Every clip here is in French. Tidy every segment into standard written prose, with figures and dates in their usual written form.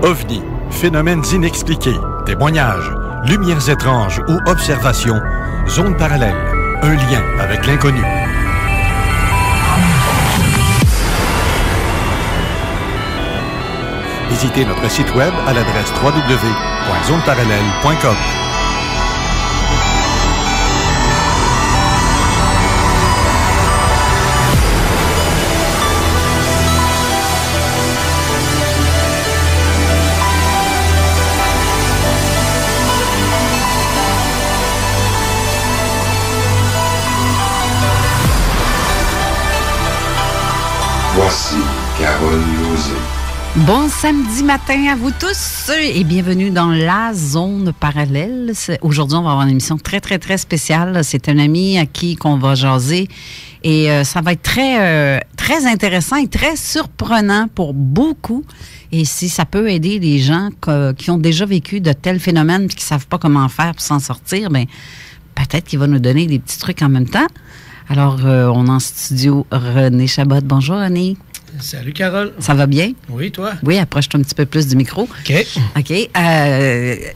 OVNI, phénomènes inexpliqués, témoignages, lumières étranges ou observations, zone parallèle, un lien avec l'inconnu. Visitez notre site web à l'adresse www.zoneparallèle.com. Voici Carole Lauzé. Bon samedi matin à vous tous et bienvenue dans la zone parallèle. Aujourd'hui, on va avoir une émission très, très, très spéciale. C'est un ami à qui qu'on va jaser et ça va être très, très intéressant et très surprenant pour beaucoup. Et si ça peut aider les gens qui ont déjà vécu de tels phénomènes et qui ne savent pas comment faire pour s'en sortir, bien, peut-être qu'il va nous donner des petits trucs en même temps. Alors, on a en studio René Chabot. Bonjour, René. Salut, Carole. Ça va bien? Oui, toi? Oui, approche-toi un petit peu plus du micro. OK. OK.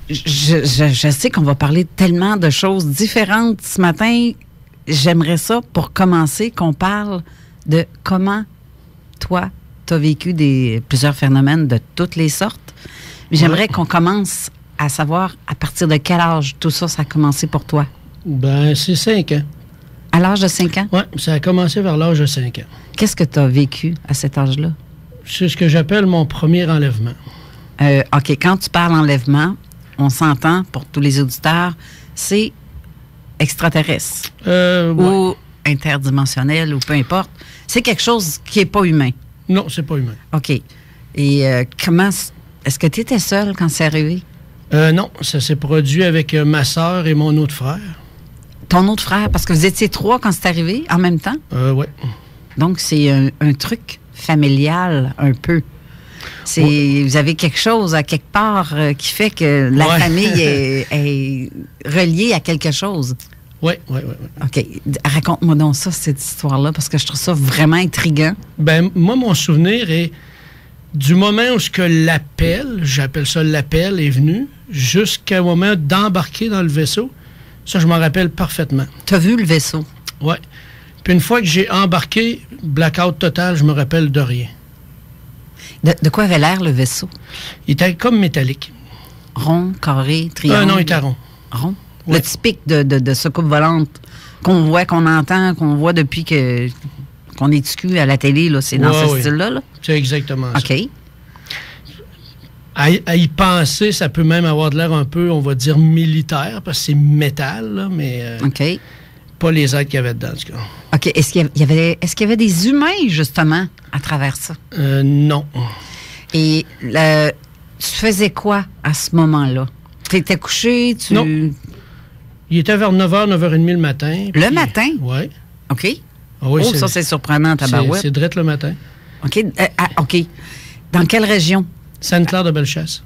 Je sais qu'on va parler tellement de choses différentes ce matin. J'aimerais ça, pour commencer, qu'on parle de comment, toi, tu as vécu plusieurs phénomènes de toutes les sortes. J'aimerais qu'on commence à savoir à partir de quel âge tout ça, ça a commencé pour toi. Ben, c'est 5 ans. À l'âge de 5 ans? Oui, ça a commencé vers l'âge de 5 ans. Qu'est-ce que tu as vécu à cet âge-là? C'est ce que j'appelle mon premier enlèvement. OK, quand tu parles enlèvement, on s'entend, pour tous les auditeurs, c'est extraterrestre ou interdimensionnel ou peu importe. C'est quelque chose qui n'est pas humain. Non, c'est pas humain. OK. Et comment... Est-ce que tu étais seul quand c'est arrivé? Non, ça s'est produit avec ma sœur et mon autre frère. Ton autre frère, parce que vous étiez 3 quand c'est arrivé, en même temps? Oui. Donc, c'est un truc familial, un peu. Vous avez quelque chose, à quelque part, qui fait que la famille est reliée à quelque chose. Oui. OK. Raconte-moi donc ça, cette histoire-là, parce que je trouve ça vraiment intriguant. Ben, moi, mon souvenir est du moment où l'appel, j'appelle ça l'appel, est venu, jusqu'au moment d'embarquer dans le vaisseau. Ça, je m'en rappelle parfaitement. Tu as vu le vaisseau? Oui. Puis une fois que j'ai embarqué, blackout total, je me rappelle de rien. De quoi avait l'air le vaisseau? Il était comme métallique. Rond, carré, triangle? Non, il était rond. Rond? Oui. Le typique de soucoupe volante qu'on voit, qu'on entend, qu'on voit depuis qu'on est à la télé, là. C'est dans ce style-là? Là? C'est exactement ça. OK. À y penser, ça peut même avoir de l'air un peu, on va dire, militaire, parce que c'est métal, là, mais OK. Pas les êtres qu'il y avait dedans, en tout cas. OK. Est-ce qu'il y avait des humains, justement, à travers ça? Non. Et tu faisais quoi à ce moment-là? Tu étais couché? Non. Il était vers 9h, 9h30 le matin. Le matin? Oui. OK. Ah oui, ça, c'est surprenant, tabarouette. C'est drette le matin. OK. OK. Dans quelle région? Sainte-Claire-de-Bellechasse.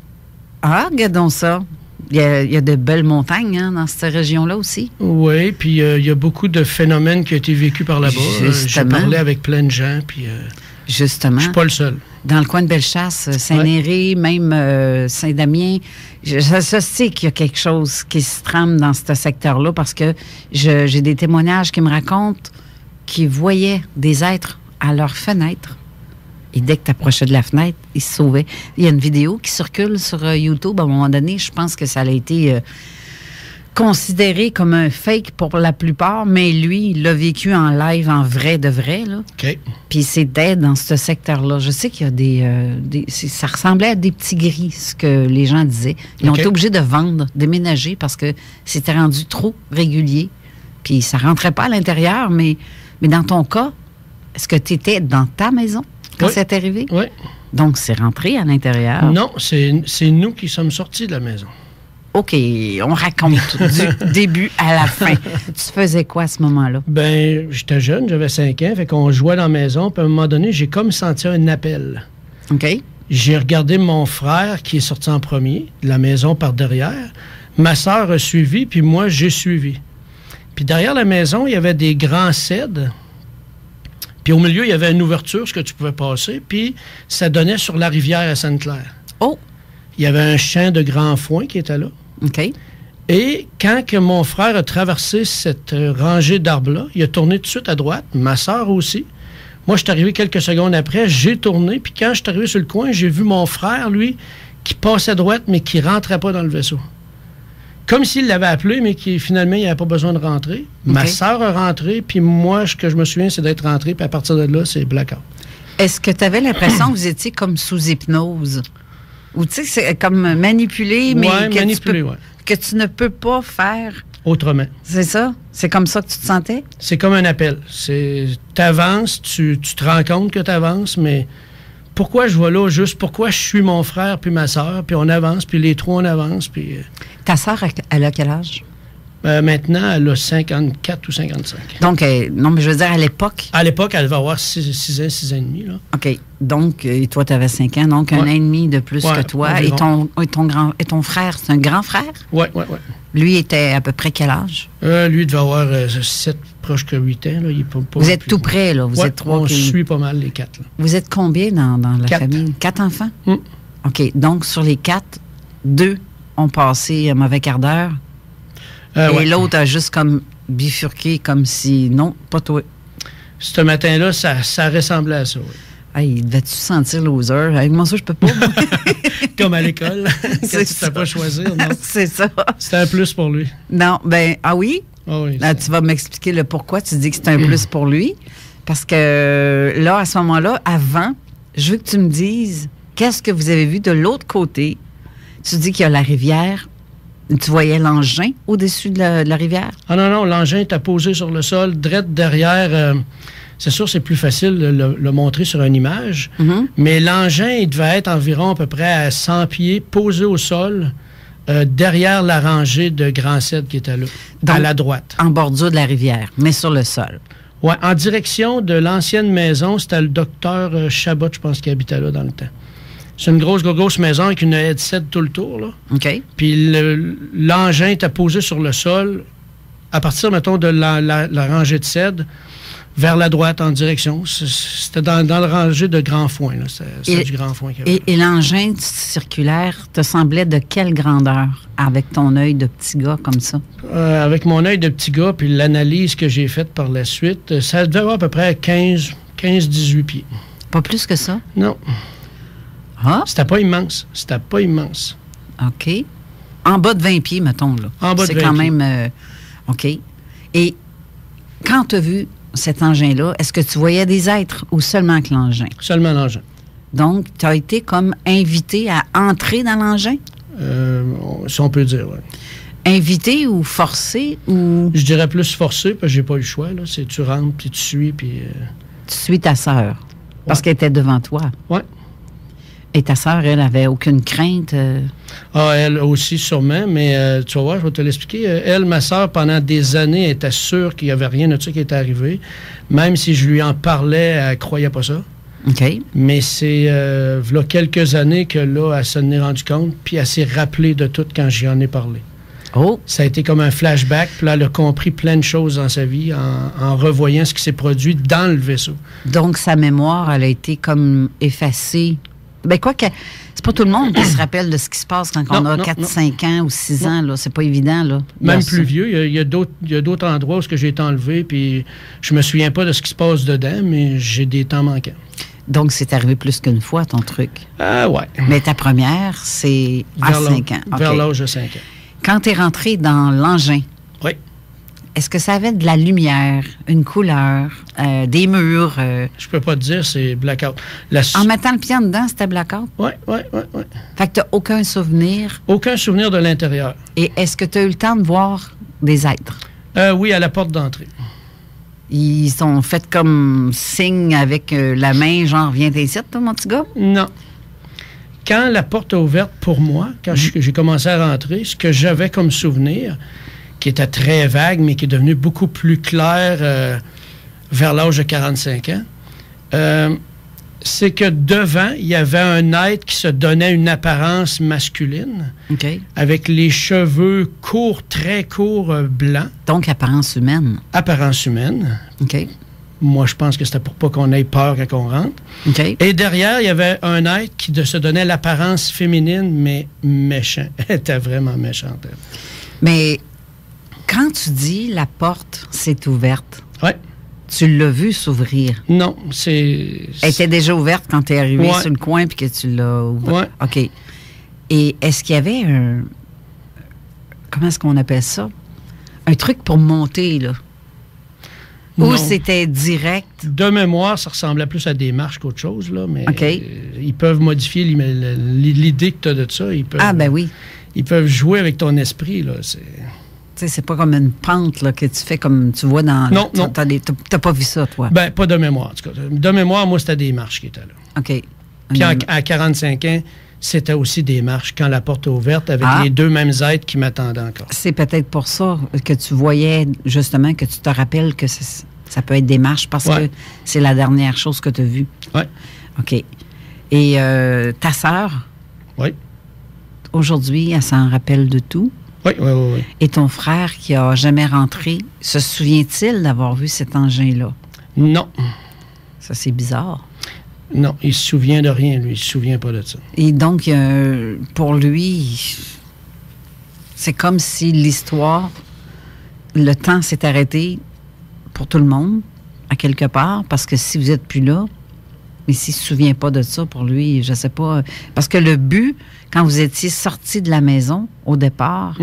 Ah, regardons ça. Il y a de belles montagnes dans cette région-là aussi. Oui, puis il y a beaucoup de phénomènes qui ont été vécus par là-bas. J'ai parlé avec plein de gens, puis justement. Je suis pas le seul. Dans le coin de Bellechasse, Saint-Néré, même Saint-Damien, je sais qu'il y a quelque chose qui se trame dans ce secteur-là parce que j'ai des témoignages qui me racontent qu'ils voyaient des êtres à leur fenêtre. Et dès que tu approchais de la fenêtre, ils se sauvaient. Il y a une vidéo qui circule sur YouTube. À un moment donné, je pense que ça a été considéré comme un fake pour la plupart, mais lui, il l'a vécu en live, en vrai de vrai. Là. OK. Puis c'était dans ce secteur-là. Je sais qu'il y a ça ressemblait à des petits gris, ce que les gens disaient. Ils ont été obligés de vendre, déménager, parce que c'était rendu trop régulier. Puis ça rentrait pas à l'intérieur, mais dans ton cas, est-ce que tu étais dans ta maison quand c'est arrivé? Oui. Donc, c'est rentré à l'intérieur? Non, c'est nous qui sommes sortis de la maison. OK, on raconte du début à la fin. Tu faisais quoi à ce moment-là? Ben, j'étais jeune, j'avais 5 ans, fait qu'on jouait dans la maison, puis à un moment donné, j'ai comme senti un appel. OK. J'ai regardé mon frère qui est sorti en premier, de la maison par derrière. Ma sœur a suivi, puis moi, j'ai suivi. Puis derrière la maison, il y avait des grands cèdres. Puis au milieu, il y avait une ouverture, ce que tu pouvais passer, puis ça donnait sur la rivière à Sainte-Claire. Oh! Il y avait un champ de grand foin qui était là. OK. Et quand que mon frère a traversé cette rangée d'arbres-là, il a tourné tout de suite à droite, ma sœur aussi. Moi, je suis arrivé quelques secondes après, j'ai tourné, puis quand je suis arrivé sur le coin, j'ai vu mon frère, lui, qui passait à droite, mais qui ne rentrait pas dans le vaisseau. Comme s'il l'avait appelé, mais qui finalement, il n'avait pas besoin de rentrer. Okay. Ma sœur a rentré, puis moi, ce que je me souviens, c'est d'être rentré, puis à partir de là, c'est blackout. Est-ce que tu avais l'impression que vous étiez comme sous hypnose? Ou tu sais, c'est comme manipulé, mais que tu ne peux pas faire autrement. C'est ça? C'est comme ça que tu te sentais? C'est comme un appel. Tu avances, tu te rends compte que tu avances, mais pourquoi je vais là? Juste pourquoi je suis mon frère puis ma soeur, puis on avance, puis les trois, on avance. Puis ta soeur, elle a quel âge? Maintenant, elle a 54 ou 55. Donc, non, mais je veux dire, à l'époque... À l'époque, elle va avoir 6 ans, 6 ans et demi. Là. OK. Donc, et toi, tu avais 5 ans, donc 1 an et demi de plus que toi. Et ton frère, c'est un grand frère? Oui. Lui était à peu près quel âge? Lui, il devait avoir 7, proche que 8 ans. Là. Il est pas vous êtes tout près, là? Vous êtes 3? On suit pas mal les 4. Là. Vous êtes combien dans la 4. famille? 4 enfants? OK. Donc, sur les 4, 2 ont passé un mauvais quart d'heure. Et l'autre a juste comme bifurqué, comme si... Non, pas toi. Ce matin-là, ça ressemblait à ça, oui. Hey, devais-tu sentir loser? Avec moi, ça, je peux pas. Comme à l'école, quand tu t'as pas choisir, non? C'est ça. C'était un plus pour lui. Non, ah oui? Oh oui. Là, tu vas m'expliquer le pourquoi tu dis que c'est un plus pour lui. Parce que là, à ce moment-là, avant, je veux que tu me dises qu'est-ce que vous avez vu de l'autre côté. Tu dis qu'il y a la rivière. Tu voyais l'engin au-dessus de la rivière? Ah non, l'engin était posé sur le sol, direct derrière. C'est sûr, c'est plus facile de le montrer sur une image, mais l'engin, il devait être environ à peu près à 100 pieds, posé au sol, derrière la rangée de grands cèdres qui était là, donc, à la droite. En bordure de la rivière, mais sur le sol. Oui, en direction de l'ancienne maison, c'était le docteur Chabot, je pense, qui habitait là dans le temps. C'est une grosse maison avec une haie de cèdre tout le tour. Là. OK. Puis l'engin était posé sur le sol, à partir, mettons, de la rangée de cèdre, vers la droite, en direction. C'était dans le rangée de grand foin. C'était du grand foin qu'il y avait. Et l'engin circulaire te semblait de quelle grandeur, avec ton œil de petit gars comme ça? Avec mon œil de petit gars, puis l'analyse que j'ai faite par la suite, ça devait avoir à peu près 15-18 pieds. Pas plus que ça? Non. Ah? C'était pas immense. OK. En bas de 20 pieds, mettons, là. En bas de 20 pieds. C'est quand même... OK. Et quand tu as vu cet engin-là, est-ce que tu voyais des êtres ou seulement que l'engin? Seulement l'engin. Donc, tu as été comme invité à entrer dans l'engin? Si on peut dire, oui. Invité ou forcé ou... Je dirais plus forcé, parce que j'ai pas eu le choix. Là. C'est tu rentres, puis tu suis, puis... Tu suis ta sœur, parce qu'elle était devant toi. Oui. Et ta sœur, elle avait aucune crainte? Elle aussi, sûrement, mais tu vas voir, je vais te l'expliquer. Elle, ma sœur, pendant des années, était sûre qu'il n'y avait rien de ça qui était arrivé. Même si je lui en parlais, elle ne croyait pas ça. OK. Mais c'est là quelques années que là, elle s'en est rendue compte, puis elle s'est rappelée de tout quand j'y en ai parlé. Oh! Ça a été comme un flashback, puis là, elle a compris plein de choses dans sa vie en revoyant ce qui s'est produit dans le vaisseau. Donc, sa mémoire, elle a été comme effacée. Ben quoi que c'est pas tout le monde qui se rappelle de ce qui se passe quand on a 4-5 ans ou 6 ans. Là. C'est pas évident. Là. Même plus vieux. Il y a d'autres endroits où j'ai été enlevé, puis je me souviens pas de ce qui se passe dedans, mais j'ai des temps manquants. Donc, c'est arrivé plus qu'une fois, ton truc? Ouais. Mais ta première, c'est à 5 ans. Okay. Vers l'âge de 5 ans. Quand tu es rentré dans l'engin, oui. Est-ce que ça avait de la lumière, une couleur, des murs? Je peux pas te dire, c'est blackout. En mettant le pied en dedans, c'était blackout? Oui. Fait que tu n'as aucun souvenir? Aucun souvenir de l'intérieur. Et est-ce que tu as eu le temps de voir des êtres? Oui, à la porte d'entrée. Ils sont faits comme signe avec la main, genre, viens ici, toi, mon petit gars? Non. Quand la porte est ouverte pour moi, quand j'ai commencé à rentrer, ce que j'avais comme souvenir, qui était très vague, mais qui est devenu beaucoup plus clair vers l'âge de 45 ans, c'est que devant, il y avait un être qui se donnait une apparence masculine, avec les cheveux courts, très courts, blancs. Donc, apparence humaine. Apparence humaine. OK. Moi, je pense que c'était pour pas qu'on ait peur quand on rentre. OK. Et derrière, il y avait un être qui se donnait l'apparence féminine, mais méchant. Elle était vraiment méchante. Elle. Mais quand tu dis la porte s'est ouverte, Ouais. tu l'as vu s'ouvrir. Non, c'est... Elle était déjà ouverte quand tu es arrivé Ouais. sur le coin puis que tu l'as ouverte. Ouais. OK. Et est-ce qu'il y avait un... Comment est-ce qu'on appelle ça? Un truc pour monter, là? Ou Non. c'était direct? De mémoire, ça ressemblait plus à des marches qu'autre chose, là, mais OK. Ils peuvent modifier l'idée que tu as de ça. Ils peuvent, Ah, ben oui. Ils peuvent jouer avec ton esprit, là. C'est... Tu sais, c'est pas comme une pente là, que tu fais comme tu vois dans... Non, non. T'as pas vu ça, toi? Ben, pas de mémoire, en tout cas. De mémoire, moi, c'était des marches qui étaient là. OK. Puis à 45 ans, c'était aussi des marches quand la porte est ouverte avec Ah. les deux mêmes êtres qui m'attendaient encore. C'est peut-être pour ça que tu voyais, justement, que tu te rappelles que ça peut être des marches parce Ouais. que c'est la dernière chose que tu as vue. Oui. OK. Et ta sœur, Oui. aujourd'hui, elle s'en rappelle de tout. Oui, oui, oui, oui. Et ton frère, qui a jamais rentré, se souvient-il d'avoir vu cet engin-là? Non. Ça, c'est bizarre. Non, il se souvient de rien, lui. Il se souvient pas de ça. Et donc, pour lui, c'est comme si l'histoire, le temps s'est arrêté pour tout le monde, à quelque part, parce que si vous n'êtes plus là, mais s'il ne se souvient pas de ça, pour lui, je ne sais pas. Parce que le but, quand vous étiez sorti de la maison, au départ,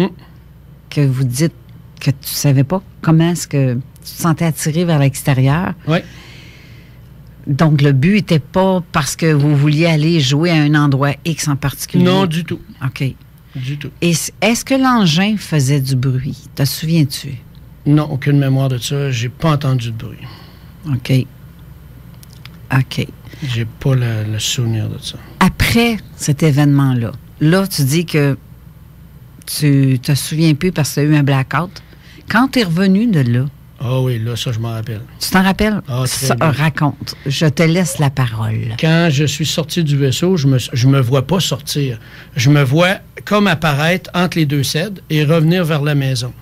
que vous dites que tu ne savais pas comment est-ce que tu te sentais attiré vers l'extérieur, Oui. donc le but n'était pas parce que vous vouliez aller jouer à un endroit X en particulier? Non, du tout. OK. Du tout. Et est-ce que l'engin faisait du bruit? Te souviens-tu? Non, aucune mémoire de ça. J'ai pas entendu de bruit. OK. OK. J'ai pas le souvenir de ça. Après cet événement-là, là, tu dis que tu te souviens plus parce que tu as eu un blackout. Quand tu es revenu de là, Ah oui, là, ça, je m'en rappelle. tu t'en rappelles? Ah, très Ça, bien. raconte. Je te laisse la parole. Quand je suis sorti du vaisseau, je me vois pas sortir. Je me vois comme apparaître entre les deux cèdres et revenir vers la maison.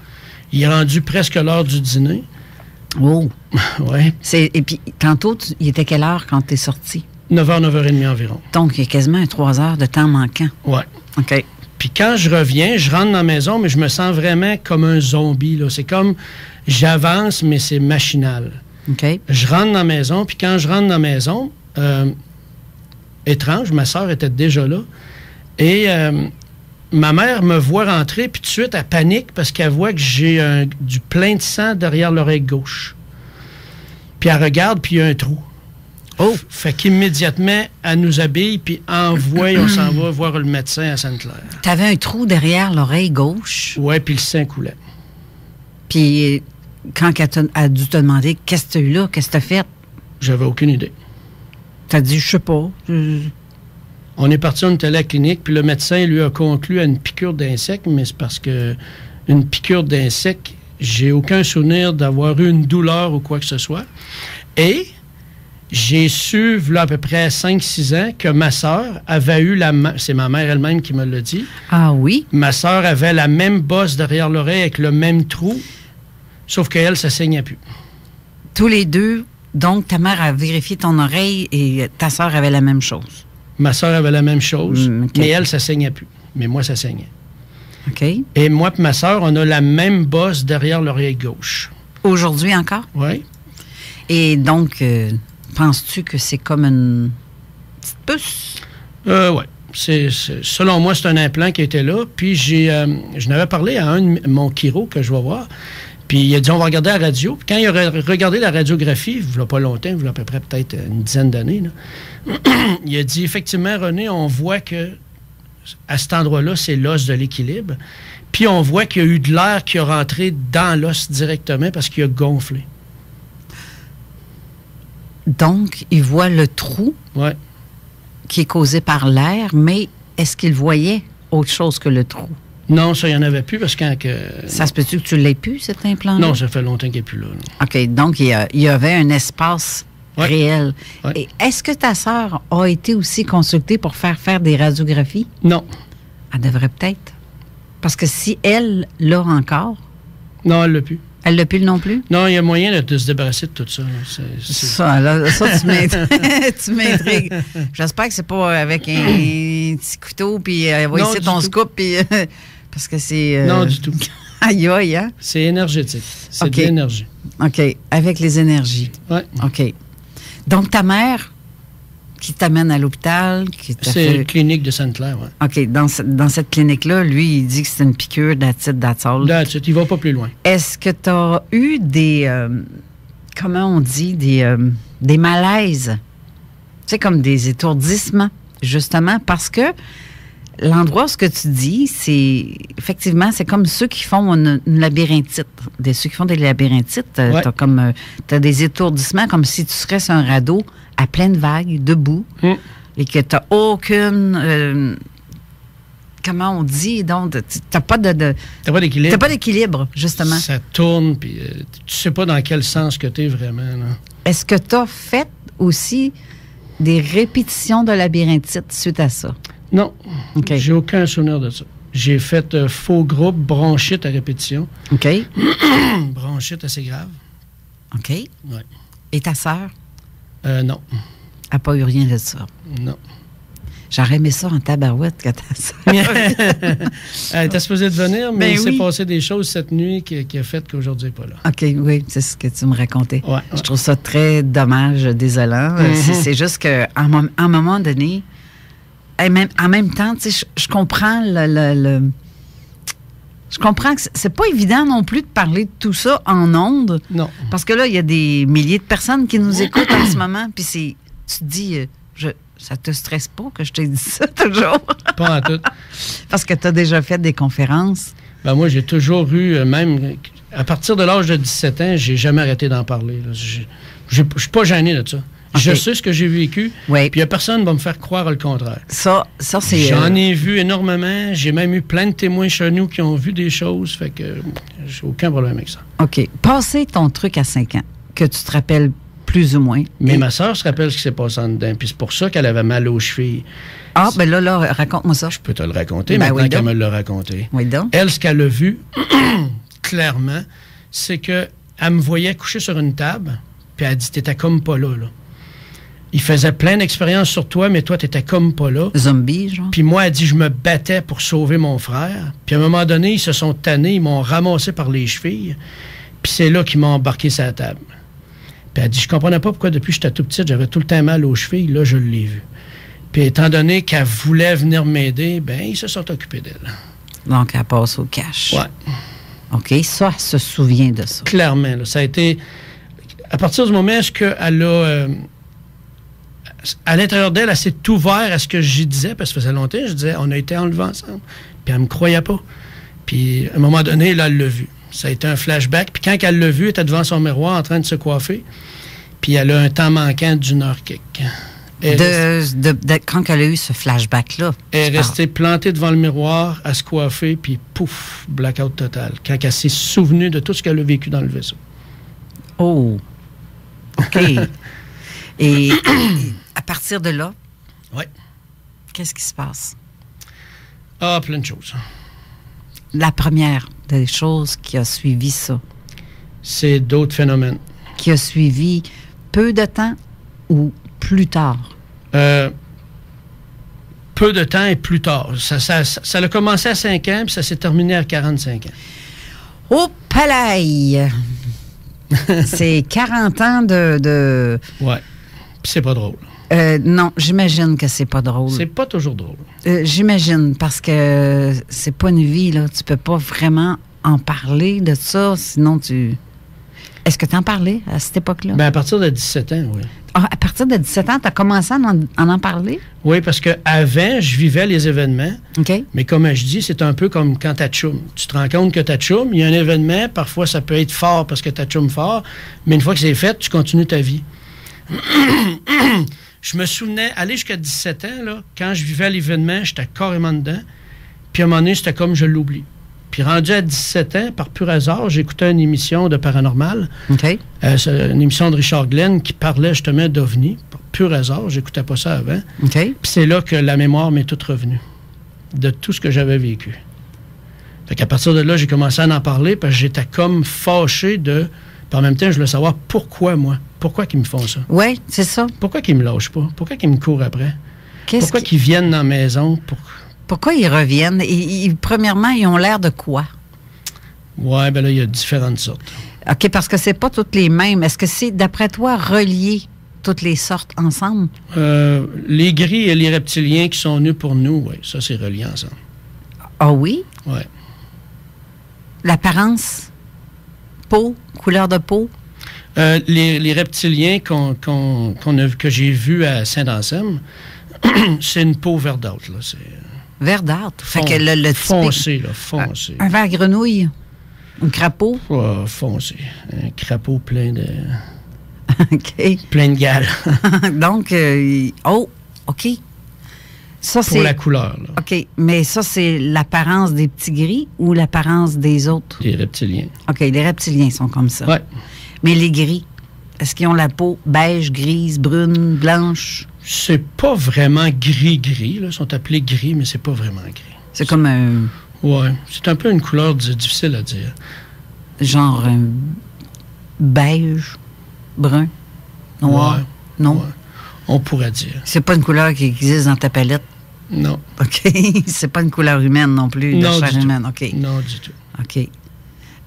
Il est rendu presque l'heure du dîner. Oh! Oui. Et puis, tantôt, il était quelle heure quand tu es sorti? 9h, 9h30 environ. Donc, il y a quasiment 3 heures de temps manquant. Oui. OK. Puis quand je reviens, je rentre dans la maison, mais je me sens vraiment comme un zombie, là. C'est comme, j'avance, mais c'est machinal. OK. Je rentre dans la maison, puis quand je rentre dans la maison, étrange, ma soeur était déjà là, et ma mère me voit rentrer, puis tout de suite, elle panique parce qu'elle voit que j'ai du plein de sang derrière l'oreille gauche. Puis elle regarde, puis il y a un trou. Oh! Fait qu'immédiatement, elle nous habille, puis envoie, on s'en va voir le médecin à Sainte-Claire. Tu avais un trou derrière l'oreille gauche. Ouais, puis le sang coulait. Puis, quand elle a dû te demander qu'est-ce que tu as eu là, qu'est-ce que tu as fait, J'avais aucune idée. tu as dit, je sais pas. On est parti, on était à la clinique, puis le médecin lui a conclu à une piqûre d'insecte, mais c'est parce que une piqûre d'insecte, j'ai aucun souvenir d'avoir eu une douleur ou quoi que ce soit. Et j'ai su, là, à peu près 5-6 ans, que ma sœur avait eu c'est ma mère elle-même qui me l'a dit. Ah oui? Ma sœur avait la même bosse derrière l'oreille avec le même trou, sauf qu'elle, ça saignait plus. Tous les deux, donc ta mère a vérifié ton oreille et ta sœur avait la même chose. Ma sœur avait la même chose, OK. mais elle, ça saignait plus. Mais moi, ça saignait. OK? Et moi et ma sœur, on a la même bosse derrière l'oreille gauche. Aujourd'hui encore? Oui. Et donc, penses-tu que c'est comme une petite puce? Oui. Selon moi, c'est un implant qui était là. Puis je n'avais parlé à un de mon chiro que je vais voir. Puis il a dit, on va regarder la radio. Puis quand il a regardé la radiographie, il n'y a pas longtemps, il y a à peu près peut-être une dizaine d'années, là, il a dit, effectivement, René, on voit que à cet endroit-là, c'est l'os de l'équilibre. Puis on voit qu'il y a eu de l'air qui a rentré dans l'os directement parce qu'il a gonflé. Donc, il voit le trou Ouais. qui est causé par l'air, mais est-ce qu'il voyait autre chose que le trou? Non, ça, il n'y en avait plus parce que... Ça se peut-tu que tu l'aies plus, cet implant-là? Non, ça fait longtemps qu'il n'est plus là. Non. OK, donc il y avait un espace Ouais. réel. Ouais. Et est-ce que ta sœur a été aussi consultée pour faire des radiographies? Non. Elle devrait peut-être. Parce que si elle l'a encore, Non, elle l'a plus. Elle l'a plus non plus? Non, il y a moyen de se débarrasser de tout ça. Là. Ça, tu m'intrigues. J'espère que c'est pas avec un petit couteau, puis ici ton scoop, puis parce que c'est... Non, du tout. Aïe, aïe, hein? C'est énergétique. C'est de l'énergie. OK. Avec les énergies. Oui. OK. Donc, ta mère qui t'amène à l'hôpital... C'est une clinique de Sainte-Claire, oui. OK. Dans cette clinique-là, lui, il dit que c'est une piqûre d'acide d'atsol. D'acide, il va pas plus loin. Est-ce que tu as eu des... comment on dit? Des malaises? Tu sais, comme des étourdissements, justement, parce que l'endroit où ce que tu dis, c'est... Effectivement, c'est comme ceux qui font une labyrinthite. Ceux qui font des labyrinthites, t'as des étourdissements comme si tu serais sur un radeau à pleine vague, debout, et que tu n'as aucune... comment on dit? Donc, tu n'as pas d'équilibre. Tu n'as pas d'équilibre, justement. Ça tourne, puis tu sais pas dans quel sens que tu es vraiment. Là. Est-ce que tu as fait aussi des répétitions de labyrinthite suite à ça? Non. Okay. J'ai aucun souvenir de ça. J'ai fait faux groupe, bronchite à répétition. OK. Bronchite assez grave. OK. Ouais. Et ta sœur? Non. Elle n'a pas eu rien de ça? Non. J'aurais aimé ça en tabarouette que ta sœur. Elle était supposée de venir, mais il s'est oui. passé des choses cette nuit qui a fait qu'aujourd'hui elle n'est pas là. OK, oui, c'est ce que tu me racontais. Ouais. Je trouve ça très dommage, désolant. C'est juste qu'à un moment donné, et même, en même temps, tu sais, je comprends je comprends que c'est pas évident non plus de parler de tout ça en ondes. Non. Parce que là, il y a des milliers de personnes qui nous écoutent en ce moment, puis tu te dis, ça te stresse pas que je t'ai dit ça toujours? Pas en tout. Parce que tu as déjà fait des conférences. Ben moi, j'ai toujours eu, même à partir de l'âge de 17 ans, j'ai jamais arrêté d'en parler. Je suis pas gêné de ça. Okay. Je sais ce que j'ai vécu, oui. Puis il n'y a personne qui va me faire croire le contraire. Ça c'est... J'en ai vu énormément. J'ai même eu plein de témoins chez nous qui ont vu des choses. Fait que j'ai aucun problème avec ça. OK. Passé ton truc à 5 ans, que tu te rappelles plus ou moins. Mais ma soeur se rappelle ce qui s'est passé en dedans. Puis c'est pour ça qu'elle avait mal aux chevilles. Ah, ben là, raconte-moi ça. Je peux te le raconter ben maintenant oui, qu'elle me l'a raconté. Oui, donc. Elle, ce qu'elle a vu, clairement, c'est qu'elle me voyait coucher sur une table, puis elle a dit, t'étais comme pas là. Il faisait plein d'expériences sur toi, mais toi, t'étais comme pas là. Zombie, genre. Puis moi, elle dit, je me battais pour sauver mon frère. Puis à un moment donné, ils se sont tannés, ils m'ont ramassé par les chevilles. Puis c'est là qu'ils m'ont embarqué sur la table. Puis elle dit, je comprenais pas pourquoi depuis que j'étais tout petite, j'avais tout le temps mal aux chevilles. Là, je l'ai vu. Puis étant donné qu'elle voulait venir m'aider, ben ils se sont occupés d'elle. Donc, elle passe au cash. Ouais. OK, ça, elle se souvient de ça. Clairement, là, ça a été... À partir du moment où elle a... à l'intérieur d'elle, elle s'est ouverte à ce que j'y disais, parce que ça faisait longtemps, je disais, on a été enlevés ensemble. Puis elle me croyait pas. Puis à un moment donné, là, elle l'a vu. Ça a été un flashback. Puis quand elle l'a vu, elle était devant son miroir en train de se coiffer. Puis elle a un temps manquant d'1 heure quelque. Quand elle a eu ce flashback-là? Elle est restée plantée devant le miroir, à se coiffer, puis pouf, blackout total. Quand elle s'est souvenue de tout ce qu'elle a vécu dans le vaisseau. Oh! OK. Et à partir de là, ouais. Qu'est-ce qui se passe? Ah, plein de choses. La première des choses qui a suivi ça? C'est d'autres phénomènes. Qui a suivi peu de temps ou plus tard? Peu de temps et plus tard. Ça a commencé à 5 ans, puis ça s'est terminé à 45 ans. Oh, palais! C'est 40 ans de... Ouais. Puis c'est pas drôle. Non, j'imagine que c'est pas drôle. C'est pas toujours drôle. J'imagine, parce que c'est pas une vie, là. Tu peux pas vraiment en parler de ça, sinon tu... Est-ce que tu en parlais à cette époque-là? Bien, à partir de 17 ans, oui. Ah, à partir de 17 ans, tu as commencé à en parler? Oui, parce qu'avant, je vivais les événements. OK. Mais comme je dis, c'est un peu comme quand tu tchoum. Tu te rends compte que tu tchoum, il y a un événement, parfois ça peut être fort parce que tu tchoum fort, mais une fois que c'est fait, tu continues ta vie. Je me souvenais, aller jusqu'à 17 ans, là, quand je vivais l'événement, j'étais carrément dedans. Puis à un moment donné, c'était comme je l'oublie. Puis rendu à 17 ans, par pur hasard, j'écoutais une émission de paranormal. OK. C'est une émission de Richard Glenn qui parlait justement d'OVNI. Par pur hasard, j'écoutais pas ça avant. OK. Puis c'est là que la mémoire m'est toute revenue de tout ce que j'avais vécu. Fait qu'à partir de là, j'ai commencé à en parler parce que j'étais comme fâché de... Puis en même temps, je voulais savoir pourquoi, moi. Pourquoi qu'ils me font ça? Oui, c'est ça. Pourquoi qu'ils me lâchent pas? Pourquoi qu'ils me courent après? Pourquoi qu'ils viennent dans la maison? Pourquoi ils reviennent? Premièrement, ils ont l'air de quoi? Oui, bien là, il y a différentes sortes. OK, parce que c'est pas toutes les mêmes. Est-ce que c'est, d'après toi, relié toutes les sortes ensemble? Les gris et les reptiliens qui sont venus pour nous, oui, ça, c'est relié ensemble. Ah oui? Oui. L'apparence? Peau? Couleur de peau? Les reptiliens que j'ai vus à Saint-Anselme, c'est une peau verdâtre, là. Verdâtre? Fait que le foncé, là, foncé. Un verre grenouille? Un crapaud? Foncé. Un crapaud plein de... OK. Plein de gales. Donc, OK. Ça, pour la couleur, là. OK. Mais ça, c'est l'apparence des petits gris ou l'apparence des autres? Les reptiliens. OK. Les reptiliens sont comme ça. Oui. Mais les gris, est-ce qu'ils ont la peau beige, grise, brune, blanche? C'est pas vraiment gris-gris, là. Ils sont appelés gris, mais c'est pas vraiment gris. C'est comme un... Oui. C'est un peu une couleur difficile à dire. Genre beige, brun, noir? Ouais. Non? Ouais. On pourrait dire. C'est pas une couleur qui existe dans ta palette? Non. OK. C'est pas une couleur humaine non plus, de chair humaine. OK. Non, du tout. OK.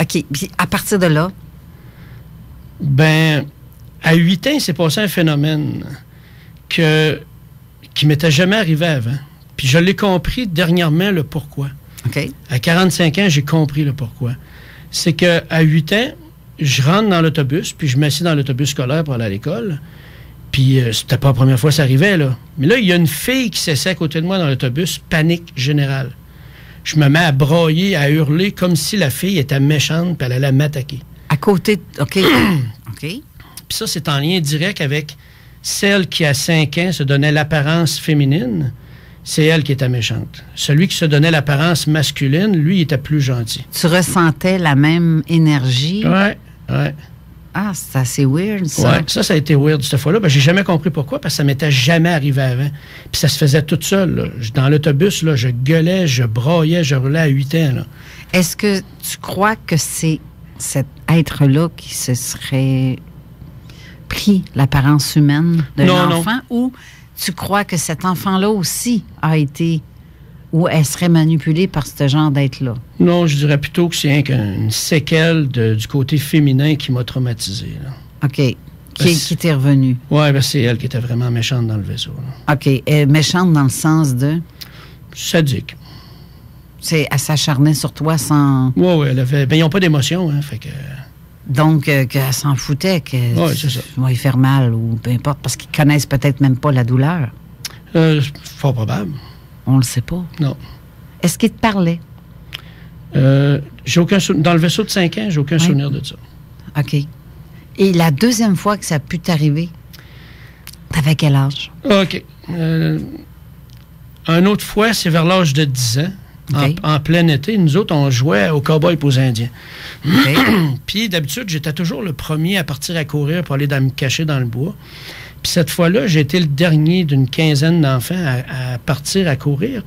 OK. Puis à partir de là? Ben, à 8 ans, il s'est passé un phénomène qui m'était jamais arrivé avant. Puis je l'ai compris dernièrement, le pourquoi. OK. À 45 ans, j'ai compris le pourquoi. C'est qu'à 8 ans, je rentre dans l'autobus, puis je m'assieds dans l'autobus scolaire pour aller à l'école. Puis c'était pas la première fois que ça arrivait, là. Mais là, il y a une fille qui s'essaie à côté de moi dans l'autobus, panique générale. Je me mets à brailler, à hurler, comme si la fille était méchante, puis elle allait m'attaquer. À côté... OK. OK. Puis ça, c'est en lien direct avec celle qui, à 5 ans, se donnait l'apparence féminine. C'est elle qui était méchante. Celui qui se donnait l'apparence masculine, lui, il était plus gentil. Tu ressentais la même énergie? Oui, oui. Ah, c'est assez weird, ça. Oui, ça a été weird cette fois-là. Ben, j'ai jamais compris pourquoi, parce que ça m'était jamais arrivé avant. Puis ça se faisait tout seul, là. Dans l'autobus, là, je gueulais, je braillais, je roulais à 8 ans, là. Est-ce que tu crois que c'est cet être-là qui se serait pris l'apparence humaine de l'enfant? Ou tu crois que cet enfant-là aussi a été... ou elle serait manipulée par ce genre d'être-là? Non, je dirais plutôt que c'est une séquelle du côté féminin qui m'a traumatisé, là. OK. Qui t'est revenue? Oui, ben c'est elle qui était vraiment méchante dans le vaisseau, là. OK. Méchante dans le sens de? Sadique. Elle s'acharnait sur toi sans... Oui, elle avait... Ben, ils n'ont pas d'émotion, hein, fait que... Donc, qu'elle s'en foutait, que oui, c'est ça. Va y faire mal ou peu importe, parce qu'ils connaissent peut-être même pas la douleur. Fort probable. On le sait pas. Non. Est-ce qu'il te parlait? J'ai aucun dans le vaisseau de 5 ans, j'ai aucun souvenir de ça. OK. Et la deuxième fois que ça a pu t'arriver, t'avais quel âge? OK. Une autre fois, c'est vers l'âge de 10 ans. Okay. En plein été, nous autres, on jouait aux cow-boys et aux Indiens. Okay. Puis, d'habitude, j'étais toujours le premier à partir à courir pour aller me cacher dans le bois. Puis cette fois-là, j'ai été le dernier d'une quinzaine d'enfants à partir à courir.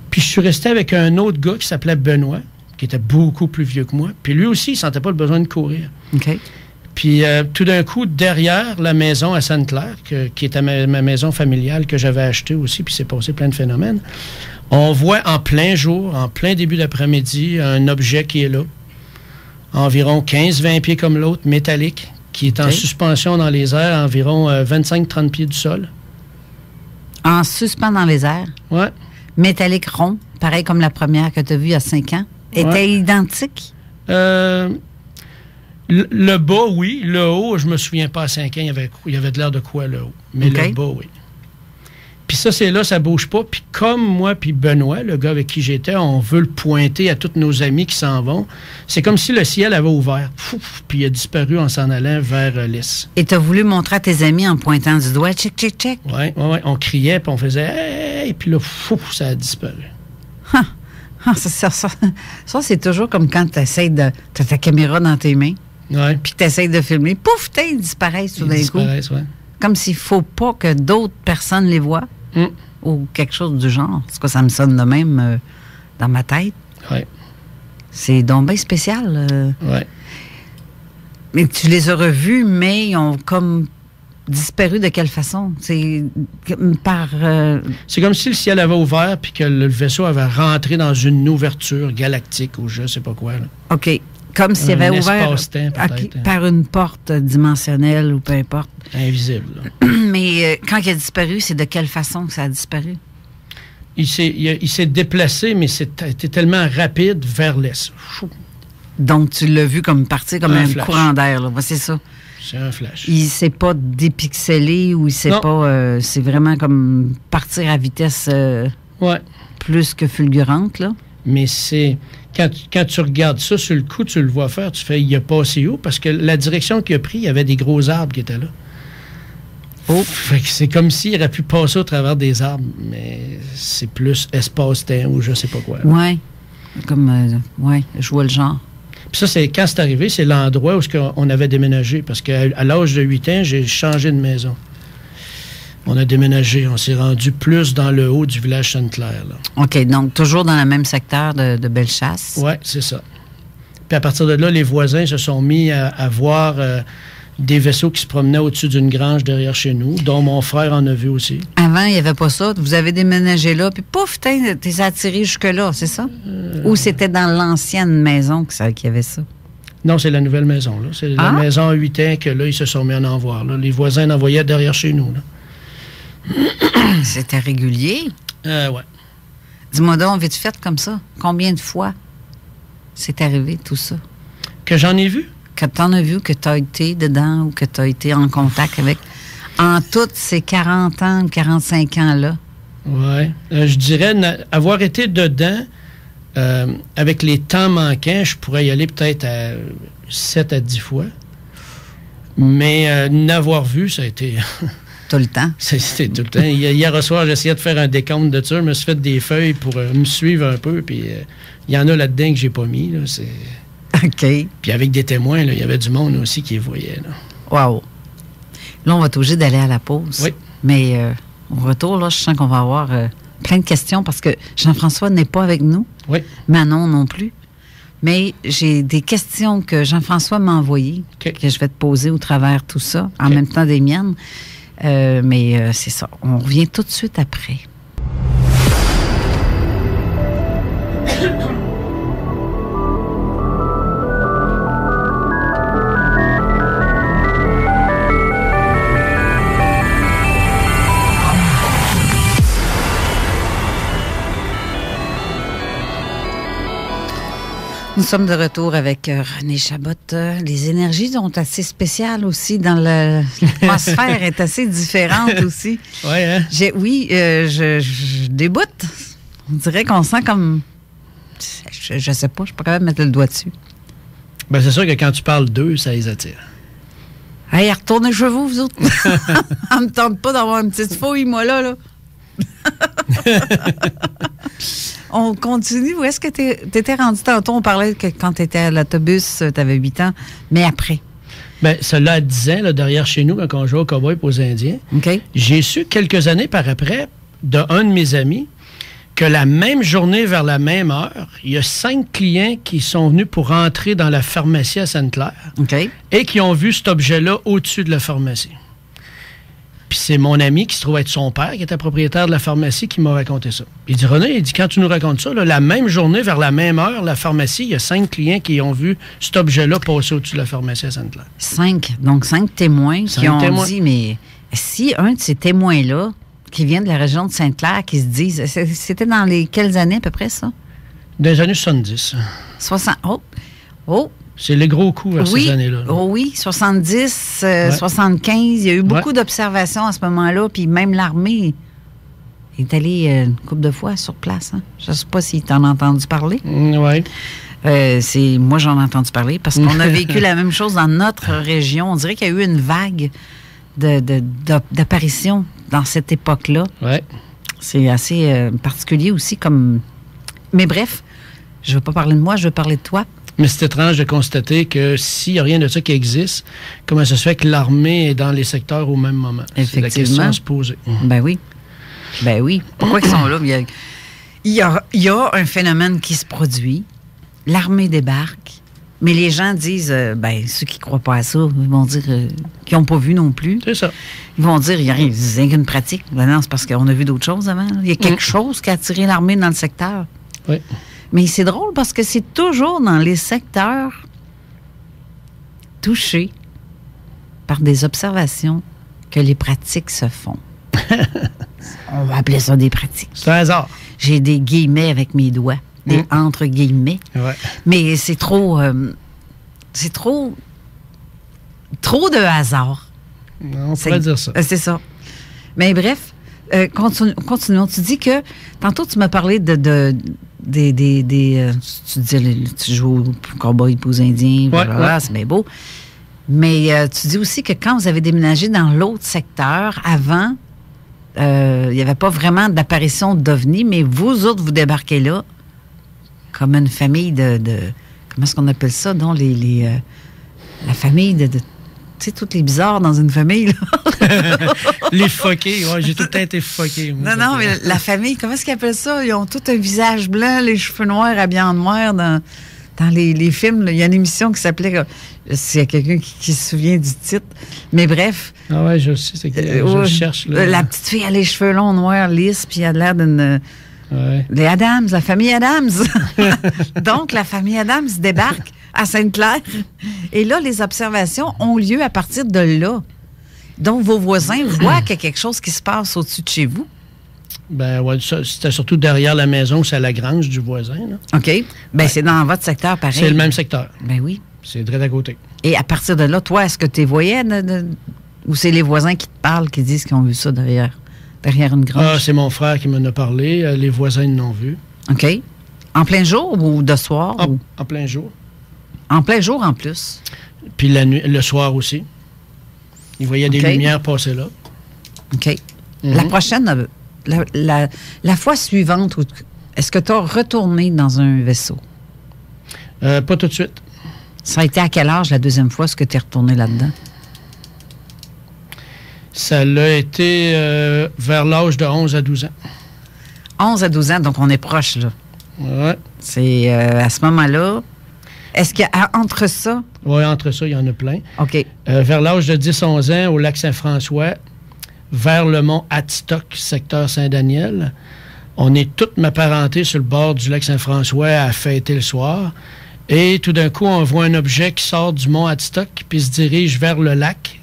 Puis je suis resté avec un autre gars qui s'appelait Benoît, qui était beaucoup plus vieux que moi. Puis lui aussi, il ne sentait pas le besoin de courir. Okay. Puis tout d'un coup, derrière la maison à Sainte-Claire, qui était ma maison familiale que j'avais achetée aussi, puis c'est passé plein de phénomènes, on voit en plein jour, en plein début d'après-midi, un objet qui est là, environ 15-20 pieds comme l'autre, métallique, qui est en suspension dans les airs, environ 25-30 pieds du sol. En suspens dans les airs? Oui. Métallique rond, pareil comme la première que tu as vue il y a 5 ans. Était identique? Le bas, oui. Le haut, je me souviens pas à 5 ans, il y avait de l'air de quoi, le haut. Mais le bas, oui. Puis ça, c'est là, ça bouge pas. Puis comme moi puis Benoît, le gars avec qui j'étais, on veut le pointer à tous nos amis qui s'en vont. C'est comme si le ciel avait ouvert. Puis il a disparu en s'en allant vers l'Is. Et tu as voulu montrer à tes amis en pointant du doigt, check, check, check. Oui. On criait, puis on faisait hey! Puis là, ça a disparu. Ça, c'est toujours comme quand tu essaies de... Tu as ta caméra dans tes mains. Oui. Puis tu essaies de filmer. Pouf, ils disparaissent tout d'un coup. Oui. Comme s'il ne faut pas que d'autres personnes les voient. Ou quelque chose du genre. Parce que ça me sonne de même dans ma tête. Oui. C'est donc bien spécial. Oui. Mais tu les as revus, mais ils ont comme disparu de quelle façon? C'est par... C'est comme si le ciel avait ouvert puis que le vaisseau avait rentré dans une ouverture galactique ou je sais pas quoi. Là. OK. Comme s'il avait ouvert peut-être, par une porte dimensionnelle ou peu importe. Invisible. Là. Mais quand il a disparu, c'est de quelle façon que ça a disparu? Il s'est déplacé, mais c'était tellement rapide vers l'est. Donc, tu l'as vu comme partir comme un courant d'air. Là. C'est ça. C'est un flash. Il ne s'est pas dépixelé ou il s'est pas... c'est vraiment comme partir à vitesse plus que fulgurante. Là. Mais c'est... Quand tu regardes ça sur le coup, tu le vois faire, tu fais, il a passé où? Parce que la direction qu'il a pris, il y avait des gros arbres qui étaient là. Oh! Fait que c'est comme s'il aurait pu passer au travers des arbres, mais c'est plus espace-temps ou je sais pas quoi. Oui. Comme, je vois le genre. Puis ça, quand c'est arrivé, c'est l'endroit où on avait déménagé. Parce qu'à l'âge de 8 ans, j'ai changé de maison. On a déménagé. On s'est rendu plus dans le haut du village Sainte-Claire. Là. OK. Donc, toujours dans le même secteur de Bellechasse. Oui, c'est ça. Puis à partir de là, les voisins se sont mis à voir des vaisseaux qui se promenaient au-dessus d'une grange derrière chez nous, dont mon frère en a vu aussi. Avant, il n'y avait pas ça. Vous avez déménagé là, puis pouf, t'es attiré jusque-là, c'est ça? Ou c'était dans l'ancienne maison qu'il y avait ça? Non, c'est la nouvelle maison. Là. C'est la maison à 8 ans que là, ils se sont mis à en voir. Là. Les voisins en voyaient derrière chez nous. Là. C'était régulier? Ouais. Dis-moi donc, vite fait comme ça. Combien de fois c'est arrivé tout ça? Que j'en ai vu? Que tu en as vu, que tu as été dedans ou que tu as été en contact avec, en toutes ces 40 ans ou 45 ans-là? Oui. Je dirais, avoir été dedans, avec les temps manquants, je pourrais y aller peut-être à 7 à 10 fois. Mais n'avoir vu, ça a été... Tout le temps? C'était tout le temps. Hier soir, j'essayais de faire un décompte de ça. Je me suis fait des feuilles pour me suivre un peu. Puis il y en a là-dedans que j'ai pas mis. Là, OK. Puis avec des témoins, il y avait du monde aussi qui les voyait. Wow. Là, on va être obligé d'aller à la pause. Oui. Mais au retour, là, je sens qu'on va avoir plein de questions parce que Jean-François n'est pas avec nous. Oui. Manon non plus. Mais j'ai des questions que Jean-François m'a envoyées, que je vais te poser au travers tout ça, en même temps des miennes. Mais c'est ça. On revient tout de suite après. Nous sommes de retour avec René Chabot. Les énergies sont assez spéciales aussi. L'atmosphère est assez différente aussi. Ouais, hein? Je déboute. On dirait qu'on sent comme... Je sais pas, je suis pas capable de mettre le doigt dessus. Ben c'est sûr que quand tu parles d'eux, ça les attire. Hey, retournez chez vous autres. On me tente pas d'avoir une petite fouille, moi, là. On continue. Où est-ce que t'étais rendu tantôt? On parlait que quand t'étais à l'autobus, t'avais 8 ans. Mais après? Bien, cela à 10 ans, là, derrière chez nous, quand on jouait au cowboy et aux Indiens. OK. J'ai su quelques années par après, d'un de mes amis, que la même journée, vers la même heure, il y a 5 clients qui sont venus pour rentrer dans la pharmacie à Sainte-Claire. OK. Et qui ont vu cet objet-là au-dessus de la pharmacie. Puis c'est mon ami qui se trouve être son père, qui était propriétaire de la pharmacie, qui m'a raconté ça. Il dit, René, quand tu nous racontes ça, là, la même journée, vers la même heure, la pharmacie, il y a 5 clients qui ont vu cet objet-là passer au-dessus de la pharmacie à Sainte-Claire. 5. Donc 5 témoins qui ont dit, mais si un de ces témoins-là, qui vient de la région de Sainte-Claire, qui se disent, c'était dans les quelles années à peu près, ça? Dans les années 70. 60. Oh! C'est les gros coups vers ces années-là. Là. Oh oui, 70, 75. Il y a eu beaucoup d'observations à ce moment-là. Puis même l'armée est allée une couple de fois sur place. Hein? Je ne sais pas si tu en as entendu parler. Oui. Moi, j'en ai entendu parler parce qu'on a vécu la même chose dans notre région. On dirait qu'il y a eu une vague d'apparitions dans cette époque-là. Oui. C'est assez particulier aussi comme... Mais bref, je ne veux pas parler de moi, je veux parler de toi. Mais c'est étrange de constater que s'il n'y a rien de ça qui existe, comment ça se fait que l'armée est dans les secteurs au même moment? Effectivement. C'est la question à se poser. Ben oui. Pourquoi ils sont là? il y a un phénomène qui se produit. L'armée débarque, mais les gens disent, ceux qui ne croient pas à ça, ils vont dire, qui n'ont pas vu non plus. C'est ça. Ils vont dire, il n'y a rien, c'est qu'une pratique. Ben non, c'est parce qu'on a vu d'autres choses avant. Il y a quelque chose qui a attiré l'armée dans le secteur. Oui. Mais c'est drôle parce que c'est toujours dans les secteurs touchés par des observations que les pratiques se font. On va appeler ça des pratiques. C'est un hasard. J'ai des guillemets avec mes doigts. Des entre guillemets. Ouais. Mais c'est trop... c'est trop de hasard. On pourrait dire ça. C'est ça. Mais bref, continuons. Tu dis que... Tantôt, tu m'as parlé tu disais, tu joues au cowboy aux Indiens. Voilà, c'est bien beau. Mais tu dis aussi que quand vous avez déménagé dans l'autre secteur, avant, il n'y avait pas vraiment d'apparition d'OVNI, mais vous autres, vous débarquez là comme une famille de comment est-ce qu'on appelle ça, non? La famille de tu sais, toutes les bizarres dans une famille, là. Les foqués, ouais, j'ai tout le temps été foqué. Moi, non, mais la famille, comment est-ce qu'ils appellent ça? Ils ont tout un visage blanc, les cheveux noirs, habillés en noir dans les films. Là. Il y a une émission qui s'appelait, s'il y a quelqu'un qui se souvient du titre, mais bref. Ah ouais, je sais, c'est que je cherche. Là. La petite fille a les cheveux longs, noirs, lisses, puis elle a l'air d'une... Ouais. Les Adams, la famille Adams. Donc, la famille Adams débarque à Sainte-Claire. Et là, les observations ont lieu à partir de là. Donc, vos voisins voient qu'il y a quelque chose qui se passe au-dessus de chez vous. Ben ouais, c'était surtout derrière la maison, c'est à la grange du voisin. Là. OK. Ben c'est dans votre secteur, pareil. C'est le même secteur. Ben oui. C'est direct à côté. Et à partir de là, toi, est-ce que tu les voyais ou c'est les voisins qui te parlent, qui disent qu'ils ont vu ça derrière une grange? Ah, c'est mon frère qui m'en a parlé. Les voisins l'ont vu. OK. En plein jour ou de soir? En plein jour. En plein jour, en plus? Puis la nuit, le soir aussi. Ils voyaient des lumières passer là. OK. La prochaine, la fois suivante, est-ce que tu as retourné dans un vaisseau? Pas tout de suite. Ça a été à quel âge la deuxième fois, est-ce que tu es retourné là-dedans? Ça l'a été vers l'âge de 11 à 12 ans. 11 à 12 ans, donc on est proche, là. Oui. C'est à ce moment-là. Est-ce qu'entre ça? Oui, entre ça, il y en a plein. OK. Vers l'âge de 10-11 ans, au lac Saint-François, vers le mont Hadstock, secteur Saint-Daniel, on est toute ma parenté sur le bord du lac Saint-François à fêter le soir. Et tout d'un coup, on voit un objet qui sort du mont Hadstock puis se dirige vers le lac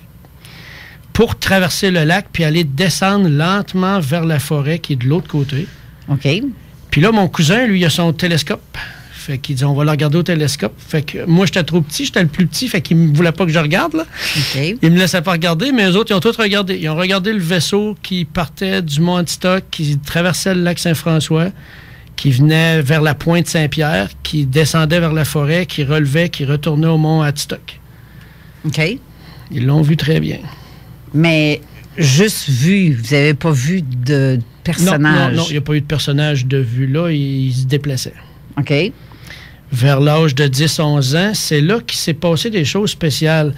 pour traverser le lac puis aller descendre lentement vers la forêt qui est de l'autre côté. OK. Puis là, mon cousin, lui, il a son télescope. Fait qu'il dit, on va le regarder au télescope. Fait que moi, j'étais trop petit, j'étais le plus petit, fait qu'il ne voulait pas que je regarde, là. OK. Il me laissait pas regarder, mais eux autres, ils ont tous regardé. Ils ont regardé le vaisseau qui partait du mont Hadstock, qui traversait le lac Saint-François, qui venait vers la pointe Saint-Pierre, qui descendait vers la forêt, qui relevait, qui retournait au mont Hadstock. OK. Ils l'ont vu très bien. Mais juste vu, vous n'avez pas vu de personnage? Non, il n'y a pas eu de personnage de vue là, il se déplaçait. OK. Vers l'âge de 10-11 ans, c'est là qu'il s'est passé des choses spéciales.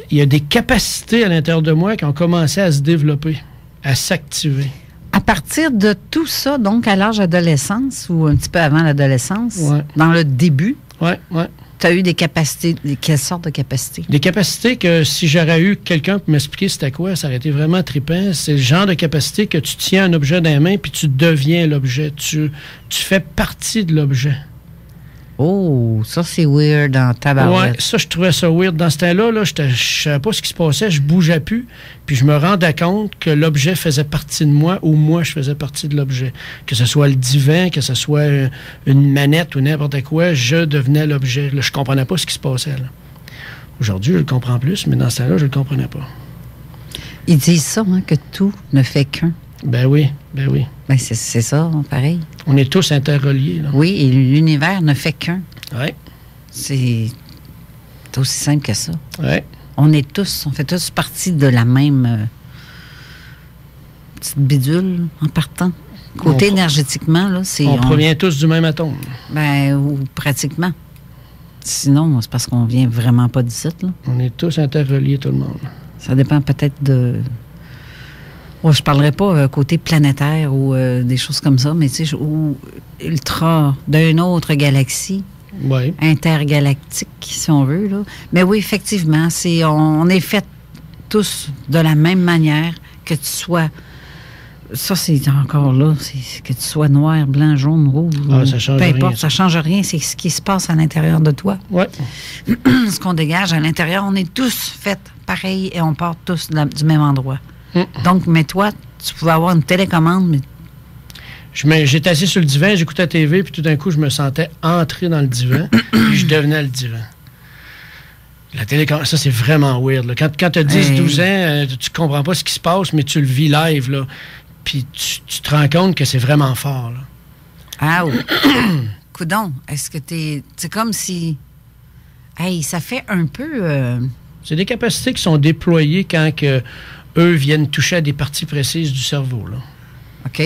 Il y a des capacités à l'intérieur de moi qui ont commencé à se développer, à s'activer. À partir de tout ça, donc à l'âge d'adolescence ou un petit peu avant l'adolescence, dans le début, tu as eu des capacités. Quelle sorte de capacités? Des capacités que si j'aurais eu quelqu'un pour m'expliquer c'était quoi, ça aurait été vraiment trippant. C'est le genre de capacité que tu tiens un objet dans les mains puis tu deviens l'objet. Tu fais partie de l'objet. Oh, ça c'est weird dans tabarouette. Oui, ça je trouvais ça weird. Dans ce temps-là, je ne savais pas ce qui se passait, je bougeais plus, puis je me rendais compte que l'objet faisait partie de moi ou moi je faisais partie de l'objet. Que ce soit le divan, que ce soit une manette ou n'importe quoi, je devenais l'objet. Là, je comprenais pas ce qui se passait. Là. Aujourd'hui, je le comprends plus, mais dans ce temps-là, je le comprenais pas. Ils disent ça, hein, que tout ne fait qu'un. Ben oui. Ben c'est ça, pareil. On est tous interreliés. Là. Oui, et l'univers ne fait qu'un. Oui. C'est aussi simple que ça. Oui. On fait tous partie de la même petite bidule en partant. Côté énergétiquement, là, c'est... On provient tous du même atome. Ben, ou pratiquement. Sinon, c'est parce qu'on vient vraiment pas d'ici, là. On est tous interreliés, tout le monde. Ça dépend peut-être de... Ouais, je parlerai pas côté planétaire ou des choses comme ça, mais tu sais, ou ultra d'une autre galaxie. Oui. Intergalactique, si on veut. Là. Mais oui, effectivement, on est fait tous de la même manière, que tu sois... Ça, c'est encore là. C'est que tu sois noir, blanc, jaune, rouge. Ça change peu rien. importe, ça change rien. C'est ce qui se passe à l'intérieur de toi. Oui. Ce qu'on dégage à l'intérieur, on est tous faits pareil et on part tous du même endroit. Donc, mais toi, tu pouvais avoir une télécommande, mais J'étais assis sur le divan, j'écoutais la TV, puis tout d'un coup, je me sentais entrer dans le divan, puis je devenais le divan. La télécommande, ça, c'est vraiment weird. Là. Quand tu as 10-12 ans, tu comprends pas ce qui se passe, mais tu le vis live, là. Puis tu te rends compte que c'est vraiment fort, là. Ah, coudonc, est-ce que c'est comme si... Hey, ça fait un peu... C'est des capacités qui sont déployées quand eux viennent toucher à des parties précises du cerveau, là. OK.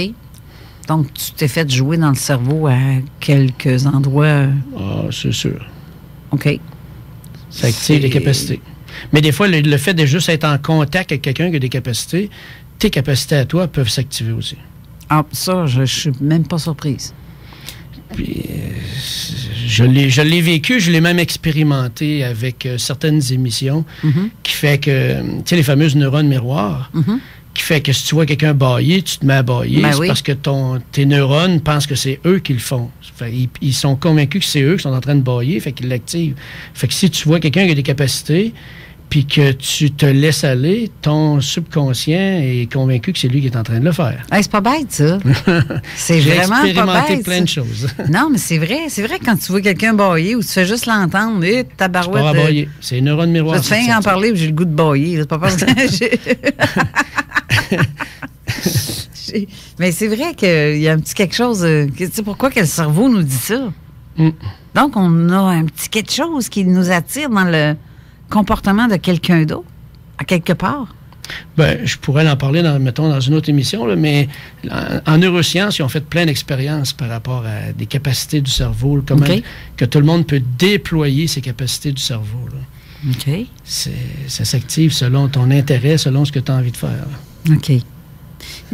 Donc, tu t'es fait jouer dans le cerveau à quelques endroits. Ah, c'est sûr. OK. Ça active les capacités. Mais des fois, le fait de juste être en contact avec quelqu'un qui a des capacités, tes capacités à toi peuvent s'activer aussi. Ah, ça, je suis même pas surprise. Puis, je l'ai vécu, je l'ai même expérimenté avec certaines émissions qui fait que, tu sais, les fameuses neurones miroirs, qui fait que si tu vois quelqu'un bâiller, tu te mets à bâiller. Ben c'est oui. parce que tes neurones pensent que c'est eux qui le font. Fait, ils sont convaincus que c'est eux qui sont en train de bâiller, fait qu'ils l'activent. Fait que si tu vois quelqu'un qui a des capacités, puis que tu te laisses aller, ton subconscient est convaincu que c'est lui qui est en train de le faire. Hey, c'est pas bête, ça. C'est J'ai vraiment pas expérimenté bête. plein de choses. Non, mais c'est vrai. C'est vrai que quand tu vois quelqu'un bailler ou tu fais juste l'entendre, ta C'est barouette... pas à bâiller. C'est les neurones miroirs. Je te fais en parler, j'ai le goût de bailler. C'est pas parce que Mais c'est vrai qu'il y a un petit quelque chose... tu sais, pourquoi que le cerveau nous dit ça? Donc, on a un petit quelque chose qui nous attire dans le comportement de quelqu'un d'autre, à quelque part. Ben, je pourrais en parler, dans une autre émission, là, mais en neurosciences, ils ont fait plein d'expériences par rapport à des capacités du cerveau, là, comment que tout le monde peut déployer ses capacités du cerveau. Là. OK. Ça s'active selon ton intérêt, selon ce que tu as envie de faire. Là. OK.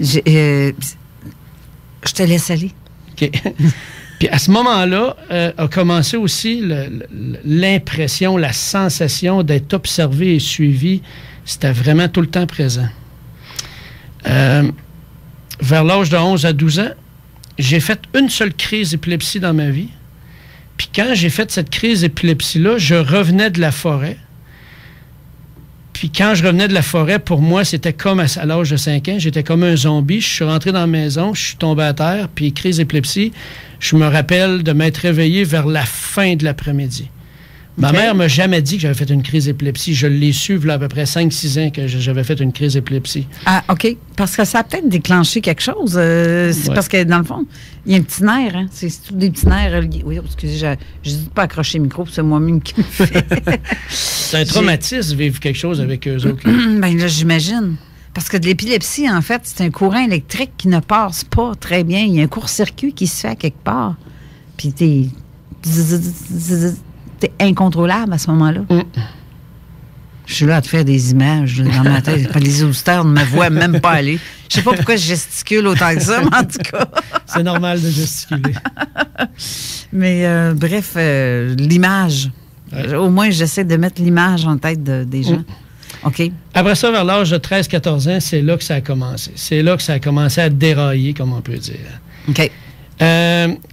Je te laisse aller. OK. Puis à ce moment-là, a commencé aussi l'impression, la sensation d'être observé et suivi. C'était vraiment tout le temps présent. Vers l'âge de 11 à 12 ans, j'ai fait une seule crise d'épilepsie dans ma vie. Puis quand j'ai fait cette crise d'épilepsie-là, je revenais de la forêt. Puis quand je revenais de la forêt, pour moi, c'était comme à l'âge de 5 ans, j'étais comme un zombie. Je suis rentré dans la maison, je suis tombé à terre, puis crise d'épilepsie. Je me rappelle de m'être réveillé vers la fin de l'après-midi. Ma mère m'a jamais dit que j'avais fait une crise d'épilepsie. Je l'ai su, il y a à peu près 5-6 ans que j'avais fait une crise d'épilepsie. Ah, OK. Parce que ça a peut-être déclenché quelque chose. C'est parce que, dans le fond, il y a un petit nerf. Hein? C'est tous des petits nerfs reliés. Oui, excusez, je dis pas accrocher le micro, c'est moi-même qui me fait. C'est un traumatisme, vivre quelque chose avec eux autres. Bien là, j'imagine. Parce que de l'épilepsie, en fait, c'est un courant électrique qui ne passe pas très bien. Il y a un court-circuit qui se fait à quelque part. Puis t'es incontrôlable à ce moment-là. Je suis là à te faire des images dans ma tête. Les auditeurs ne me voient même pas aller. Je sais pas pourquoi je gesticule autant que ça, mais en tout cas. C'est normal de gesticuler. Mais bref, l'image. Ouais. Au moins, j'essaie de mettre l'image en tête des gens. OK. Après ça, vers l'âge de 13-14 ans, c'est là que ça a commencé. C'est là que ça a commencé à dérailler, comme on peut dire. OK.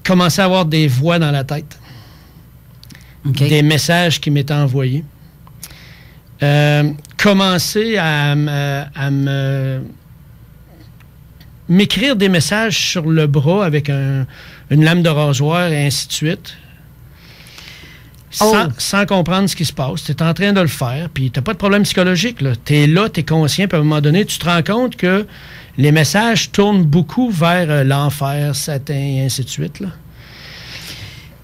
Commencer à avoir des voix dans la tête. Okay. Des messages qui m'étaient envoyés. Commencer à m'écrire des messages sur le bras avec une lame de rasoir et ainsi de suite. Sans comprendre ce qui se passe. Tu es en train de le faire, puis tu n'as pas de problème psychologique. Tu es là, tu es conscient, puis à un moment donné, tu te rends compte que les messages tournent beaucoup vers l'enfer, Satan, et ainsi de suite. Là.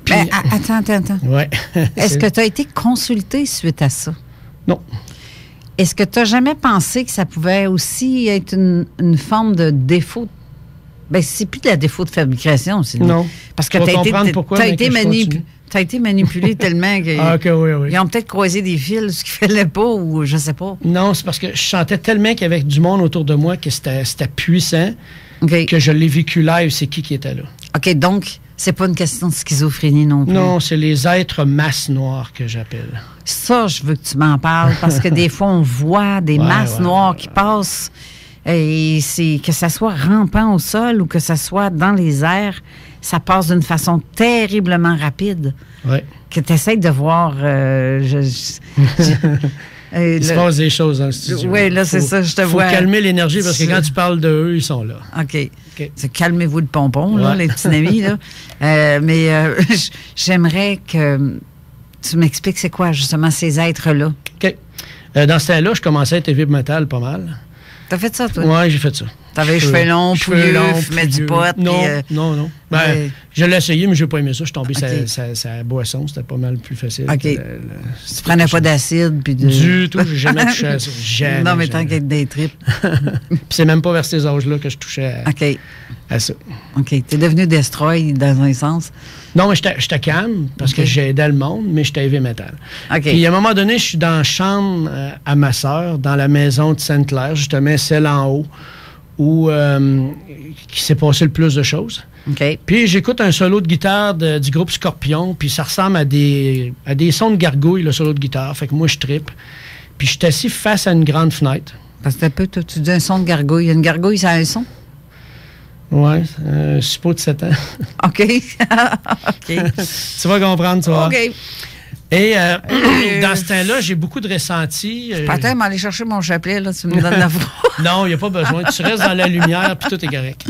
Puis, attends. Ouais. Est-ce que tu as été consulté suite à ça? Non. Est-ce que tu n'as jamais pensé que ça pouvait aussi être une forme de défaut? Bien, c'est plus de la défaut de fabrication. Non. Parce que tu as été Ça a été manipulé tellement que. Ah, OK, oui. Ils ont peut-être croisé des fils, ce qu'il fallait pas, ou je sais pas. Non, c'est parce que je sentais tellement qu'il y avait du monde autour de moi que c'était puissant que je l'ai vécu live, c'est qui était là. OK, donc, c'est pas une question de schizophrénie non plus. Non, c'est les êtres masses noires que j'appelle. Ça, je veux que tu m'en parles, parce que des fois, on voit des masses noires qui passent, et c'est que ça soit rampant au sol ou que ça soit dans les airs, ça passe d'une façon terriblement rapide. Oui. Que tu essaies de voir... il se passe des choses dans le studio. Oui, là, c'est ça, je te vois. Il faut calmer l'énergie parce que quand tu parles d'eux, ils sont là. OK. Calmez-vous le pompon, là, les petits amis. Là. Mais j'aimerais que tu m'expliques c'est quoi, justement, ces êtres-là. OK. Dans ce temps-là, je commençais à être heavy metal pas mal. T'as fait ça, toi? Oui, j'ai fait ça. T'avais les cheveux longs, pouilleux, fumais du pot. Non. Ben, je l'ai essayé, mais je n'ai pas aimé ça. Je suis tombé sa boisson. C'était pas mal plus facile. OK. Tu prenais pas d'acide? Puis Du tout. J'ai jamais touché à ça. Jamais. Non, mais tant qu'être des tripes. Puis c'est même pas vers ces âges-là que je touchais à ça. OK. T'es devenu destroy dans un sens? Non, mais j'étais calme parce que j'aidais le monde, mais j'étais heavy metal. OK. Puis à un moment donné, je suis dans la chambre à ma sœur, dans la maison de Sainte-Claire, justement, celle en haut, où qui s'est passé le plus de choses. OK. Puis j'écoute un solo de guitare du groupe Scorpion, puis ça ressemble à des sons de gargouille, le solo de guitare. Fait que moi, je trippe. Puis je suis assis face à une grande fenêtre. Parce que tu dis un son de gargouille. Une gargouille, ça a un son? Oui, un suppôt de 7 ans. OK. OK. Tu vas comprendre, tu vois. OK. Et dans ce temps-là, j'ai beaucoup de ressentis. Peut-être m'aller chercher mon chapelet, là, tu me donnes la voix. Non, il n'y a pas besoin. Tu restes dans la lumière, puis tout est correct.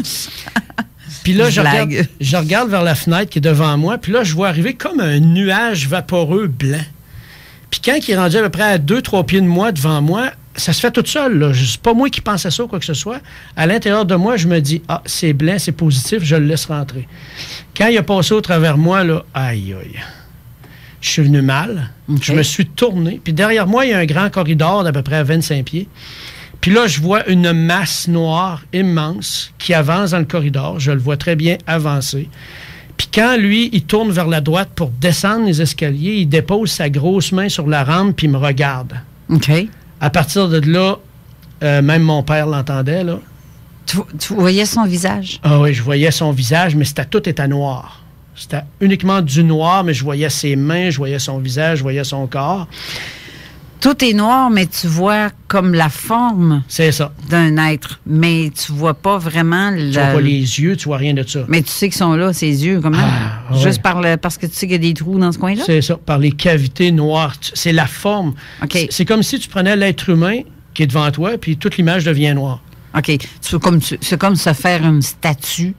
Puis là, je regarde vers la fenêtre qui est devant moi, puis là, je vois arriver comme un nuage vaporeux blanc. Puis quand il est rendu à peu près à 2-3 pieds de moi, devant moi, ça se fait tout seul, là. C'est pas moi qui pense à ça ou quoi que ce soit. À l'intérieur de moi, je me dis, c'est blanc, c'est positif, je le laisse rentrer. Quand il a passé au travers moi, là, aïe. Je suis venu mal. Okay. Je me suis tourné. Puis derrière moi, il y a un grand corridor d'à peu près à 25 pieds. Puis là, je vois une masse noire immense qui avance dans le corridor. Je le vois très bien avancer. Puis quand lui, il tourne vers la droite pour descendre les escaliers, il dépose sa grosse main sur la rampe puis il me regarde. OK. À partir de là, même mon père l'entendait, là. Tu voyais son visage? Ah oui, je voyais son visage, mais tout était noir. C'était uniquement du noir, mais je voyais ses mains, je voyais son visage, je voyais son corps. Tout est noir, mais tu vois comme la forme d'un être. Mais tu vois pas vraiment... Tu vois pas les yeux, tu vois rien de ça. Mais tu sais qu'ils sont là, ces yeux, comment? Juste parce que tu sais qu'il y a des trous dans ce coin-là? C'est ça, par les cavités noires. C'est la forme. Okay. C'est comme si tu prenais l'être humain qui est devant toi, puis toute l'image devient noire. OK. C'est comme se faire une statue.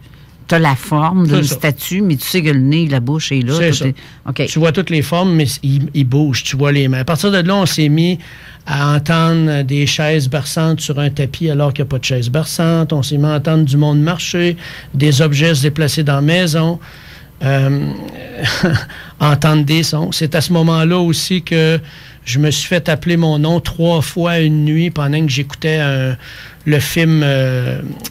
Tu as la forme d'une statue, mais tu sais que le nez, la bouche est là. C'est ça. Okay. Tu vois toutes les formes, mais ils bougent. Tu vois les mains. À partir de là, on s'est mis à entendre des chaises berçantes sur un tapis alors qu'il n'y a pas de chaises berçantes. On s'est mis à entendre du monde marcher, des objets se déplacer dans la maison, entendre des sons. C'est à ce moment-là aussi que je me suis fait appeler mon nom 3 fois une nuit pendant que j'écoutais le film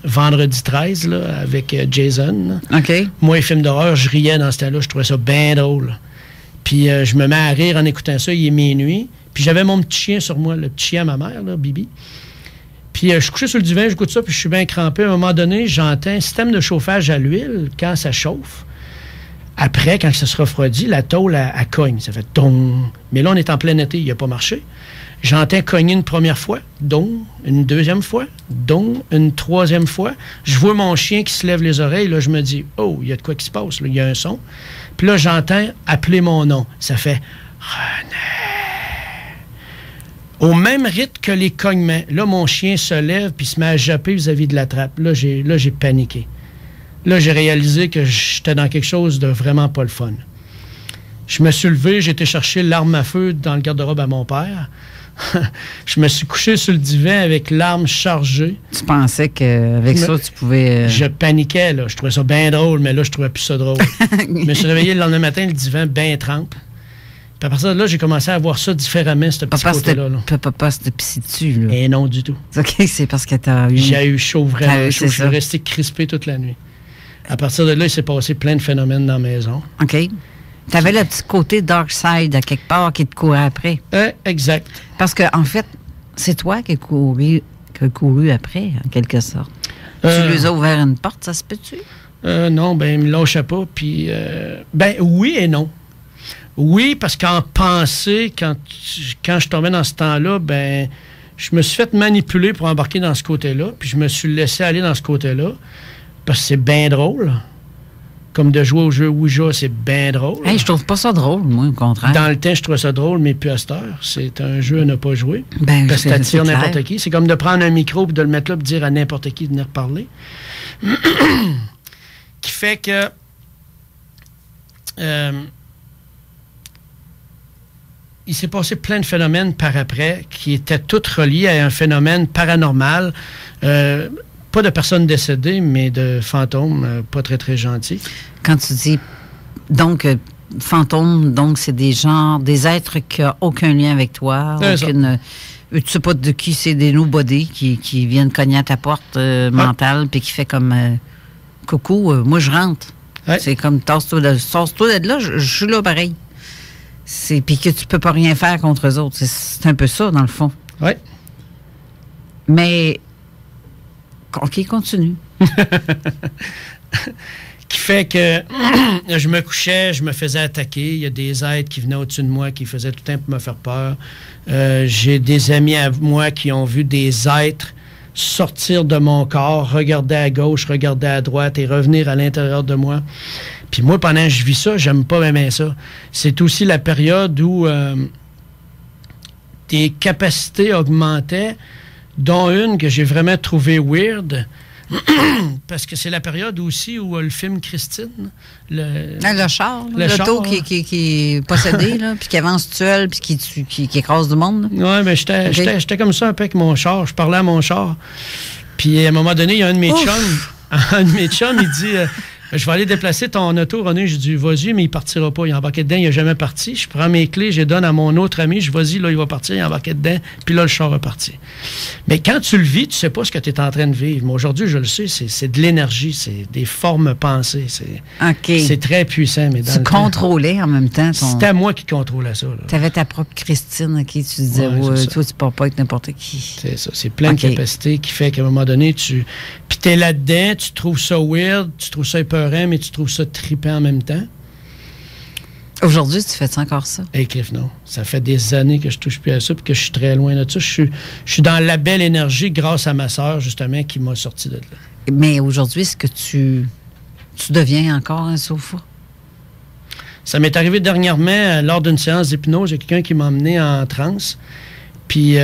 Vendredi 13 là, avec Jason. OK. Moi, les films d'horreur, je riais dans ce temps-là. Je trouvais ça bien drôle. Puis je me mets à rire en écoutant ça. Il est minuit. Puis j'avais mon petit chien sur moi, le petit chien à ma mère, là, Bibi. Puis je suis couché sur le divan, j'écoute ça, puis je suis bien crampé. À un moment donné, j'entends un système de chauffage à l'huile quand ça chauffe. Après, quand ça se refroidit, la tôle, elle cogne. Ça fait « dong ». Mais là, on est en plein été, il n'a pas marché. J'entends cogner une première fois, « dong », une deuxième fois, « dong », une troisième fois. Je vois mon chien qui se lève les oreilles. Là, je me dis « oh, il y a de quoi qui se passe. Là. Il y a un son ». Puis là, j'entends appeler mon nom. Ça fait « René ». Au même rythme que les cognements. Là, mon chien se lève puis se met à japper vis-à-vis de la trappe. Là, j'ai paniqué. Là, j'ai réalisé que j'étais dans quelque chose de vraiment pas le fun. Je me suis levé, j'ai été chercher l'arme à feu dans le garde-robe à mon père. Je me suis couché sur le divan avec l'arme chargée. Tu pensais qu'avec ça, tu pouvais... Je paniquais, là. Je trouvais ça bien drôle, mais là, je trouvais plus ça drôle. Je me suis réveillé le lendemain matin, le divan bien trempe. Puis à partir de là, j'ai commencé à voir ça différemment, ce petit côté-là. Papa, c'était pissé dessus, là. Et non, du tout. OK, c'est parce que t'as eu... J'ai eu chaud, vraiment chaud. Je suis resté crispé toute la nuit. À partir de là, il s'est passé plein de phénomènes dans la maison. OK. Tu avais le petit côté dark side à quelque part qui te courait après. Exact. Parce que en fait, c'est toi qui as couru après, en quelque sorte. Tu lui as ouvert une porte, ça se peut-tu? Non, ben, il me lâchait pas. Puis, oui et non. Oui, parce qu'en pensée, quand je tombais dans ce temps-là, ben, je me suis fait manipuler pour embarquer dans ce côté-là. Puis, je me suis laissé aller dans ce côté-là. Parce que c'est bien drôle. Comme de jouer au jeu Ouija, c'est bien drôle. Hey, je trouve pas ça drôle, moi, au contraire. Dans le temps, je trouvais ça drôle, mais plus à cette heure. C'est un jeu à ne pas jouer. Ben, parce que t'attires n'importe qui. C'est comme de prendre un micro et de le mettre là et de dire à n'importe qui de venir parler. Qui fait que... il s'est passé plein de phénomènes par après qui étaient tous reliés à un phénomène paranormal. Pas de personnes décédées, mais de fantômes pas très, très gentils. Quand tu dis, donc, fantômes, donc, c'est des êtres qui n'ont aucun lien avec toi, tu sais pas de qui c'est, des nobody qui viennent cogner à ta porte mentale, puis qui fait comme, coucou, moi, je rentre. Ouais. C'est comme, tasse-toi de là, je suis là pareil. Puis que tu peux pas rien faire contre eux autres. C'est un peu ça, dans le fond. Oui. Mais... OK, continue. Qui fait que je me couchais, je me faisais attaquer. Il y a des êtres qui venaient au-dessus de moi qui faisaient tout le temps pour me faire peur. J'ai des amis à moi qui ont vu des êtres sortir de mon corps, regarder à gauche, regarder à droite et revenir à l'intérieur de moi. Puis moi, pendant que je vis ça, j'aime pas même ça. C'est aussi la période où tes capacités augmentaient, dont une que j'ai vraiment trouvée weird, parce que c'est la période aussi où le film Christine... Le char, l'auto qui est possédé, là, puis qui avance seul, puis qui écrase du monde. Oui, mais j'étais comme ça un peu avec mon char. Je parlais à mon char. Puis à un moment donné, il y a un de mes chums, il dit... je vais aller déplacer ton auto, René. Je dis, vas-y, mais il partira pas. Il embarquait dedans, il n'est jamais parti. Je prends mes clés, je les donne à mon autre ami. Je dis, vas-y, là, il va partir, il embarquait dedans. Puis là, le char est parti. Mais quand tu le vis, tu sais pas ce que tu es en train de vivre. Mais aujourd'hui, je le sais, c'est de l'énergie, c'est des formes pensées. C'est très puissant. Mais tu contrôlais en même temps. C'était moi qui contrôlais ça. Tu avais ta propre Christine à qui tu disais, toi, tu ne peux pas être n'importe qui. C'est ça. C'est plein de capacités qui fait qu'à un moment donné, puis tu es là-dedans, tu trouves ça weird, tu trouves ça épeurant, mais tu trouves ça trippant en même temps. Aujourd'hui, tu fais encore ça? Cliff, non. Ça fait des années que je touche plus à ça et que je suis très loin de ça. Je suis dans la belle énergie grâce à ma sœur, justement, qui m'a sorti de là. Mais aujourd'hui, est-ce que tu deviens encore un sofa? Ça m'est arrivé dernièrement, lors d'une séance d'hypnose, il y a quelqu'un qui m'a emmené en transe. Puis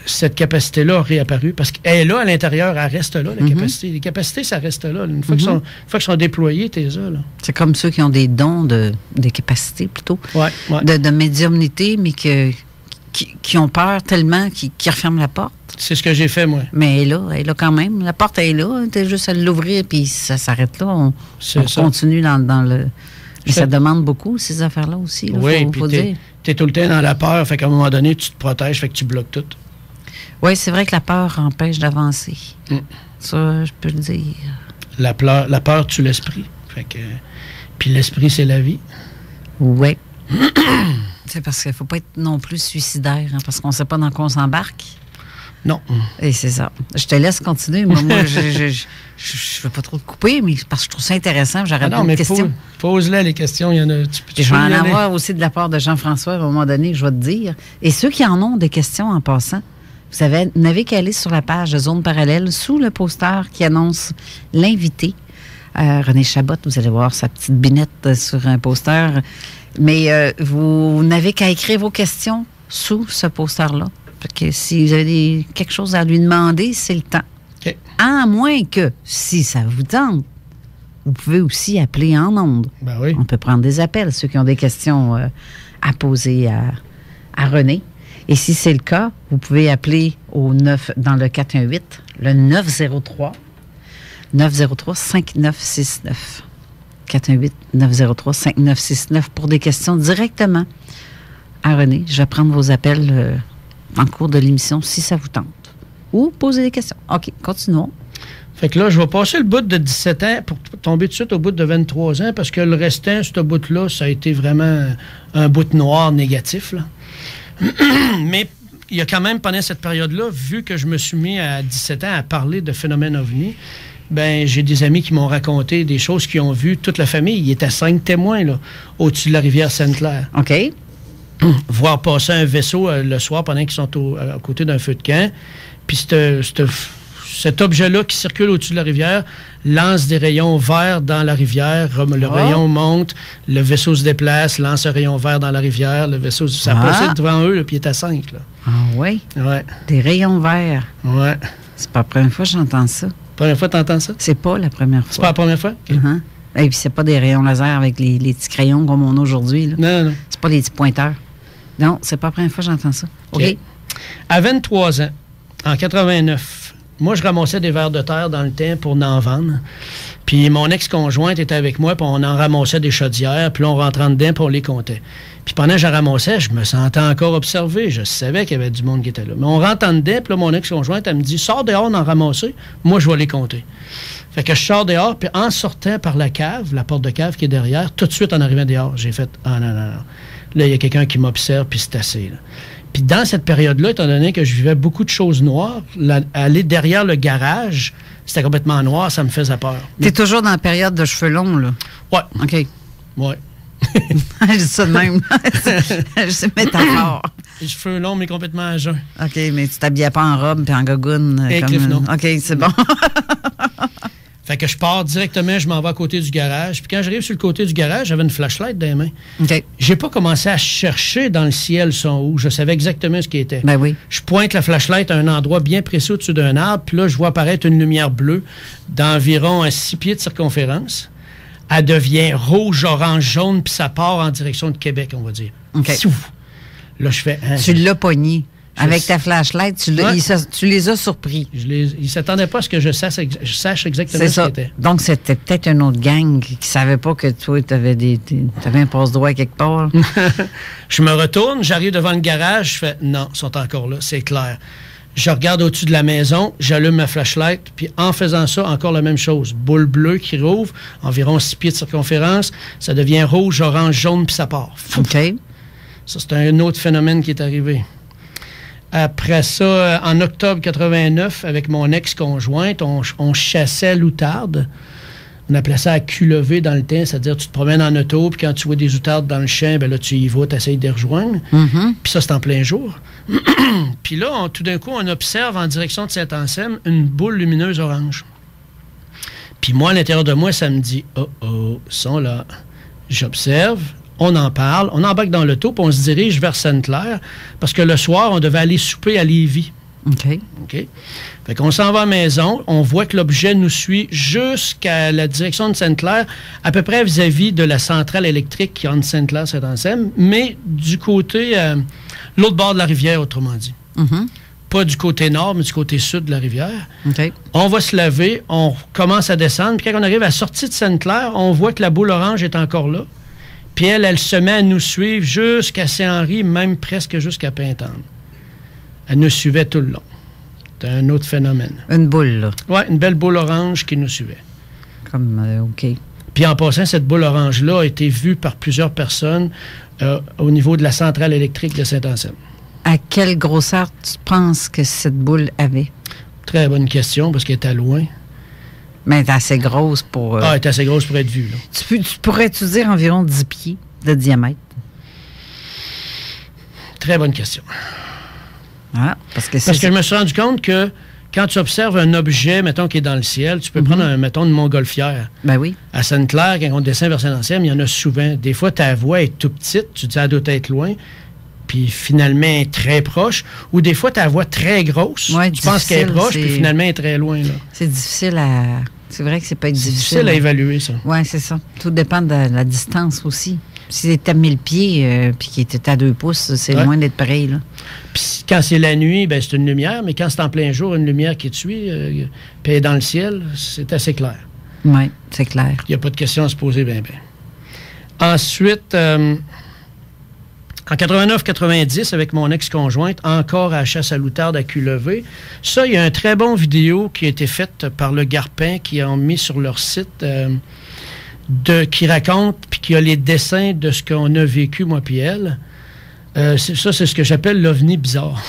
cette capacité-là a réapparu parce qu'elle est là à l'intérieur, elle reste là, la capacité. Les capacités, ça reste là. Une fois qu'elles sont déployées, t'es là. C'est comme ceux qui ont des dons des capacités, plutôt, ouais. de médiumnité, mais qui ont peur tellement qu'ils referment la porte. C'est ce que j'ai fait, moi. Mais elle est là quand même. La porte est là. T'es juste à l'ouvrir, puis ça s'arrête là. On continue dans le... Mais ça demande beaucoup, ces affaires-là aussi. Là, oui, puis t'es tout le temps dans la peur, fait qu'à un moment donné, tu te protèges, fait que tu bloques tout. Oui, c'est vrai que la peur empêche d'avancer. Ça, je peux le dire. La peur tue l'esprit. Fait que... Puis l'esprit, c'est la vie. Oui. C'est parce qu'il ne faut pas être non plus suicidaire, parce qu'on ne sait pas dans quoi on s'embarque. Non. Et c'est ça. Je te laisse continuer. Moi, je ne veux pas trop te couper, mais parce que je trouve ça intéressant. J'aurais plein de questions. Pose-les les questions. Il y en a. Je vais en avoir aussi de la part de Jean-François à un moment donné, je vais te dire. Et ceux qui en ont des questions en passant, vous n'avez qu'à aller sur la page de Zone Parallèle sous le poster qui annonce l'invité. René Chabot, vous allez voir sa petite binette sur un poster. Mais vous n'avez qu'à écrire vos questions sous ce poster-là. Que si vous avez quelque chose à lui demander, c'est le temps. Okay. À moins que, si ça vous tente, vous pouvez aussi appeler en ondes. Ben oui. On peut prendre des appels, ceux qui ont des questions à poser à René. Et si c'est le cas, vous pouvez appeler dans le 418, le 903-5969. 418-903-5969 pour des questions directement à René. Je vais prendre vos appels en cours de l'émission si ça vous tente. Ou poser des questions. OK, continuons. Fait que là, je vais passer le bout de 17 ans pour tomber tout de suite au bout de 23 ans, parce que le restant, ce bout-là, ça a été vraiment un bout noir négatif, là. Mais il y a quand même, pendant cette période-là, vu que je me suis mis à 17 ans à parler de phénomènes ovnis, ben j'ai des amis qui m'ont raconté des choses qu'ils ont vues. Toute la famille, il était 5 témoins, là, au-dessus de la rivière Sainte-Claire. OK. Voir passer un vaisseau le soir pendant qu'ils sont à côté d'un feu de camp. Puis cet objet-là qui circule au-dessus de la rivière lance des rayons verts dans la rivière. Le rayon monte, le vaisseau se déplace, lance un rayon vert dans la rivière. Le vaisseau, ça passait devant eux, là, puis il était à 5. Là. Ah oui? Ouais. Des rayons verts. Ouais. C'est pas la première fois que j'entends ça. Première fois que tu entends ça? C'est pas la première fois. C'est pas la première fois? Okay. Et puis c'est pas des rayons laser avec les petits crayons comme on a aujourd'hui. Là. Non. C'est pas des petits pointeurs. Non, c'est pas la première fois que j'entends ça. OK. À 23 ans, en 89, moi, je ramassais des vers de terre dans le temps pour en vendre. Puis mon ex-conjointe était avec moi, puis on en ramassait des chaudières, puis là, on rentrait en dedans, puis on les comptait. Puis pendant que je ramassais, je me sentais encore observé. Je savais qu'il y avait du monde qui était là. Mais on rentre en dedans, puis là, mon ex-conjointe, elle me dit « Sors dehors d'en ramasser, moi, je vais les compter. » Fait que je sors dehors, puis en sortant par la cave, la porte de cave qui est derrière, tout de suite en arrivant dehors, j'ai fait « Ah non. Là, il y a quelqu'un qui m'observe, puis c'est assez. » Puis dans cette période-là, étant donné que je vivais beaucoup de choses noires, aller derrière le garage, c'était complètement noir, ça me faisait peur. T'es toujours dans la période de cheveux longs, là? Ouais. OK. Ouais. Je dis ça de même. C'est métaphore. Les cheveux longs, mais complètement à jeun. OK, mais tu t'habillais pas en robe puis en gogoune. Et cliff, non. OK, c'est bon. Fait que je pars directement, je m'en vais à côté du garage. Puis quand j'arrive sur le côté du garage, j'avais une flashlight dans les mains. OK. J'ai pas commencé à chercher dans le ciel son où. Je savais exactement ce qui était. Ben oui. Je pointe la flashlight à un endroit bien précis au-dessus d'un arbre. Puis là, je vois apparaître une lumière bleue d'environ 6 pieds de circonférence. Elle devient rouge, orange, jaune, puis ça part en direction de Québec, on va dire. OK. Là, je fais... Tu l'as pogné. Avec ta flashlight, tu les as surpris. Ils ne s'attendaient pas à ce que je sache exactement ce c'était. Donc, c'était peut-être une autre gang qui ne savait pas que toi, tu avais un passe-droit quelque part. Je me retourne, j'arrive devant le garage, je fais « Non, ils sont encore là, c'est clair. » Je regarde au-dessus de la maison, j'allume ma flashlight, puis en faisant ça, encore la même chose. Boule bleue qui rouvre, environ 6 pieds de circonférence, ça devient rouge, orange, jaune, puis ça part. OK. Ça, c'est un autre phénomène qui est arrivé. Après ça, en octobre 89, avec mon ex-conjointe, on chassait l'outarde. On appelait ça à cul levé dans le temps, c'est-à-dire tu te promènes en auto, puis quand tu vois des outardes dans le champ, ben là, tu y vas, tu essayes de les rejoindre. Mm-hmm. Puis ça, c'est en plein jour. Puis là, tout d'un coup, on observe en direction de Saint-Anselme une boule lumineuse orange. Puis moi, à l'intérieur de moi, ça me dit « Oh, ils sont là. » J'observe. On en parle, on embarque dans l'auto, puis on se dirige vers Sainte-Claire, parce que le soir, on devait aller souper à Lévis. OK. Fait qu'on s'en va à la maison, on voit que l'objet nous suit jusqu'à la direction de Sainte-Claire, à peu près vis-à-vis de la centrale électrique qui est entre Sainte-Claire et Saint-Anselme, mais du côté, l'autre bord de la rivière, autrement dit. Mm-hmm. Pas du côté nord, mais du côté sud de la rivière. OK. On va se laver, on commence à descendre, puis quand on arrive à la sortie de Sainte-Claire, on voit que la boule orange est encore là. Puis elle se met à nous suivre jusqu'à Saint-Henri, même presque jusqu'à Pintendre. Elle nous suivait tout le long. C'était un autre phénomène. Une boule, là. Oui, une belle boule orange qui nous suivait. Comme, OK. Puis en passant, cette boule orange-là a été vue par plusieurs personnes au niveau de la centrale électrique de Saint-Anselme. À quelle grosseur tu penses que cette boule avait? Très bonne question, parce qu'elle était loin. Mais elle est assez grosse pour... elle est assez grosse pour être vue, là. Tu pourrais-tu dire environ 10 pieds de diamètre? Très bonne question. Ah, parce que je me suis rendu compte que quand tu observes un objet, mettons, qui est dans le ciel, tu peux prendre, mettons, une montgolfière. Ben oui. À Sainte-Claire, quand on descend vers Saint-Anselme, il y en a souvent. Des fois, ta voix est tout petite, tu te dis, elle doit être loin, puis finalement, elle est très proche. Ou des fois, ta voix très grosse, tu penses qu'elle est proche, puis finalement, elle est très loin, là. C'est difficile à... C'est vrai que c'est pas difficile. C'est difficile à évaluer, ça. Oui, c'est ça. Tout dépend de la distance aussi. Si c'était à 1000 pieds puis qu'il était à 2 pouces, c'est loin d'être pareil, là. Puis quand c'est la nuit, ben c'est une lumière, mais quand c'est en plein jour, une lumière qui te suit, puis elle est dans le ciel, c'est assez clair. Oui, c'est clair. Il n'y a pas de question à se poser bien. Ensuite, En 89-90, avec mon ex-conjointe, encore à la chasse à l'outarde à cul levé. Ça, il y a un très bon vidéo qui a été faite par le Garpin, qui ont mis sur leur site, qui raconte, puis qui a les dessins de ce qu'on a vécu, moi puis elle. C'est ce que j'appelle l'OVNI bizarre.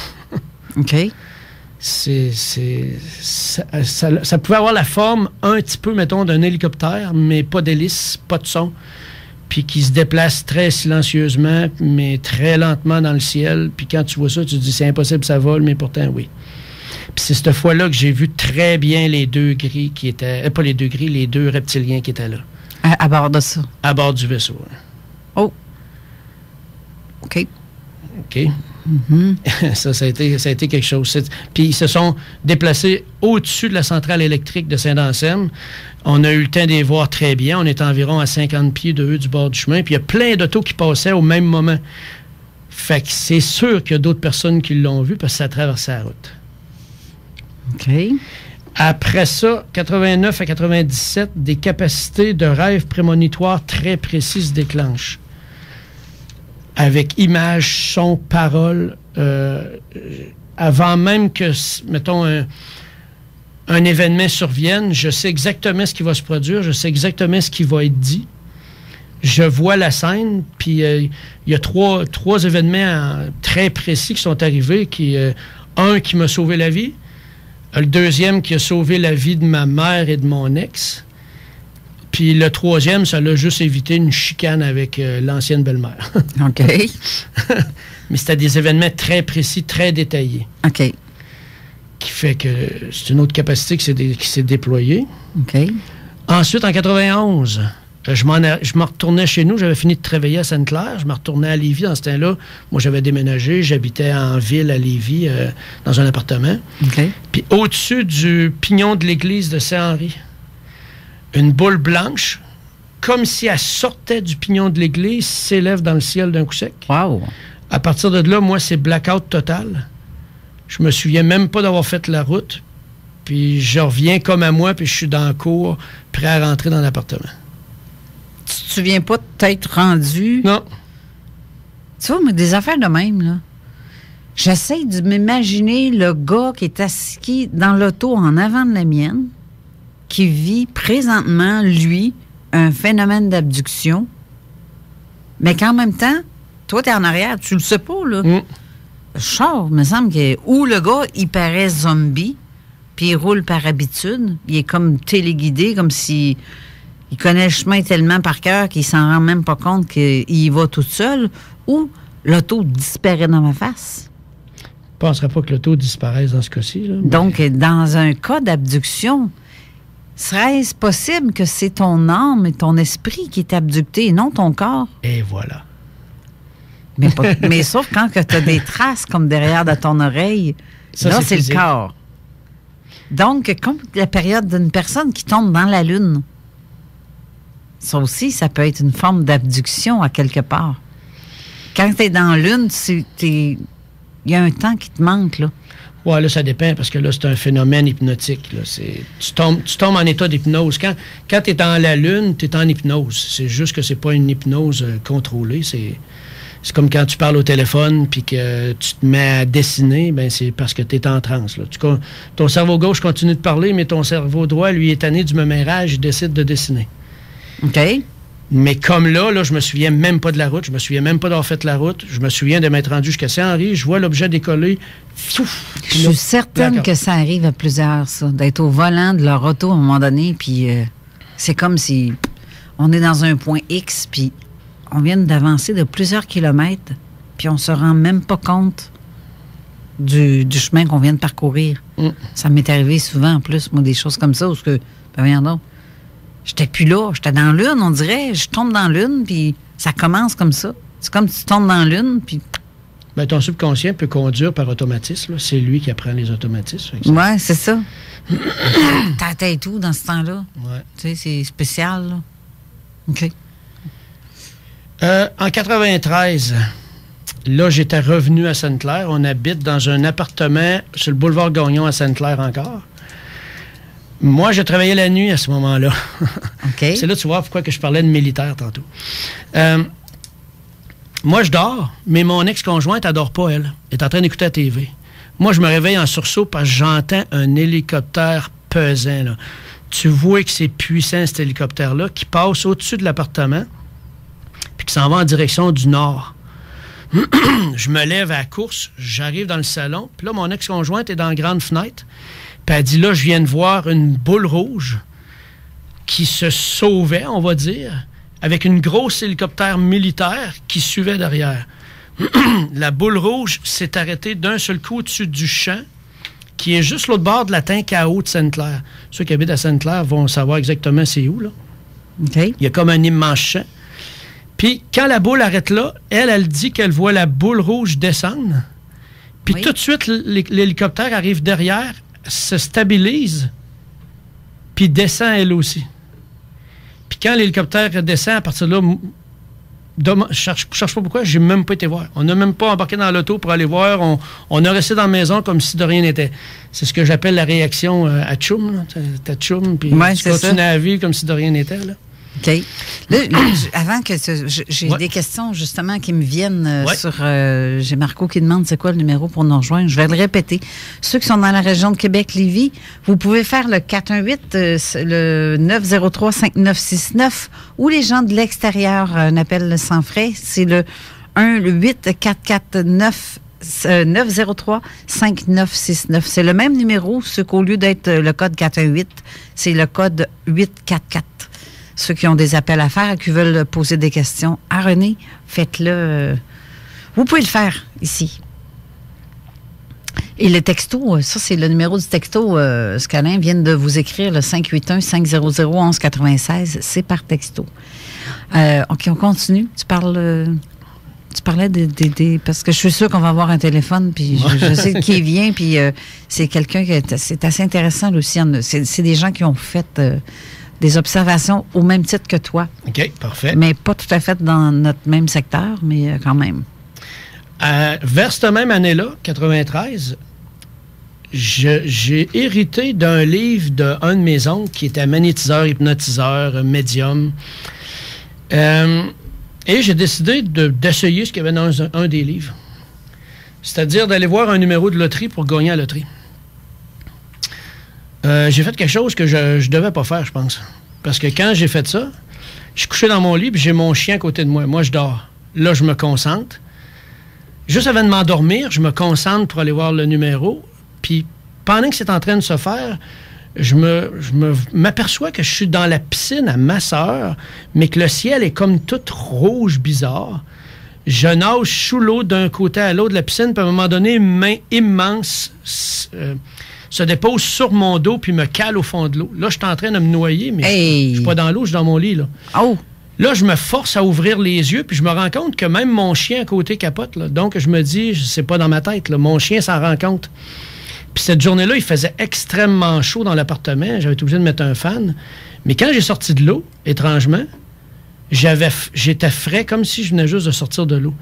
OK. Ça pouvait avoir la forme un petit peu, mettons, d'un hélicoptère, mais pas d'hélice, pas de son, puis qui se déplace très silencieusement, mais très lentement dans le ciel. Puis quand tu vois ça, tu te dis, c'est impossible, ça vole, mais pourtant, oui. Puis c'est cette fois-là que j'ai vu très bien les deux gris qui étaient... pas les deux gris, les deux reptiliens qui étaient là. À bord de ça? À bord du vaisseau. Hein. Oh. OK. OK. Mm-hmm. Ça a été quelque chose. Puis ils se sont déplacés au-dessus de la centrale électrique de Saint-Anselme. On a eu le temps de les voir très bien. On est environ à 50 pieds de eux du bord du chemin. Puis il y a plein d'autos qui passaient au même moment. Fait que c'est sûr qu'il y a d'autres personnes qui l'ont vu parce que ça traversait la route. OK. Après ça, 89 à 97, des capacités de rêve prémonitoire très précises se déclenchent. Avec images, sons, paroles, avant même que, mettons, un événement survienne, je sais exactement ce qui va se produire, je sais exactement ce qui va être dit. Je vois la scène, puis il y a trois événements très précis qui sont arrivés. Un qui m'a sauvé la vie, le deuxième qui a sauvé la vie de ma mère et de mon ex, puis le troisième, ça l'a juste évité une chicane avec l'ancienne belle-mère. OK. Mais c'était des événements très précis, très détaillés. OK. Qui fait que c'est une autre capacité qui s'est déployée. OK. Ensuite, en 91, je me retournais chez nous. J'avais fini de travailler à Sainte-Claire. Je me retournais à Lévis dans ce temps-là. Moi, j'avais déménagé. J'habitais en ville à Lévis, dans un appartement. OK. Puis au-dessus du pignon de l'église de Saint-Henri, une boule blanche, comme si elle sortait du pignon de l'église, s'élève dans le ciel d'un coup sec. Wow! À partir de là, moi, c'est blackout total. Je me souviens même pas d'avoir fait la route. Puis je reviens comme à moi, puis je suis dans la cour, prêt à rentrer dans l'appartement. Tu te souviens pas de t'être rendu? Non. Tu vois, mais des affaires de même, là. J'essaie de m'imaginer le gars qui est assis dans l'auto en avant de la mienne, qui vit présentement, lui, un phénomène d'abduction, mais qu'en même temps, toi, t'es en arrière, tu le sais pas, là. Le char, il me semble que... Ou le gars, il paraît zombie, puis il roule par habitude, il est comme téléguidé, comme si il connaît le chemin tellement par cœur qu'il s'en rend même pas compte qu'il y va tout seul, ou l'auto disparaît dans ma face. Je ne penserais pas que l'auto disparaisse dans ce cas-ci, là. Donc, dans un cas d'abduction... Serait-ce possible que c'est ton âme et ton esprit qui est abducté et non ton corps? Et voilà. Mais sauf quand tu as des traces comme derrière de ton oreille, ça, là, c'est le corps. Donc, comme la période d'une personne qui tombe dans la Lune, ça aussi, ça peut être une forme d'abduction à quelque part. Quand tu es dans la Lune, il y a un temps qui te manque, là. Oui, là, ça dépend, parce que là, c'est un phénomène hypnotique. Là. Tu tombes en état d'hypnose. Quand tu es dans la Lune, tu es en hypnose. C'est juste que c'est pas une hypnose contrôlée. C'est comme quand tu parles au téléphone puis que tu te mets à dessiner, ben c'est parce que tu es en transe. Là. Ton cerveau gauche continue de parler, mais ton cerveau droit, lui, est tanné du même âge, il décide de dessiner. OK. Mais comme là, je me souviens même pas de la route, je me souviens même pas d'avoir fait la route, je me souviens de m'être rendu jusqu'à Saint-Henri, je vois l'objet décoller. Je suis certaine que ça arrive à plusieurs, ça, d'être au volant de leur auto à un moment donné, puis c'est comme si on est dans un point X, puis on vient d'avancer de plusieurs kilomètres, puis on se rend même pas compte du chemin qu'on vient de parcourir. Ça m'est arrivé souvent, en plus, moi, des choses comme ça, où que, ben voyons donc, j'étais plus là, j'étais dans la Lune, on dirait, je tombe dans la Lune, puis ça commence comme ça. C'est comme si tu tombes dans la Lune, puis... Ben, ton subconscient peut conduire par automatisme, là. C'est lui qui apprend les automatismes. Oui, c'est ça. Ta tête où dans ce temps-là? Oui. Tu sais, c'est spécial, là. OK. En 93, là, j'étais revenu à Sainte-Claire. On habite dans un appartement sur le boulevard Gagnon à Sainte-Claire encore. Moi, je travaillais la nuit à ce moment-là. OK. C'est là, tu vois, pourquoi que je parlais de militaire tantôt. moi, je dors, mais mon ex-conjointe, elle dort pas, elle. Elle est en train d'écouter la TV. Moi, je me réveille en sursaut parce que j'entends un hélicoptère pesant, là. Tu vois que c'est puissant, cet hélicoptère-là, qui passe au-dessus de l'appartement puis qui s'en va en direction du nord. Je me lève à la course, j'arrive dans le salon, puis là, mon ex-conjointe est dans la grande fenêtre, puis elle dit, là, je viens de voir une boule rouge qui se sauvait, on va dire, avec une grosse hélicoptère militaire qui suivait derrière. La boule rouge s'est arrêtée d'un seul coup au-dessus du champ, qui est juste l'autre bord de la Tinque à eau de Sainte-Claire. Ceux qui habitent à Sainte-Claire vont savoir exactement c'est où, là. OK. Il y a comme un immense champ. Puis, quand la boule arrête là, elle dit qu'elle voit la boule rouge descendre. Puis, Oui. tout de suite, l'hélicoptère arrive derrière, se stabilise, puis descend elle aussi. Puis, quand l'hélicoptère descend, à partir de là, je cherche pas pourquoi, j'ai même pas été voir. On n'a même pas embarqué dans l'auto pour aller voir. On a resté dans la maison comme si de rien n'était. C'est ce que j'appelle la réaction à Tchoum. Là. T'as Tchoum, puis Ouais, tu continues à vivre comme si de rien n'était. Là. OK. Là, avant que j'ai Ouais. des questions justement qui me viennent Ouais. sur... j'ai Marco qui demande c'est quoi le numéro pour nous rejoindre. Je vais le répéter. Ceux qui sont dans la région de Québec-Lévis, vous pouvez faire le 418, le 903-5969 ou les gens de l'extérieur, un appel sans frais, c'est le 903-5969. C'est le même numéro, ce qu'au lieu d'être le code 418, c'est le code 844. Ceux qui ont des appels à faire et qui veulent poser des questions à René, faites-le. Vous pouvez le faire ici. Et le texto, ça, c'est le numéro du texto. Ce qu'Alain vient de vous écrire, le 581-500-1196, c'est par texto. OK, on continue. Tu parlais parce que je suis sûre qu'on va avoir un téléphone, puis je sais qui vient, puis c'est quelqu'un qui c'est assez intéressant, aussi. C'est des gens qui ont fait des observations au même titre que toi. OK, parfait. Mais pas tout à fait dans notre même secteur, mais quand même. Vers cette même année-là, 93, j'ai hérité d'un livre d'un de mes oncles qui était magnétiseur, hypnotiseur, médium. Et j'ai décidé d'essayer ce qu'il y avait dans un des livres. C'est-à-dire d'aller voir un numéro de loterie pour gagner à la loterie. J'ai fait quelque chose que je devais pas faire, je pense. Parce que quand j'ai fait ça, je suis couché dans mon lit et j'ai mon chien à côté de moi. Moi, je dors. Là, je me concentre. Juste avant de m'endormir, je me concentre pour aller voir le numéro. Puis, pendant que c'est en train de se faire, je m'aperçois que je suis dans la piscine à ma sœur, mais que le ciel est comme tout rouge bizarre. Je nage sous l'eau d'un côté à l'autre de la piscine, puis à un moment donné, une main immense se dépose sur mon dos puis me cale au fond de l'eau. Là, je suis en train de me noyer, mais je suis pas dans l'eau, je suis dans mon lit. Là. Oh! Là, je me force à ouvrir les yeux, puis je me rends compte que même mon chien à côté capote. Là. Donc, je me dis, c'est pas dans ma tête. Là. Mon chien s'en rend compte. Puis cette journée-là, il faisait extrêmement chaud dans l'appartement. J'avais été obligé de mettre un fan. Mais quand j'ai sorti de l'eau, étrangement, j'étais frais comme si je venais juste de sortir de l'eau.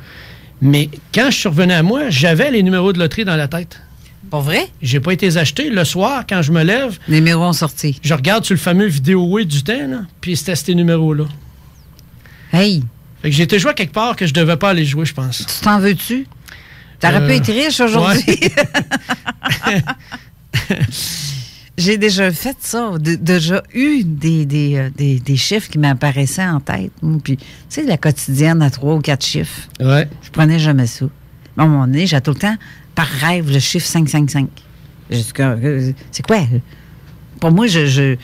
Mais quand je suis revenu à moi, j'avais les numéros de loterie dans la tête. Pas vrai? J'ai pas été les acheter. Le soir, quand je me lève, Les numéros ont sorti. je regarde sur le fameux vidéo du temps, là, puis c'était ces numéros-là. Hey! Fait que j'ai été joué à quelque part que je devais pas aller jouer, je pense. Tu t'en veux-tu? T'aurais pu être riche aujourd'hui. Ouais. J'ai déjà fait ça. Déjà eu des chiffres qui m'apparaissaient en tête. Puis, tu sais, la quotidienne à 3 ou 4 chiffres. Ouais. Je prenais jamais ça. À un moment donné, j'ai tout le temps, par rêve, le chiffre 555. C'est quoi? Pour moi, je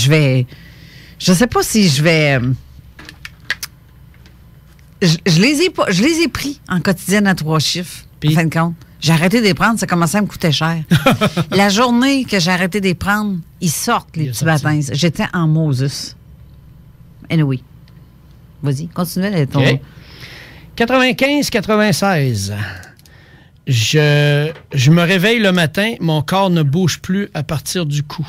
vais... Je sais pas si je vais... Je les ai pris en quotidienne à 3 chiffres, Puis? en fin de compte. J'ai arrêté de les prendre, ça commençait à me coûter cher. La journée que j'ai arrêté de les prendre, ils sortent, les petits bâtins. J'étais en Moses. Anyway. Vas-y, continue. Okay. 95-96. Je me réveille le matin, mon corps ne bouge plus à partir du cou.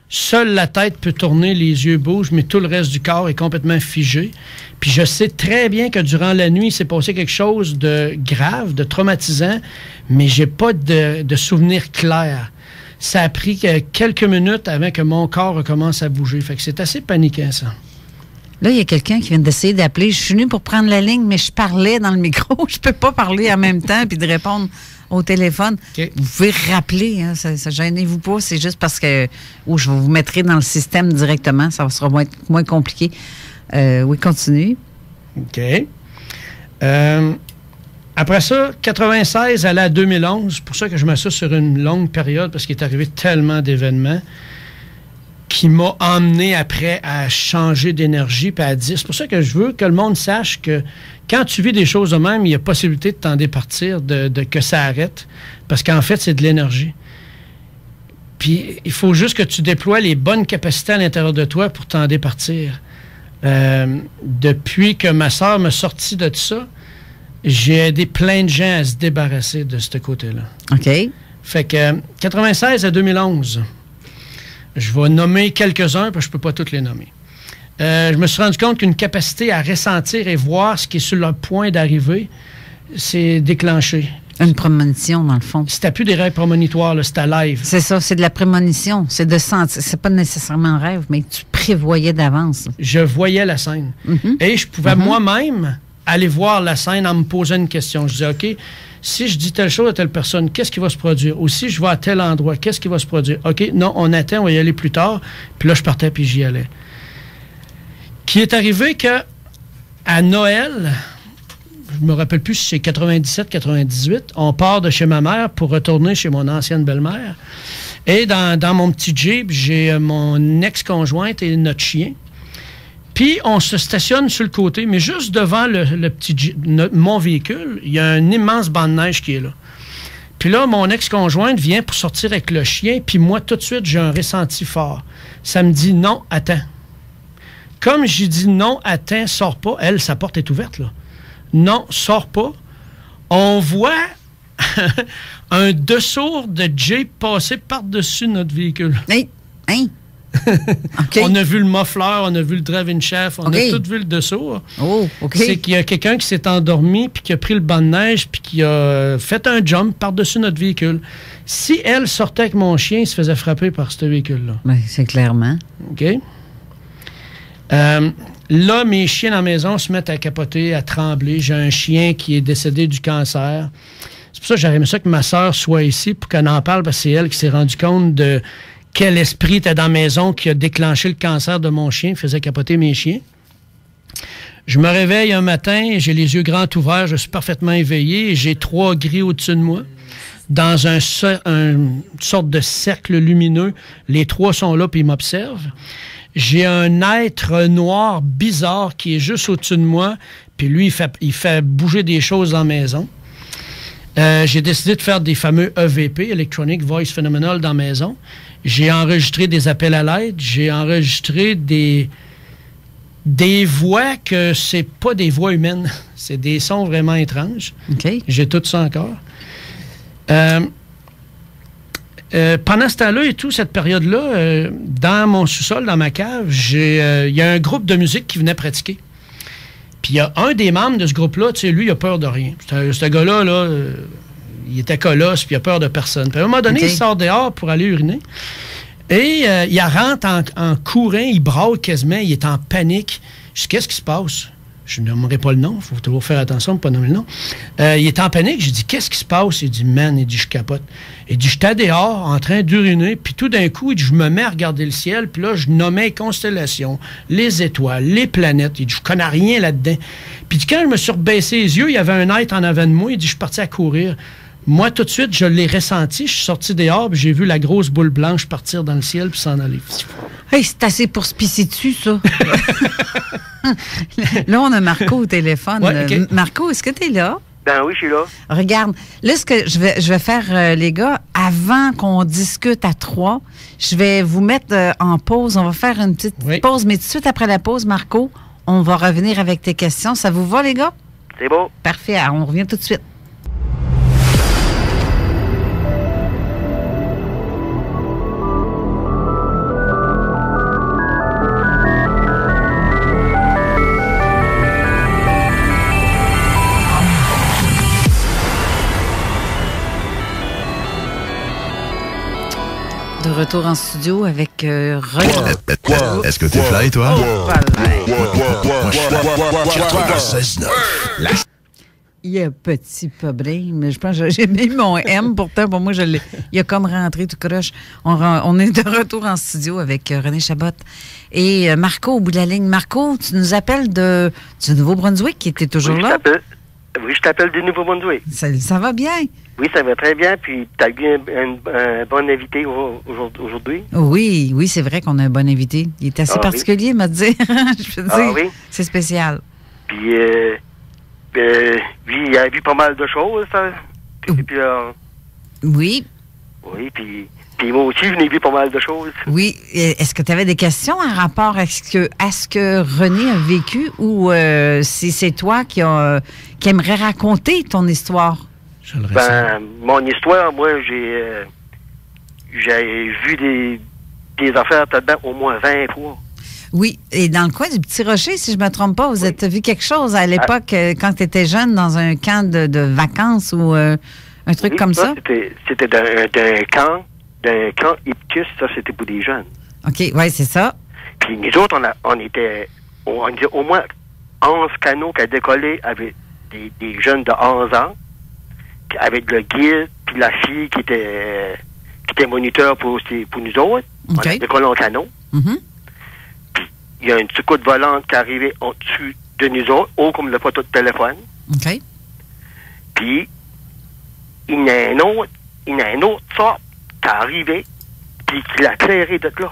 Seule la tête peut tourner, les yeux bougent, mais tout le reste du corps est complètement figé. Puis je sais très bien que durant la nuit, il s'est passé quelque chose de grave, de traumatisant, mais j'ai pas de souvenir clair. Ça a pris quelques minutes avant que mon corps recommence à bouger. Fait que c'est assez paniquant, ça. Là, il y a quelqu'un qui vient d'essayer d'appeler. Je suis venue pour prendre la ligne, mais je parlais dans le micro. Je peux pas parler en même temps puis de répondre au téléphone. Okay. Vous pouvez rappeler, hein, ça gênez-vous pas. C'est juste parce que je vous mettrai dans le système directement. Ça sera moins compliqué. Oui, continue. OK. Après ça, 96 à 2011, c'est pour ça que je m'assure sur une longue période, parce qu'il est arrivé tellement d'événements qui m'ont emmené après à changer d'énergie puis à dire. C'est pour ça que je veux que le monde sache que quand tu vis des choses de même, il y a possibilité de t'en départir, de que ça arrête, parce qu'en fait, c'est de l'énergie. Puis il faut juste que tu déploies les bonnes capacités à l'intérieur de toi pour t'en départir. Depuis que ma sœur m'a sorti de ça, j'ai aidé plein de gens à se débarrasser de ce côté-là. OK. Fait que 96 à 2011, je vais nommer quelques-uns, parce que je ne peux pas tous les nommer. Je me suis rendu compte qu'une capacité à ressentir et voir ce qui est sur le point d'arriver, c'est déclenché. Une prémonition, dans le fond. C'était plus des rêves prémonitoires, là, c'était live. C'est ça, c'est de la prémonition. C'est de sentir. C'est pas nécessairement un rêve, mais tu prévoyais d'avance. Je voyais la scène. Mm-hmm. Et je pouvais moi-même aller voir la scène en me posant une question. Je disais, OK, si je dis telle chose à telle personne, qu'est-ce qui va se produire? Ou si je vais à tel endroit, qu'est-ce qui va se produire? OK, non, on attend, on va y aller plus tard. Puis là, je partais, puis j'y allais. Qui est arrivé que à Noël, je me rappelle plus si c'est 97, 98, on part de chez ma mère pour retourner chez mon ancienne belle-mère. Et dans mon petit Jeep, j'ai mon ex-conjointe et notre chien. Puis, on se stationne sur le côté, mais juste devant le petit Jeep, mon véhicule, il y a un immense banc de neige qui est là. Puis là, mon ex-conjointe vient pour sortir avec le chien, puis moi, tout de suite, j'ai un ressenti fort. Ça me dit « Non, attends ». Comme j'ai dit « Non, attends, sors pas », elle, sa porte est ouverte, là. « Non, sors pas ». On voit un dessous de Jeep passer par-dessus notre véhicule. Hey, hein? Okay. On a vu le muffler, on a vu le driving shaft, on a tout vu le dessous. Oh, OK. C'est qu'il y a quelqu'un qui s'est endormi, puis qui a pris le banc de neige, puis qui a fait un jump par-dessus notre véhicule. Si elle sortait avec mon chien, il se faisait frapper par ce véhicule-là. Ben, c'est clairement. OK? Là, mes chiens dans la maison se mettent à capoter, à trembler. J'ai un chien qui est décédé du cancer. C'est pour ça que j'aurais aimé ça que ma sœur soit ici pour qu'elle en parle, parce que c'est elle qui s'est rendue compte de quel esprit était dans la maison qui a déclenché le cancer de mon chien, qui faisait capoter mes chiens. Je me réveille un matin, j'ai les yeux grands ouverts, je suis parfaitement éveillé, et j'ai 3 gris au-dessus de moi, dans une sorte de cercle lumineux. Les 3 sont là, puis ils m'observent. J'ai un être noir bizarre qui est juste au-dessus de moi, puis lui, il fait bouger des choses dans la maison. J'ai décidé de faire des fameux EVP, Electronic Voice Phenomenal, dans la maison. J'ai enregistré des appels à l'aide. J'ai enregistré des voix que c'est pas des voix humaines. C'est des sons vraiment étranges. OK. J'ai tout ça encore. Pendant ce temps-là et tout, cette période-là, dans mon sous-sol, dans ma cave, il y a un groupe de musique qui venait pratiquer. Puis il y a un des membres de ce groupe-là, tu sais, lui, il a peur de rien. Ce gars-là, là, il était colosse, puis il a peur de personne. Puis à un moment donné, il sort dehors pour aller uriner. Et il rentre en courant, il braille quasiment, il est en panique. Je dis, qu'est-ce qui se passe? Je ne nommerai pas le nom, il faut toujours faire attention pour ne pas nommer le nom. Il est en panique, je dis, qu'est-ce qui se passe? Il dit, man, il dit, je capote. Il dit, j'étais dehors en train d'uriner, puis tout d'un coup, il dit, je me mets à regarder le ciel, puis là, je nommais les constellations, les étoiles, les planètes. Il dit, je connais rien là-dedans. Puis quand je me suis rebaissé les yeux, il y avait un être en avant de moi, il dit, je suis parti à courir. Moi, tout de suite, je l'ai ressenti, je suis sorti dehors, puis j'ai vu la grosse boule blanche partir dans le ciel, puis s'en aller. Hey, c'est assez pour se pisser dessus, ça. Là, on a Marco au téléphone. Ouais, okay. Marco, est-ce que tu es là? Ben oui, je suis là. Regarde, là, ce que je vais faire, les gars, avant qu'on discute à 3, je vais vous mettre en pause. On va faire une petite pause, mais tout de suite après la pause, Marco, on va revenir avec tes questions. Ça vous va, les gars? C'est beau. Parfait. Alors, on revient tout de suite. retour en studio avec René. Est-ce que t'es fly, toi? Il y a un petit problème. Je pense que j'ai mis mon M, pourtant, pour moi, il a comme rentré tout croche. On est de retour en studio avec René Chabot et Marco au bout de la ligne. Marco, tu nous appelles du Nouveau-Brunswick, qui était toujours là? Oui, je t'appelle du Nouveau-Brunswick. Ça va bien? Oui, ça va très bien. Puis, tu as eu un bon invité aujourd'hui. Oui, c'est vrai qu'on a un bon invité. Il est assez particulier, m'a dit. Je veux dire, oui? C'est spécial. Puis, lui, il a vu pas mal de choses, ça. Puis, oui. Oui, puis moi aussi, je n'ai vu pas mal de choses. Oui. Est-ce que tu avais des questions en rapport à ce que René a vécu ou si c'est toi qui aimerais raconter ton histoire? Mon histoire, moi, j'ai vu des affaires là-dedans au moins 20 fois. Oui, et dans le coin du Petit Rocher, si je ne me trompe pas, vous avez vu quelque chose à l'époque quand tu étais jeune dans un camp de vacances ou un truc comme ça? C'était d'un camp Ipkiss, ça c'était pour des jeunes. OK, oui, c'est ça. Puis nous autres, on était au moins 11 canots qui a décollé avec des jeunes de 11 ans, puis avec le guide, puis la fille qui était moniteur pour nous autres. Okay. On a décollé en canot. Mm-hmm. Puis il y a une soucoupe volante qui est arrivée au-dessus de nous autres, haut comme le poteau de téléphone. OK. Puis il y a un autre sort qui est arrivé, puis qui l'a clairé de là.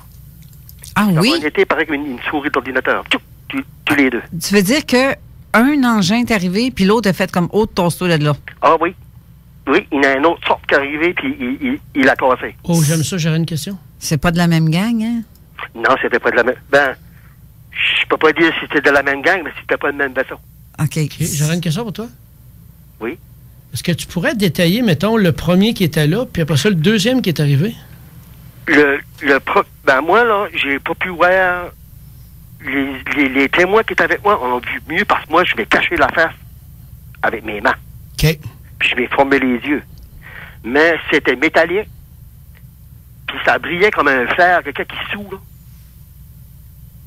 Ah oui? On était pareil comme une souris d'ordinateur. Tous les deux. Tu veux dire que un engin est arrivé, puis l'autre a fait comme autre tosto de là? Ah oui. Oui, il y a un autre sort qui est arrivé, puis il a cassé. Oh, j'aime ça, j'aurais une question. C'est pas de la même gang, hein? Non, c'était pas de la même... je peux pas dire si c'était de la même gang, mais c'était pas le même vaisseau. OK. J'aurais une question pour toi. Oui. Est-ce que tu pourrais détailler, mettons, le premier qui était là, puis après ça, le deuxième qui est arrivé? Moi, là, j'ai pas pu voir... Les témoins qui étaient avec moi ont vu mieux parce que moi, je vais cacher la face avec mes mains. OK. Puis je vais former les yeux. Mais c'était métallique. Puis ça brillait comme un fer, quelqu'un qui soud, là.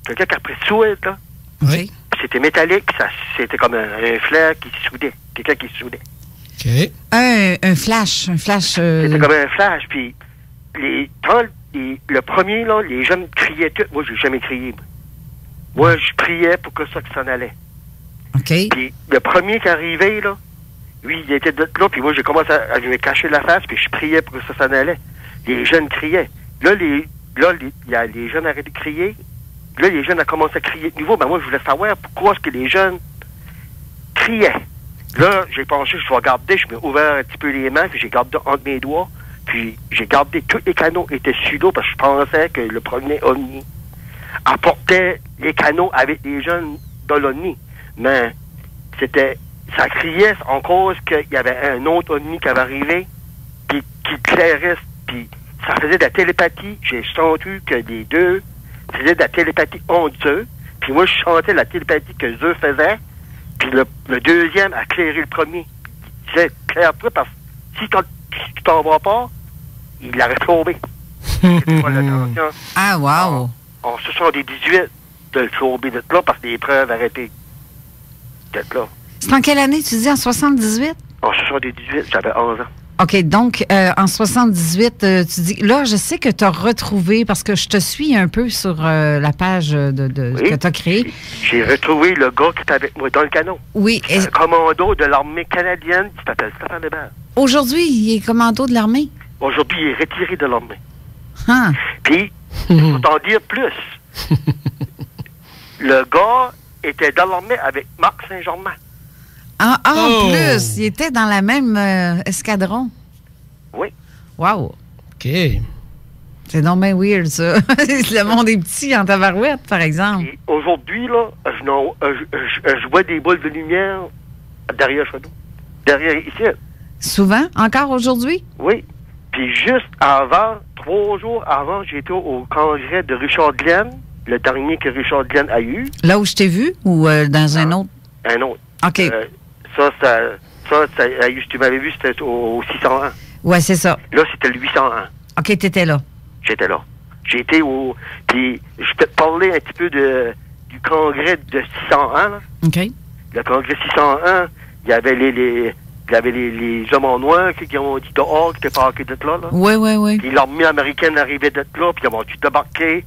Quelqu'un qui a pris soude, là. Oui. Puis c'était métallique, puis c'était comme un flair qui soudait. Quelqu'un qui soudait. OK. Un flash. C'était comme un flash, puis le premier, là, les jeunes criaient tout. Moi, j'ai jamais crié. Moi, je priais pour que ça s'en allait. OK. Puis le premier qui arrivait, là, lui, il était de là, puis moi, j'ai commencé à lui cacher la face, puis je priais pour que ça s'en allait. Les jeunes criaient. Là, les jeunes arrêtaient de crier. Là, les jeunes ont commencé à crier de nouveau. Ben moi, je voulais savoir pourquoi est-ce que les jeunes criaient. Là, j'ai pensé, je vais garder, je m'ai ouvert un petit peu les mains, puis j'ai gardé entre mes doigts, puis j'ai gardé tous les canaux étaient sur l'eau, parce que je pensais que le premier OVNI apportait les canaux avec les jeunes dans l'OVNI. Mais ça criait en cause qu'il y avait un autre OVNI qui avait arrivé, puis qui clairait, puis ça faisait de la télépathie. J'ai senti que les deux faisaient de la télépathie entre eux, puis moi, je sentais la télépathie que eux faisaient, puis le deuxième a clairé le premier. Il disait, claire-toi, parce que si tu t'en vas pas, il l'aurait flambé. Ah, wow! En 78, de le flamber d'être là, parce que les preuves arrêtaient d'être là. C'est en quelle année, tu dis, en 78? En 78, j'avais 11 ans. OK, donc, en 78, tu dis... Là, je sais que tu as retrouvé, parce que je te suis un peu sur la page que tu as créée. J'ai retrouvé le gars qui était avec moi dans le canon. Oui. Un commando de l'armée canadienne qui s'appelle Stéphane Hébert. Aujourd'hui, il est commando de l'armée? Aujourd'hui, il est retiré de l'armée. Ah. Puis, il faut t'en dire plus. Le gars était dans l'armée avec Marc Saint-Germain. En plus, il était dans la même escadron. Oui. Wow. OK. C'est donc bien weird, ça. Le monde est petit en tabarouette, par exemple. Et aujourd'hui, là, je vois des boules de lumière derrière chez nous. Derrière ici. Souvent? Encore aujourd'hui? Oui. Puis juste avant, 3 jours avant, j'étais au congrès de Richard Glenn, le dernier que Richard Glenn a eu. Là où je t'ai vu ou dans un autre? Un autre. OK. Tu m'avais vu, c'était au 601. Ouais, c'est ça. Là, c'était le 801. OK, t'étais là. J'étais là. J'ai été au... Puis, je peux te parler un petit peu du congrès de 601, là. OK. Le congrès 601, il y avait les hommes en noir qui ont dit dehors, qui étaient parqués d'être là. Oui. Puis l'armée américaine arrivait d'être là, puis ils ont tout débarqué.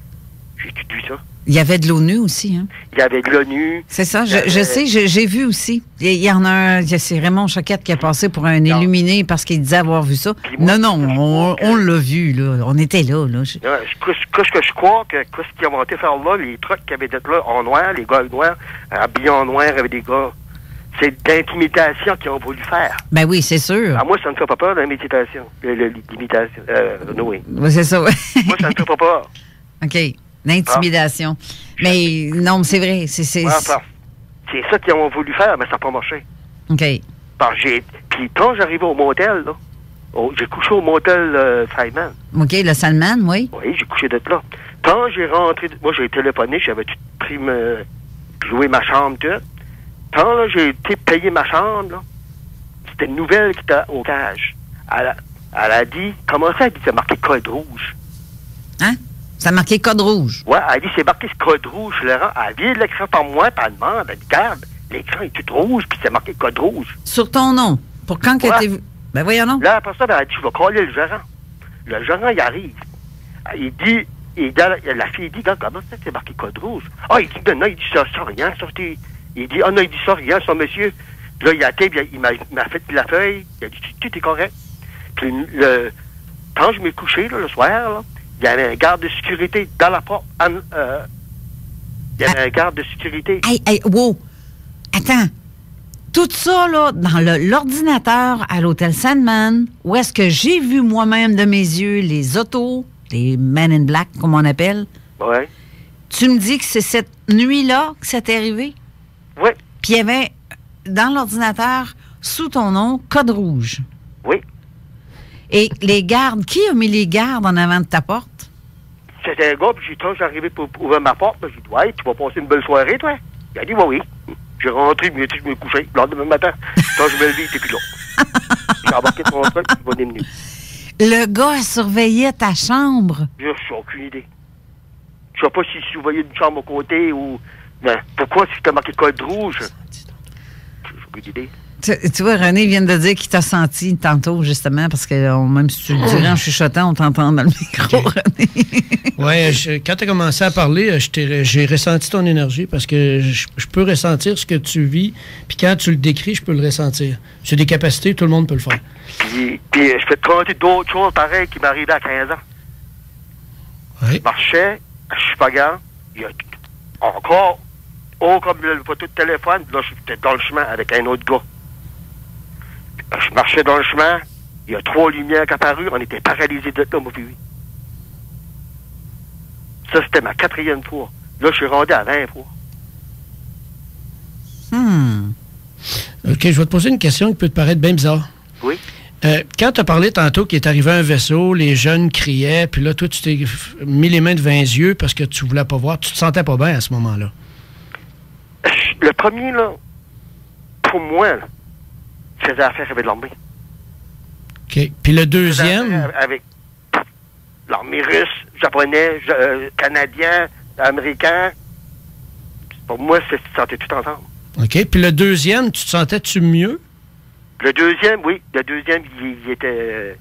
J'ai tout vu ça. Il y avait de l'ONU aussi, hein? Il y avait de l'ONU. C'est ça, je sais, j'ai vu aussi. Il y en a un, c'est Raymond Choquette qui a passé pour un illuminé parce qu'il disait avoir vu ça. Moi, on l'a vu, là. On était là. Ce que je crois que ce qu'ils ont été faire là, les trucs qui avaient d'être là en noir, les gars noirs, habillés en noir avec des gars, c'est d'intimidation qu'ils ont voulu faire. Ben oui, c'est sûr. Moi, ça ne me fait pas peur, l'imitation. L'imitation. Oui. C'est ça, oui. Moi, ça ne me fait pas peur. OK. L'intimidation. Mais non, c'est vrai. C'est ça qu'ils ont voulu faire, mais ça n'a pas marché. OK. Puis quand j'arrivais au motel, là, j'ai couché au motel Simon. OK, le Salman, oui. Oui, j'ai couché d'être là. Quand j'ai rentré, moi, j'ai téléphoné, j'avais tout pris loué ma chambre, tout. Quand là, j'ai été payer ma chambre, là, c'était une nouvelle qui était au cage. Elle a dit, comment ça, elle dit, c'est marqué code rouge. Hein? Ça a marqué code rouge. Ouais, elle dit, c'est marqué ce code rouge. Elle vient de l'écrire par moi, puis elle demande, elle dit, regarde, l'écran est tout rouge, puis c'est marqué code rouge. Sur ton nom. Pour quand que t'es... Ben voyons non. Là, après ça, elle a dit, je vais coller le gérant. Le gérant, il arrive. Il dit, la fille dit, regarde, comment ça, c'est marqué code rouge? Ah, il dit, ben non, il dit ça rien, sorti. Il dit, non, il dit ça rien, ça, monsieur. Puis là, il a été, il m'a fait la feuille, il a dit, tout est correct. Puis quand je m'ai couché, là, le soir, là, il y avait un garde de sécurité dans la porte. Il y avait un garde de sécurité. Hey, wow! Attends. Tout ça, là, dans l'ordinateur à l'hôtel Sandman, où est-ce que j'ai vu moi-même de mes yeux les autos, les Men in Black, comme on appelle. Oui. Tu me dis que c'est cette nuit-là que ça t'est arrivé? Oui. Puis il y avait, dans l'ordinateur, sous ton nom, code rouge. Oui. Et les gardes, qui a mis les gardes en avant de ta porte? C'était un gars, puis quand j'arrivais pour ouvrir ma porte, j'ai dit, ouais, tu vas passer une belle soirée, toi? Il a dit, oui. J'ai rentré, je me couchais. Le lendemain matin, quand je me levais, il était plus là. J'ai embarqué de mon truc, il va venu. Le gars surveillait ta chambre. Je n'ai aucune idée. Je sais pas si vous voyez une chambre à côté ou... Mais pourquoi si tu as marqué code rouge? J'ai aucune idée. Tu vois, René vient de dire qu'il t'a senti tantôt, justement, parce que même si tu le dirais en chuchotant, on t'entend dans le micro, René. Oui, quand tu as commencé à parler, j'ai ressenti ton énergie parce que je peux ressentir ce que tu vis, puis quand tu le décris, je peux le ressentir. C'est des capacités, tout le monde peut le faire. Puis je peux te raconter d'autres choses pareilles qui m'arrivaient à 15 ans. Oui. Je marchais à Chupagan, il y a encore, comme le photo de téléphone, là, j'étais dans le chemin avec un autre gars. Je marchais dans le chemin, il y a 3 lumières qui apparues, on était paralysés de là, moi puis lui. Ça, c'était ma 4e fois. Là, je suis rendu à 20 fois. OK, je vais te poser une question qui peut te paraître bien bizarre. Oui. Quand tu as parlé tantôt qu'il est arrivé un vaisseau, les jeunes criaient, puis là, toi, tu t'es mis les mains devant les yeux parce que tu voulais pas voir. Tu te sentais pas bien à ce moment-là? Le premier, là, pour moi, là, faisait affaire avec l'armée. OK. Puis le deuxième? Avec l'armée russe, japonais, canadien, américain. Pour moi, tu te sentais tout ensemble. OK. Puis le deuxième, tu te sentais-tu mieux? Le deuxième, oui. Le deuxième, il était...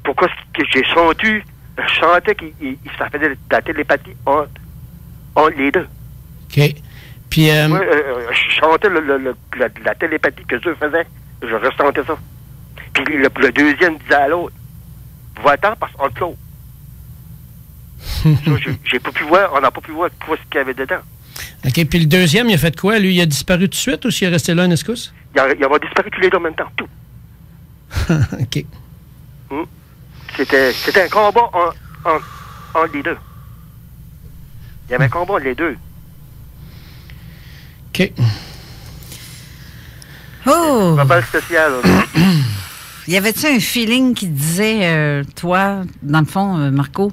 pourquoi que j'ai senti... Je sentais qu'il ça faisait de la télépathie entre les deux. OK. Puis... Moi, je sentais la télépathie que eux faisaient. Je ressentais ça. Puis le deuxième disait à l'autre, va-t'en parce qu'on te clôt. J'ai pas pu voir, on n'a pas pu voir quoi ce qu'il y avait dedans. OK. Puis le deuxième, il a fait quoi? Lui, il a disparu tout de suite ou s'il est resté là en escousse? Il a disparu tous les deux en même temps, tout. OK. C'était un combat entre les deux. Il y avait un combat entre les deux. OK. Oh! C'est pas spécial, là. Y avait-tu un feeling qui disait, toi, dans le fond, Marco?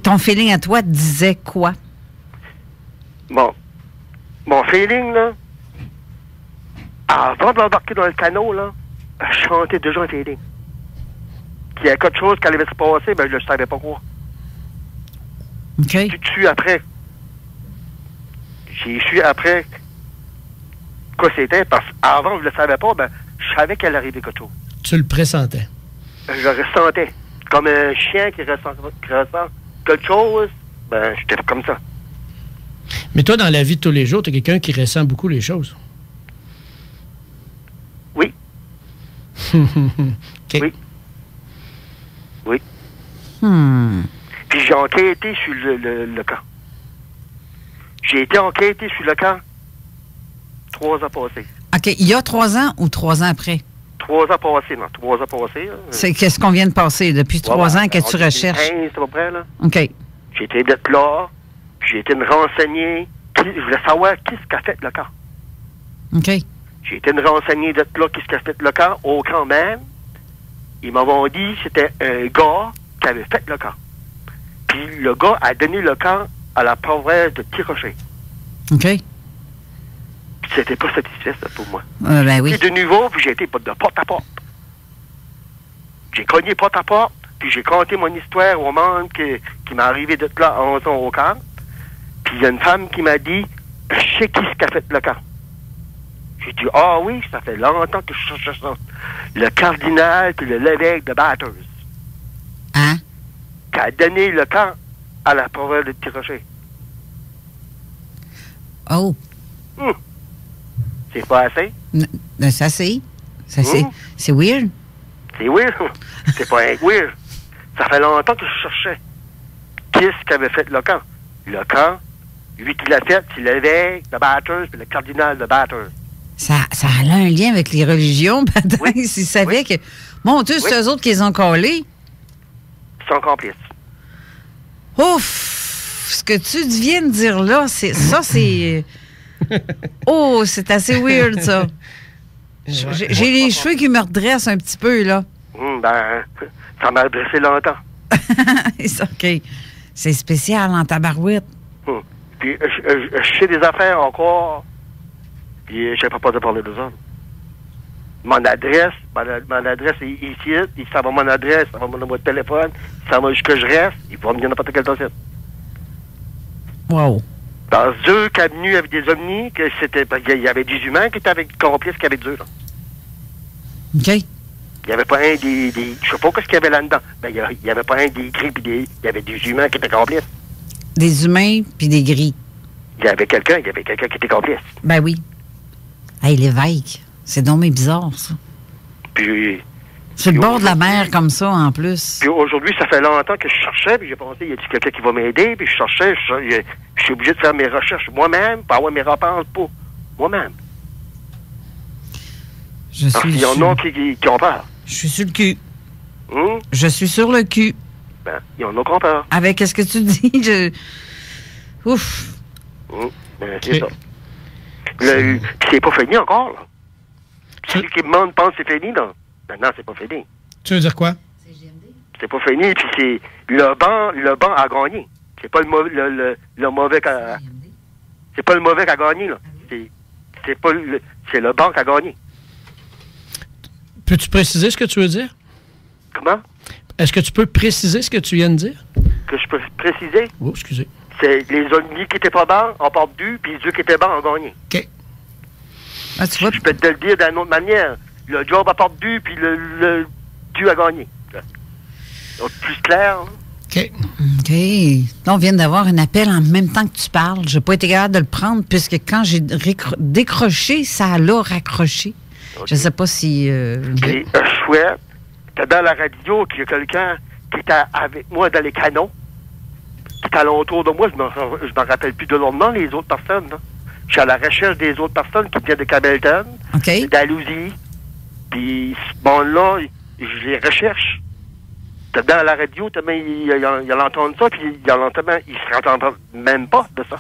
Ton feeling à toi disait quoi? Bon. Mon feeling, là, avant d'embarquer dans le canot, là, je chantais déjà un feeling. qu'il y a quelque chose qui allait se passer, ben je ne savais pas quoi. OK. Tout de suite après, j'ai su après quoi c'était, parce qu'avant, je ne le savais pas, ben je savais qu'il allait arriver quelque chose. Tu le pressentais. Je le ressentais. Comme un chien qui ressent quelque chose, ben j'étais comme ça. Mais toi, dans la vie de tous les jours, tu es quelqu'un qui ressent beaucoup les choses. Oui. OK. Oui. Oui. Puis j'ai enquêté sur le camp. J'ai été enquêté sur le camp 3 ans passés. OK. Il y a 3 ans ou 3 ans après? 3 ans passés, non. 3 ans passés. C'est qu'est-ce qu'on vient de passer depuis 3 ans que tu recherches? 15, à peu près, là. OK. J'ai été d'être là, puis j'ai été me renseigner. Je voulais savoir qu'est-ce qu'a fait le camp. OK. J'ai été me renseigner d'être là, qu'est-ce qu'a fait le camp. Au camp même, ils m'avaient dit que c'était un gars qui avait fait le camp. Puis le gars a donné le camp à la province de Tirocher. OK. Puis c'était pas satisfait, ça, pour moi. Ben oui. Puis de nouveau, puis j'ai été de porte à porte. J'ai cogné porte à porte, puis j'ai conté mon histoire au monde qui m'est arrivé d'être là à 11 ans au camp. Puis il y a une femme qui m'a dit, je sais qui ce qui a fait le camp. J'ai dit, ah oui, ça fait longtemps que je cherche ça. Le cardinal puis l'évêque de Bathurst. Hein? Qui a donné le camp à la province de Tirocher. Oh. C'est pas assez? Ça, c'est. C'est weird. C'est weird. C'est pas un weird. Ça fait longtemps que je cherchais. Qu'est-ce qu'avait fait le camp? Le camp, lui qui l'a fait, c'est l'évêque de Bathurst et le cardinal de Bathurst. Ça a un lien avec les religions, peut-être, Oui. s'ils savaient que... Mon Dieu, c'est eux autres qui les ont collés. Ils sont complices. Ouf! Ce que tu viens de dire là, c'est... Oh, c'est assez weird, ça. J'ai les cheveux qui me redressent un petit peu, là. Ben, ça m'a adressé longtemps. C'est OK. C'est spécial en tabarouette. Puis, je sais des affaires encore, puis je sais pas de parler de ça. Mon adresse est ici, ça va mon adresse, ça va mon numéro de téléphone, ça va jusqu'à je reste, il va me dire n'importe quel dossier. Wow. Dans deux cabinets avec des ovnis, que c'était, il y avait des humains qui étaient avec complices qui avaient deux, là. OK. Il n'y avait pas un des je sais pas ce qu'il y avait là-dedans. Ben, il n'y avait pas un des gris, puis il y avait des humains qui étaient complices. Des humains puis des gris. Il y avait quelqu'un qui était complice. Ben oui. Hey, l'évêque. C'est donc bizarre, ça. Puis... Sur le bord de la mer, comme ça, en plus. Puis aujourd'hui, ça fait longtemps que je cherchais, puis j'ai pensé, y a-t-il quelqu'un qui va m'aider? Puis je cherchais, je suis obligé de faire mes recherches moi-même, pour avoir mes réponses pour moi-même. Parce qu'il y en a qui ont peur. Je suis sur le cul. Je suis sur le cul. Ben, il y en a qui ont peur. Avec ce que tu dis, Ouf. Ben, c'est ça. Puis c'est pas fini encore, là. Celui qui me demande pense que c'est fini, là. Ben non, c'est pas fini. Tu veux dire quoi? C'est pas fini, puis c'est... Le banc a gagné. C'est pas le mauvais... Le mauvais c'est pas le mauvais qui a gagné, là. C'est le banc qui a gagné. Peux-tu préciser ce que tu veux dire? Comment? Est-ce que tu peux préciser ce que tu viens de dire? Que je peux préciser? Oh, excusez. C'est les ennemis qui étaient pas bons ont perdu, puis ceux qui étaient bons ont gagné. OK. Ah, tu vois? Je peux te le dire d'une autre manière. Le job a perdu, puis le Dieu a gagné. Donc, plus clair. Hein? OK. OK. Là, on vient d'avoir un appel en même temps que tu parles. Je n'ai pas été capable de le prendre, puisque quand j'ai décroché, ça l'a raccroché. Okay. Je ne sais pas si... Puis, je souhaite que dans la radio, qu'il y a quelqu'un qui était avec moi dans les canaux, qui est alentour de moi, je me rappelle plus de leur nom, les autres personnes. Là. Je suis à la recherche des autres personnes qui viennent de Campbellton, d'Alousie. Puis, ce monde-là, je les recherche. Dans la radio, il entend ça, puis il se entend même pas de ça.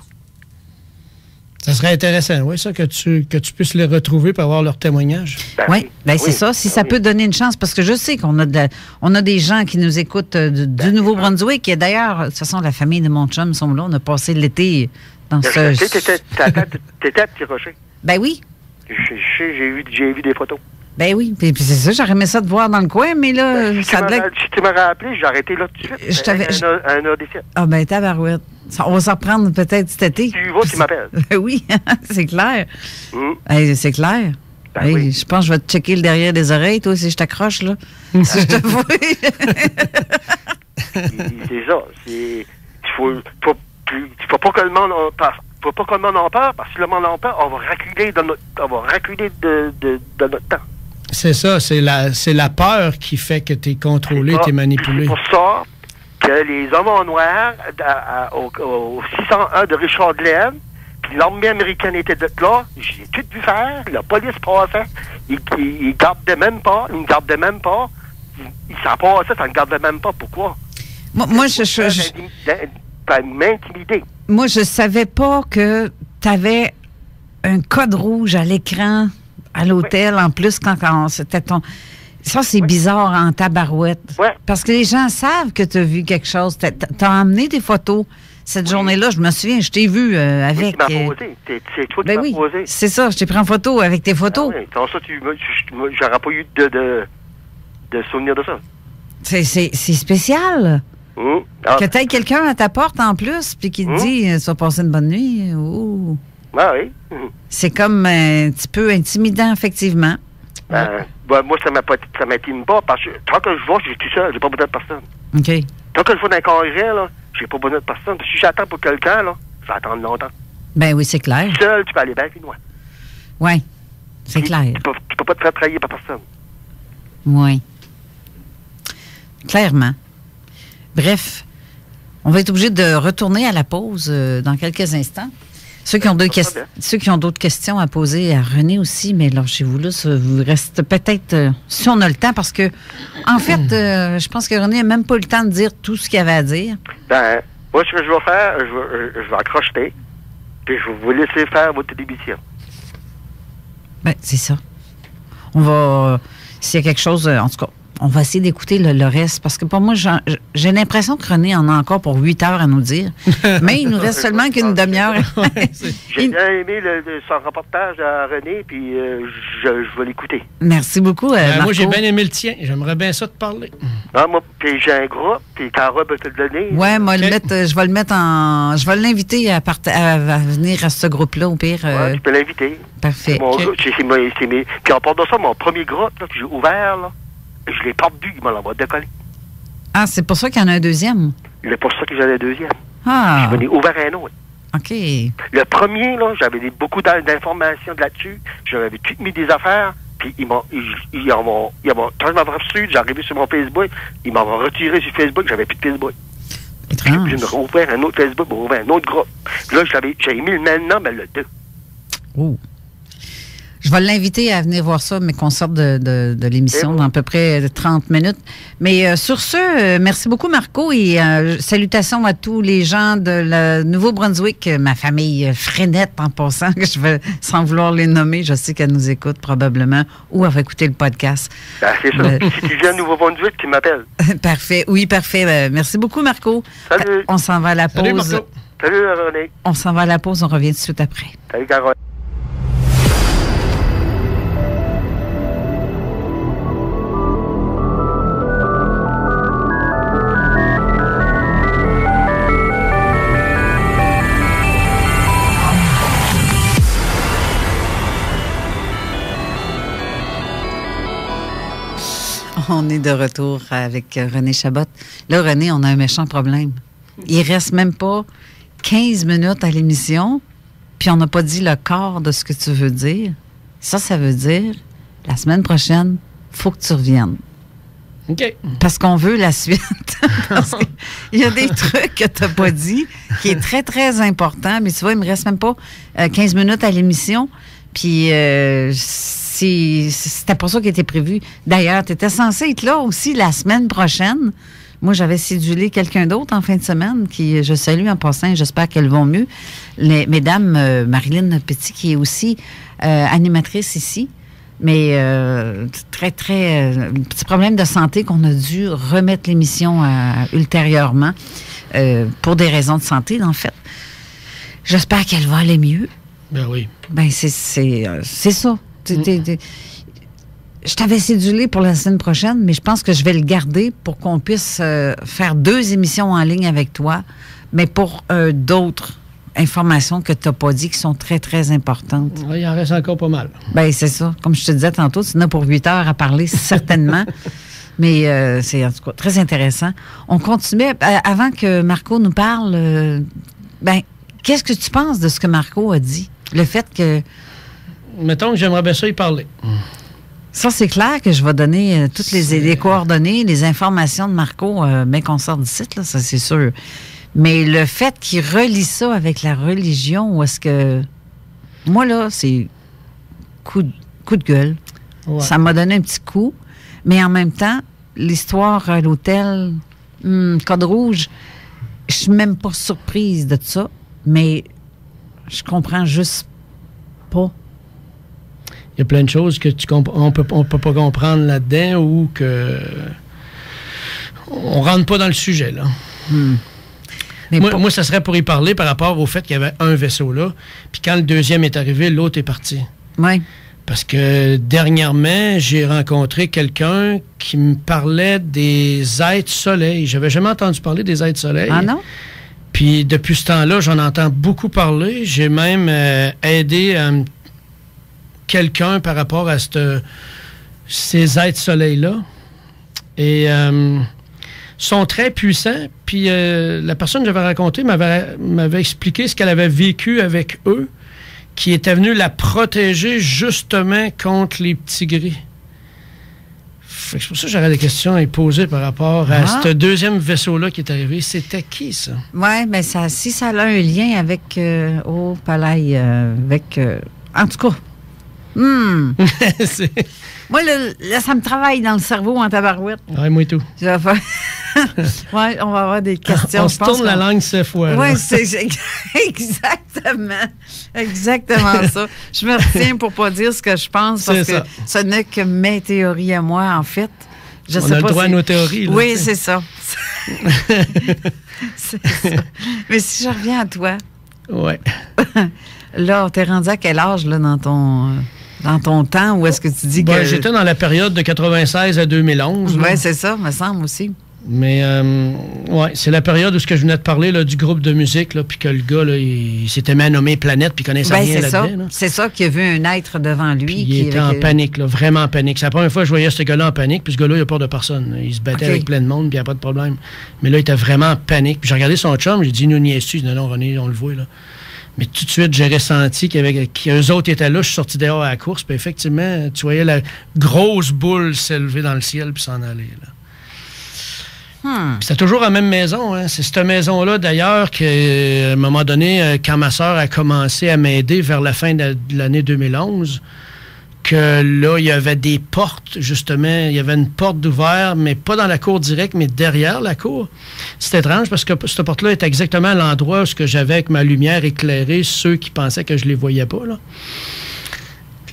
Ça serait intéressant, oui, ça, que tu puisses les retrouver pour avoir leur témoignage. Oui, c'est ça. Si ça peut donner une chance, parce que je sais qu'on a des gens qui nous écoutent du Nouveau-Brunswick, et d'ailleurs, de toute façon, la famille de mon chum sont là. On a passé l'été dans ce... T'étais à Petit Rocher. Ben oui. J'ai vu des photos. Ben oui, puis c'est ça, j'aurais aimé ça de voir dans le coin, mais là, Si tu m'aurais appelé, j'ai arrêté là tout de suite. Un audition. Ah ben, tabarouette. On va s'en reprendre peut-être cet été. Tu vas, tu m'appelles. Oui, c'est clair. Mm. Hey, c'est clair. Ben Hey, oui. Je pense que je vais te checker le derrière des oreilles, toi, si je t'accroche, là. Si je te vois. C'est ça. Il faut pas que le monde en parle. Faut pas que le monde en parle, parce que si le monde en parle, on va reculer de notre temps. C'est ça, c'est la peur qui fait que tu es contrôlé, tu es manipulé. C'est pour ça que les hommes en noir, au 601 de Richard Glenn, puis l'armée américaine était de là, j'ai tout vu faire, la police passait, ils gardaient même pas, ils s'en passaient, ça ne gardait même pas. Pourquoi? Moi, m'intimider. Moi, je savais pas que tu avais un code rouge à l'écran à l'hôtel, en plus, quand c'était ton... Ça, c'est bizarre en tabarouette. Ouais. Parce que les gens savent que tu as vu quelque chose. T'as emmené des photos. Cette journée-là, je me souviens, je t'ai vu avec... Oui, tu m'as posé. C'est toi qui m'as posé. C'est ça, je t'ai pris en photo avec tes photos. Ah oui, sans ça, j'aurais pas eu de souvenir de ça. C'est spécial. Ah. Que t'aies quelqu'un à ta porte en plus, puis qui te dit, tu vas passer une bonne nuit. Ouh. Ah oui. C'est comme un petit peu intimidant, effectivement. Moi, ça m'intime pas, parce que tant que je vois, je suis tout seul, j'ai pas besoin de personne. OK. Tant que je vois dans un congrès, là, j'ai pas besoin de personne. Si j'attends pour quelqu'un, là, je vais attendre longtemps. Ben oui, c'est clair. Seul, tu peux aller bien plus loin. Oui, c'est clair. Tu peux pas te faire trahir par personne. Oui. Clairement. Bref, on va être obligé de retourner à la pause dans quelques instants. Ceux qui ont d'autres questions à poser à René aussi, mais là, chez vous, là, ça vous reste peut-être, si on a le temps, parce que, en fait, je pense que René n'a même pas eu le temps de dire tout ce qu'il avait à dire. Ben, moi, ce que je vais faire, je vais accrocher, puis je vais vous laisser faire votre démission. Ben, c'est ça. On va, s'il y a quelque chose, en tout cas, on va essayer d'écouter le reste, parce que pour moi, j'ai l'impression que René en a encore pour 8 heures à nous dire, mais il nous reste seulement qu'une demi-heure. J'ai bien aimé son reportage à René, puis je vais l'écouter. Merci beaucoup, Marco. Moi, j'ai bien aimé le tien. J'aimerais bien ça te parler. Ah, moi, puis j'ai un groupe, puis Cara peut te le donner. Ouais, moi, je vais le mettre en... Je vais l'inviter à venir à ce groupe-là, au pire. Ouais, tu peux l'inviter. Parfait. Puis en part de ça, mon premier groupe là, que j'ai ouvert, là, je l'ai pas bu, il m'a l'envoyé décoller. Ah, c'est pour ça qu'il y en a un deuxième? C'est pour ça que j'en ai un deuxième. Ah. Je venais ouvert un autre. OK. Le premier, là, j'avais beaucoup d'informations là-dessus. J'avais tout mis des affaires, puis quand je m'avais reçu, j'ai arrivé sur mon Facebook, ils m'avaient retiré sur Facebook, j'avais plus de Facebook. Étrange. J'ai rouvert un autre Facebook pour ouvrir un autre groupe. Puis là, j'avais mis le même nom, mais le 2. Oh. Je vais l'inviter à venir voir ça, mais qu'on sorte de l'émission dans à peu près 30 minutes. Mais sur ce, merci beaucoup, Marco, et salutations à tous les gens de la Nouveau-Brunswick, ma famille Frenette, en passant, que je vais, sans vouloir les nommer, je sais qu'elle nous écoute probablement, ou elle va écouter le podcast. Ben, c'est ça. Si tu viens de Nouveau-Brunswick, tu m'appelles. Parfait. Oui, parfait. Merci beaucoup, Marco. Salut. On s'en va à la pause. Salut, Marco. Salut, René. On s'en va à la pause, on revient tout de suite après. Salut, Carole. On est de retour avec René Chabot. Là, René, on a un méchant problème. Il reste même pas 15 minutes à l'émission, puis on n'a pas dit le quart de ce que tu veux dire. Ça veut dire, la semaine prochaine, il faut que tu reviennes. OK. Parce qu'on veut la suite. Parce qu'il y a des trucs que tu n'as pas dit qui est très, très important. Mais tu vois, il me reste même pas 15 minutes à l'émission. Puis c'était pas ça qui était prévu. D'ailleurs, tu étais censé être là aussi la semaine prochaine. Moi, j'avais cédulé quelqu'un d'autre en fin de semaine qui, je salue en passant, j'espère qu'elles vont mieux. Mesdames, Marilyn Petit, qui est aussi animatrice ici, mais très, très... petit problème de santé qu'on a dû remettre l'émission ultérieurement pour des raisons de santé, en fait. J'espère qu'elle va aller mieux. Ben oui. Ben, c'est ça. je t'avais cédulé pour la semaine prochaine, mais je pense que je vais le garder pour qu'on puisse faire 2 émissions en ligne avec toi, mais pour d'autres informations que tu n'as pas dit qui sont très, très importantes. Ouais, il en reste encore pas mal. Bien, c'est ça. Comme je te disais tantôt, tu en as pour 8 heures à parler, certainement. Mais c'est en tout cas très intéressant. On continuait. Avant que Marco nous parle, qu'est-ce que tu penses de ce que Marco a dit? Le fait que... Mettons que j'aimerais bien ça y parler. Ça, c'est clair que je vais donner toutes les coordonnées, les informations de Marco, bien qu'on sorte du site, là, ça c'est sûr. Mais le fait qu'il relie ça avec la religion, ou est-ce que... Moi, là, c'est coup de gueule. Ouais. Ça m'a donné un petit coup. Mais en même temps, l'histoire à l'hôtel, Code Rouge, je suis même pas surprise de ça, mais je comprends juste pas. Il y a plein de choses que on peut pas comprendre là-dedans ou que on rentre pas dans le sujet, là. Moi, ça serait pour y parler par rapport au fait qu'il y avait un vaisseau là, puis quand le deuxième est arrivé, l'autre est parti. Oui. Parce que dernièrement, j'ai rencontré quelqu'un qui me parlait des êtres soleil. J'avais jamais entendu parler des êtres soleil. Ah non? Puis depuis ce temps-là, j'en entends beaucoup parler. J'ai même aidé quelqu'un par rapport à ces êtres soleil-là. Et sont très puissants. Puis la personne que j'avais rencontrée m'avait expliqué ce qu'elle avait vécu avec eux, qui était venu la protéger justement contre les petits gris. C'est pour ça que j'aurais des questions à y poser par rapport à ce deuxième vaisseau-là qui est arrivé. C'était qui, ça? Oui, mais si ça a un lien avec... avec... en tout cas... Moi, là, ça me travaille dans le cerveau en tabarouette. Oui, moi et tout. Oui, on va avoir des questions. On se tourne la langue 7 fois. Oui, c'est exactement ça. Je me retiens pour pas dire ce que je pense parce que ce n'est que mes théories à moi, en fait. On a le droit à nos théories. Là, oui, c'est ça. C'est ça. Mais si je reviens à toi. Oui. Là, t'es rendu à quel âge là, dans ton temps, ou est-ce que tu dis que... J'étais dans la période de 96 à 2011. Oui, c'est ça, me semble aussi. Mais, c'est la période où je venais de parler là, du groupe de musique, puis que le gars, là, il s'était mis à nommer Planète, puis il connaissait rien là-dedans. C'est ça qu'il a vu un être devant lui. Puis il était en panique, là, vraiment en panique. C'est la première fois que je voyais ce gars-là en panique, puis ce gars-là, il n'a peur de personne. Il se battait avec plein de monde, puis il n'y a pas de problème. Mais là, il était vraiment en panique. Puis j'ai regardé son chum, j'ai dit, nous niaises-tu? Non, René, on le voit, là. Mais tout de suite, j'ai ressenti qu'eux autres étaient là. Je suis sorti dehors à la course. Puis effectivement, tu voyais la grosse boule s'élever dans le ciel puis s'en aller. Puis c'était toujours la même maison. Hein. C'est cette maison-là, d'ailleurs, qu'à un moment donné, quand ma soeur a commencé à m'aider vers la fin de l'année 2011, que là, il y avait des portes, justement. Il y avait une porte d'ouvert, mais pas dans la cour directe, mais derrière la cour. C'est étrange parce que cette porte-là est exactement à l'endroit où j'avais avec ma lumière éclairée ceux qui pensaient que je ne les voyais pas. Là.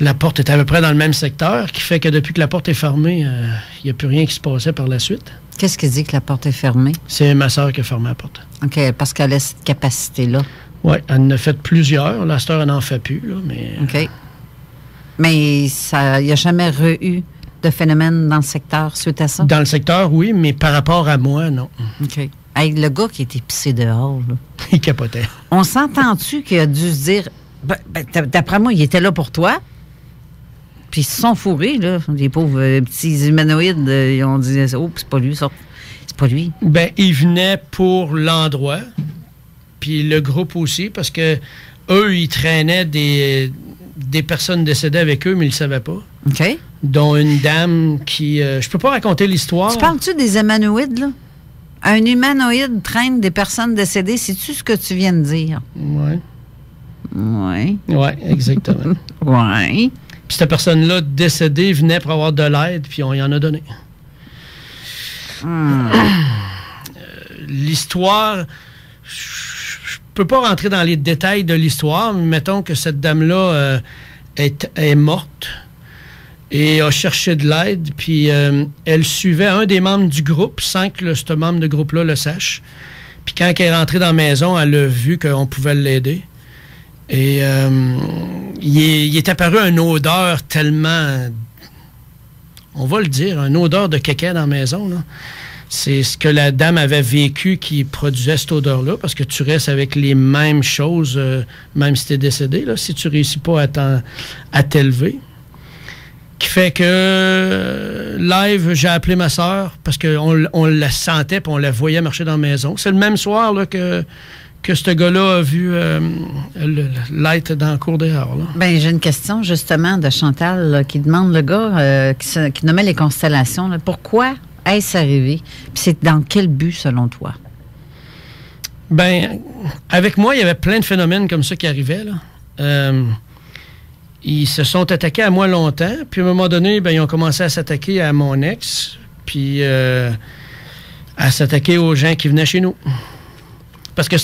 La porte est à peu près dans le même secteur, qui fait que depuis que la porte est fermée, il n'y a plus rien qui se passait par la suite. Qu'est-ce qui dit que la porte est fermée? C'est ma soeur qui a fermé la porte. OK, parce qu'elle a cette capacité-là. Oui, elle en a fait plusieurs. La sœur, elle n'en fait plus. Là, mais, OK. Mais il n'y a jamais eu de phénomène dans le secteur suite à ça? Dans le secteur, oui, mais par rapport à moi, non. OK. Hey, le gars qui était pissé dehors, là. Il capotait. On s'entend-tu qu'il a dû se dire... d'après moi, il était là pour toi. Puis ils se sont fourrés, là. Les pauvres petits humanoïdes, ils ont dit « Oh, c'est pas lui, ça. C'est pas lui. » Ben, il venait pour l'endroit. Puis le groupe aussi, parce que eux, ils traînaient des personnes décédées avec eux, mais ils ne le savaient pas. OK. Dont une dame qui... je peux pas raconter l'histoire. Tu parles-tu des humanoïdes, là? Un humanoïde traîne des personnes décédées. C'est-tu ce que tu viens de dire? Oui. Oui. Oui, exactement. Oui. Puis cette personne-là décédée venait pour avoir de l'aide, puis on y en a donné. L'histoire... Je peux pas rentrer dans les détails de l'histoire, mais mettons que cette dame-là est morte et a cherché de l'aide, puis elle suivait un des membres du groupe sans que ce membre de groupe-là le sache. Puis quand elle est rentrée dans la maison, elle a vu qu'on pouvait l'aider. Et il est apparu une odeur tellement on va le dire, une odeur de caca dans la maison, là. C'est ce que la dame avait vécu qui produisait cette odeur-là, parce que tu restes avec les mêmes choses, même si tu es décédé, là, si tu ne réussis pas à t'élever. Qui fait que live, j'ai appelé ma sœur, parce qu'on la sentait et on la voyait marcher dans la maison. C'est le même soir là, que ce gars-là a vu l'être dans le cours dehors. Bien, j'ai une question justement de Chantal là, qui demande le gars qui nommait les constellations. Là, pourquoi est-ce arrivé? Puis c'est dans quel but, selon toi? Bien, avec moi, il y avait plein de phénomènes comme ça qui arrivaient. Là. Ils se sont attaqués à moi longtemps. Puis à un moment donné, bien, ils ont commencé à s'attaquer à mon ex. Puis à s'attaquer aux gens qui venaient chez nous. Parce que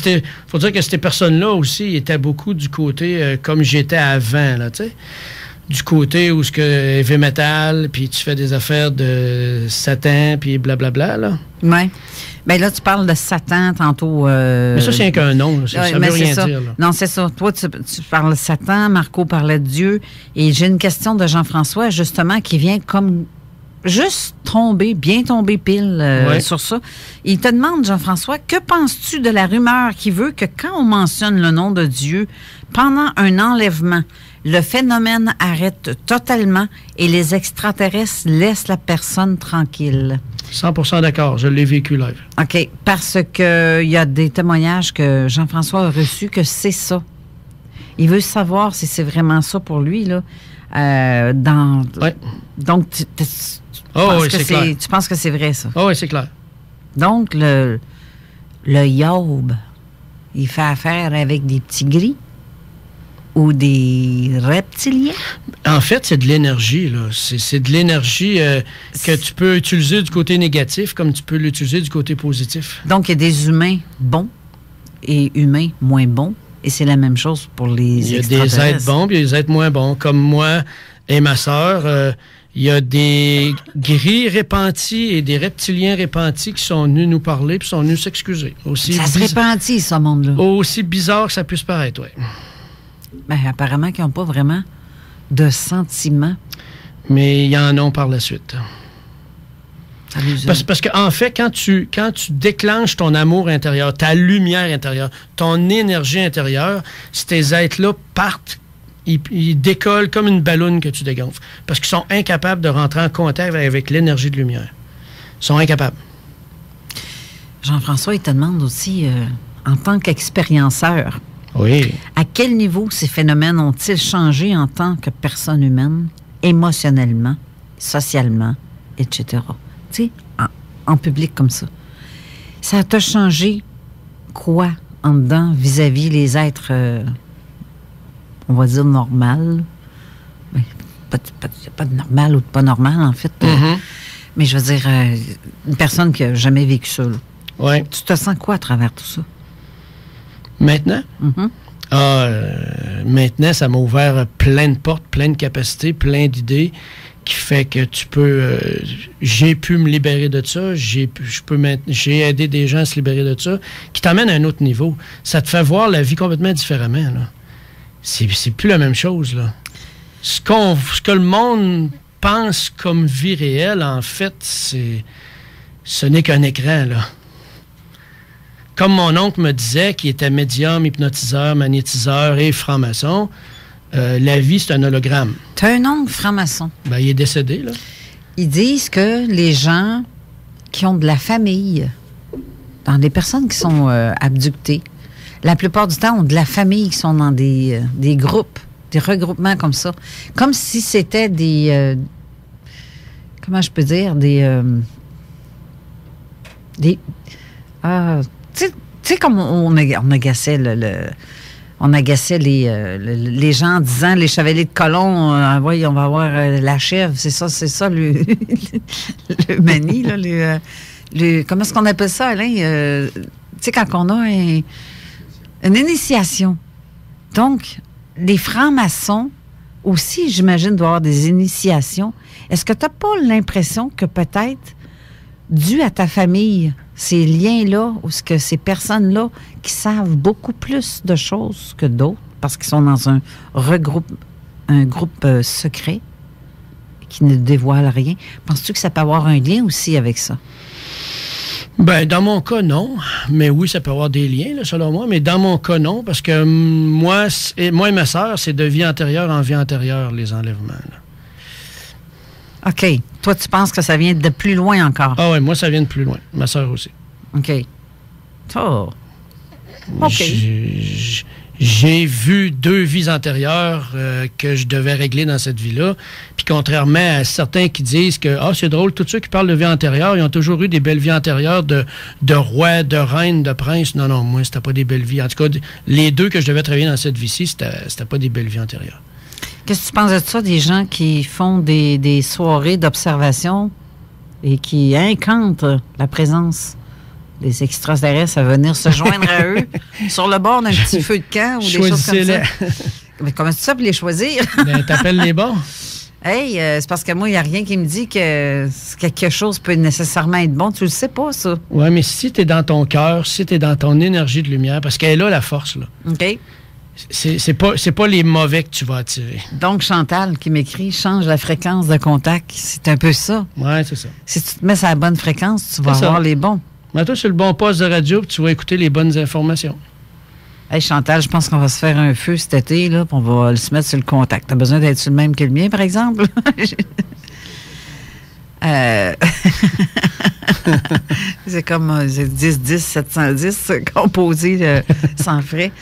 faut dire que ces personnes-là aussi étaient beaucoup du côté comme j'étais avant, là, tu sais. Du côté où ce que heavy metal, puis tu fais des affaires de Satan, puis blablabla, là. Oui. Bien là, tu parles de Satan tantôt. Mais ça, c'est qu'un nom. Ça veut rien dire. Là. Non, c'est ça. Toi, tu parles de Satan, Marco parlait de Dieu. Et j'ai une question de Jean-François, justement, qui vient comme juste bien tomber pile sur ça. Il te demande, Jean-François, que penses-tu de la rumeur qui veut que quand on mentionne le nom de Dieu, pendant un enlèvement, le phénomène arrête totalement et les extraterrestres laissent la personne tranquille? 100% d'accord. Je l'ai vécu live. OK. Parce que il y a des témoignages que Jean-François a reçus que c'est ça. Il veut savoir si c'est vraiment ça pour lui, là. Ouais. Donc, tu penses que c'est vrai, ça? Oui, c'est clair. Donc, le Yob, il fait affaire avec des petits gris ou des reptiliens? En fait, c'est de l'énergie, là. C'est de l'énergie que tu peux utiliser du côté négatif comme tu peux l'utiliser du côté positif. Donc, il y a des humains bons et humains moins bons. Et c'est la même chose pour les extraterrestres. Il y a des êtres bons et des êtres moins bons. Comme moi et ma sœur, il y a des gris repentis et des reptiliens repentis qui sont venus nous parler puis sont venus s'excuser. Ça se répantit, ce monde-là. Aussi bizarre que ça puisse paraître, oui. Bien, apparemment qu'ils n'ont pas vraiment de sentiments. Mais ils en ont par la suite. Parce qu'en fait, quand tu déclenches ton amour intérieur, ta lumière intérieure, ton énergie intérieure, ces êtres-là partent, ils décollent comme une balloune que tu dégonfles. Parce qu'ils sont incapables de rentrer en contact avec l'énergie de lumière. Ils sont incapables. Jean-François, il te demande aussi, en tant qu'expérienceur, oui. À quel niveau ces phénomènes ont-ils changé en tant que personne humaine, émotionnellement, socialement, etc.? Tu sais, en public comme ça. Ça t'a changé quoi en dedans vis-à-vis les êtres, on va dire, normal? Ben, pas de normal ou de pas normal, en fait. Mais je veux dire, une personne qui n'a jamais vécu ça. Oui. Tu te sens quoi à travers tout ça? Maintenant? Maintenant, ça m'a ouvert plein de portes, plein de capacités, plein d'idées qui fait que tu peux... j'ai pu me libérer de ça, j'ai aidé des gens à se libérer de ça, qui t'emmène à un autre niveau. Ça te fait voir la vie complètement différemment, là. C'est plus la même chose, là. Ce que le monde pense comme vie réelle, en fait, ce n'est qu'un écran, là. Comme mon oncle me disait, qui était médium, hypnotiseur, magnétiseur et franc-maçon, la vie, c'est un hologramme. Tu as un oncle franc-maçon. Ben, il est décédé, là. Ils disent que les gens qui ont de la famille, dans des personnes qui sont abductées, la plupart du temps ont de la famille qui sont dans des groupes, des regroupements comme ça. Comme si c'était des... comment je peux dire? Tu sais, comme on agaçait on agaçait les gens en disant les chevaliers de colon, oui, on va avoir la chèvre, c'est ça le mani, là, comment est-ce qu'on appelle ça, Alain? Tu sais, quand on a une initiation. Donc, les francs-maçons aussi, j'imagine, doivent avoir des initiations. Est-ce que tu n'as pas l'impression que peut-être, dû à ta famille, ces liens-là, ou ce que ces personnes-là qui savent beaucoup plus de choses que d'autres, parce qu'ils sont dans un groupe secret, qui ne dévoilent rien. Penses-tu que ça peut avoir un lien aussi avec ça? Ben, dans mon cas, non. Mais oui, ça peut avoir des liens, là, selon moi. Mais dans mon cas, non. Parce que moi et ma sœur, c'est de vie antérieure en vie antérieure, les enlèvements. Là. OK. Toi, tu penses que ça vient de plus loin encore? Ah oui, moi, ça vient de plus loin. Ma sœur aussi. OK. Oh. OK. J'ai vu 2 vies antérieures que je devais régler dans cette vie-là. Puis contrairement à certains qui disent que c'est drôle, tous ceux qui parlent de vie antérieure, ils ont toujours eu des belles vies antérieures de rois, de reines, de princes. Non, moi, c'était pas des belles vies. En tout cas, les 2 que je devais travailler dans cette vie-ci, c'était pas des belles vies antérieures. Qu'est-ce que tu penses de ça, des gens qui font des soirées d'observation et qui incantent la présence des extraterrestres à venir se joindre à eux sur le bord d'un petit feu de camp ou des choses comme ça? Mais comment tu fais pour les choisir? Ben, t'appelles les bons. Hey, c'est parce que moi, il n'y a rien qui me dit que quelque chose peut nécessairement être bon. Tu le sais pas, ça. Oui, mais si tu es dans ton cœur, si tu es dans ton énergie de lumière, parce qu'elle est là, la force, là. OK. C'est pas les mauvais que tu vas attirer. Donc, Chantal qui m'écrit, change la fréquence de contact. C'est un peu ça. Oui, c'est ça. Si tu te mets sur la bonne fréquence, tu vas avoir les bons. Mets-toi sur le bon poste de radio, puis tu vas écouter les bonnes informations. Hey Chantal, je pense qu'on va se faire un feu cet été, là, puis on va se mettre sur le contact. T'as besoin d'être sur le même que le mien, par exemple? C'est comme 10-10, 710 composé sans frais.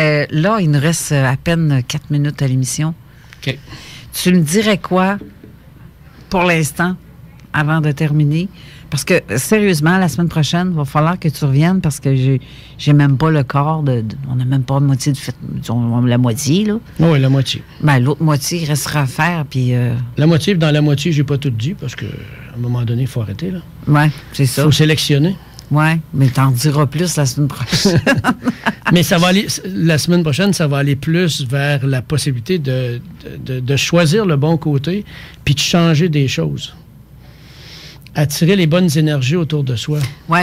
Là, il nous reste à peine 4 minutes à l'émission. OK. Tu me dirais quoi pour l'instant, avant de terminer? Parce que, sérieusement, la semaine prochaine, il va falloir que tu reviennes parce que j'ai même pas le corps on n'a même pas la moitié de fait. La moitié, là. Oui, la moitié. Ben, l'autre moitié, il restera à faire, puis... La moitié, dans la moitié, j'ai pas tout dit parce qu'à un moment donné, il faut arrêter, là. Oui, c'est ça. Il faut sélectionner. Oui, mais t'en diras plus la semaine prochaine. Mais ça va aller... La semaine prochaine, ça va aller plus vers la possibilité de choisir le bon côté puis de changer des choses. Attirer les bonnes énergies autour de soi. Oui.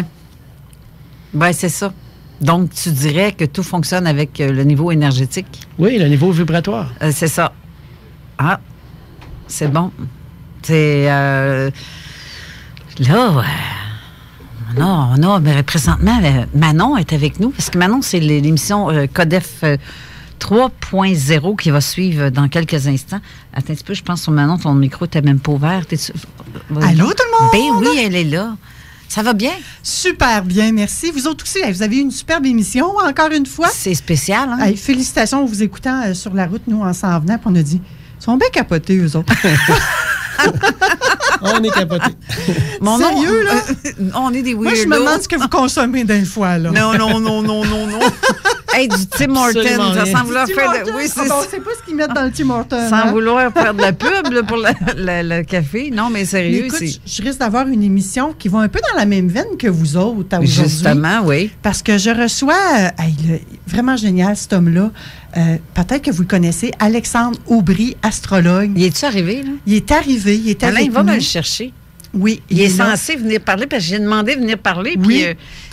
Oui, c'est ça. Donc, tu dirais que tout fonctionne avec le niveau énergétique? Oui, le niveau vibratoire. C'est ça. Ah, c'est bon. C'est... là, mais présentement, Manon est avec nous, parce que Manon, c'est l'émission Codef 3.0 qui va suivre dans quelques instants. Attends un petit peu, je pense que Manon, ton micro n'était même pas ouvert. Allô, tout le monde? Ben oui, elle est là. Ça va bien? Super bien, merci. Vous autres aussi, vous avez eu une superbe émission, encore une fois. C'est spécial, hein? Hey, félicitations en vous écoutant sur la route, nous, en s'en venant, puis on a dit, ils sont bien capotés, eux autres. On est capotés. Sérieux, là? On est des weirdos. Moi, je me demande ce que vous consommez d'un fois, là. Non. Hey, du Tim Hortons, ça semble vouloir faire de... Oui, c'est on sait pas ce qu'ils mettent dans le Tim Hortons. Sans vouloir faire de la pub là, pour le café. Non, mais sérieux, mais écoute, je risque d'avoir une émission qui va un peu dans la même veine que vous autres aujourd'hui. Justement, oui. Parce que je reçois, vraiment génial, cet homme-là. Peut-être que vous le connaissez, Alexandre Aubry, astrologue. Il est-tu arrivé, là? Il est arrivé, il est Alain, avec il va nous. me le chercher. Oui. Il est censé venir parler, parce que j'ai demandé de venir parler, oui. Puis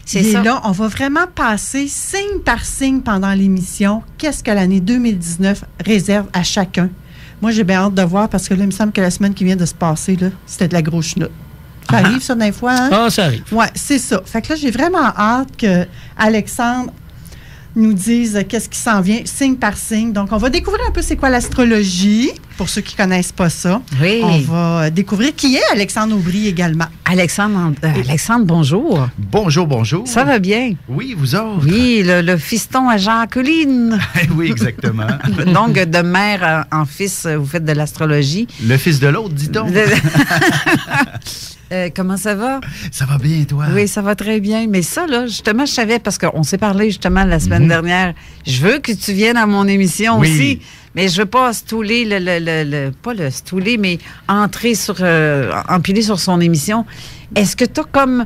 c'est il ça. est là. On va vraiment passer signe par signe pendant l'émission qu'est-ce que l'année 2019 réserve à chacun. Moi, j'ai bien hâte de voir, parce que là, il me semble que la semaine qui vient de se passer, là, c'était de la grosse chenoute. Ça arrive, ça, des fois, hein? Ah, ça arrive. Oui, c'est ça. Fait que là, j'ai vraiment hâte que Alexandre nous dise qu'est-ce qui s'en vient, signe par signe. Donc, on va découvrir un peu c'est quoi l'astrologie, pour ceux qui ne connaissent pas ça. Oui. On va découvrir qui est Alexandre Aubry également. Alexandre, bonjour. Bonjour. Ça va bien? Oui, vous autres? Oui, le fiston à Jacqueline. Oui, exactement. Donc, de mère en fils, vous faites de l'astrologie. Le fils de l'autre, dit-on. Comment ça va? Ça va bien, toi? Oui, ça va très bien. Mais ça, là, justement, je savais, parce qu'on s'est parlé justement la semaine dernière. Je veux que tu viennes à mon émission aussi. Mais je veux pas stouler pas le stouler, mais empiler sur son émission. Est-ce que tu as comme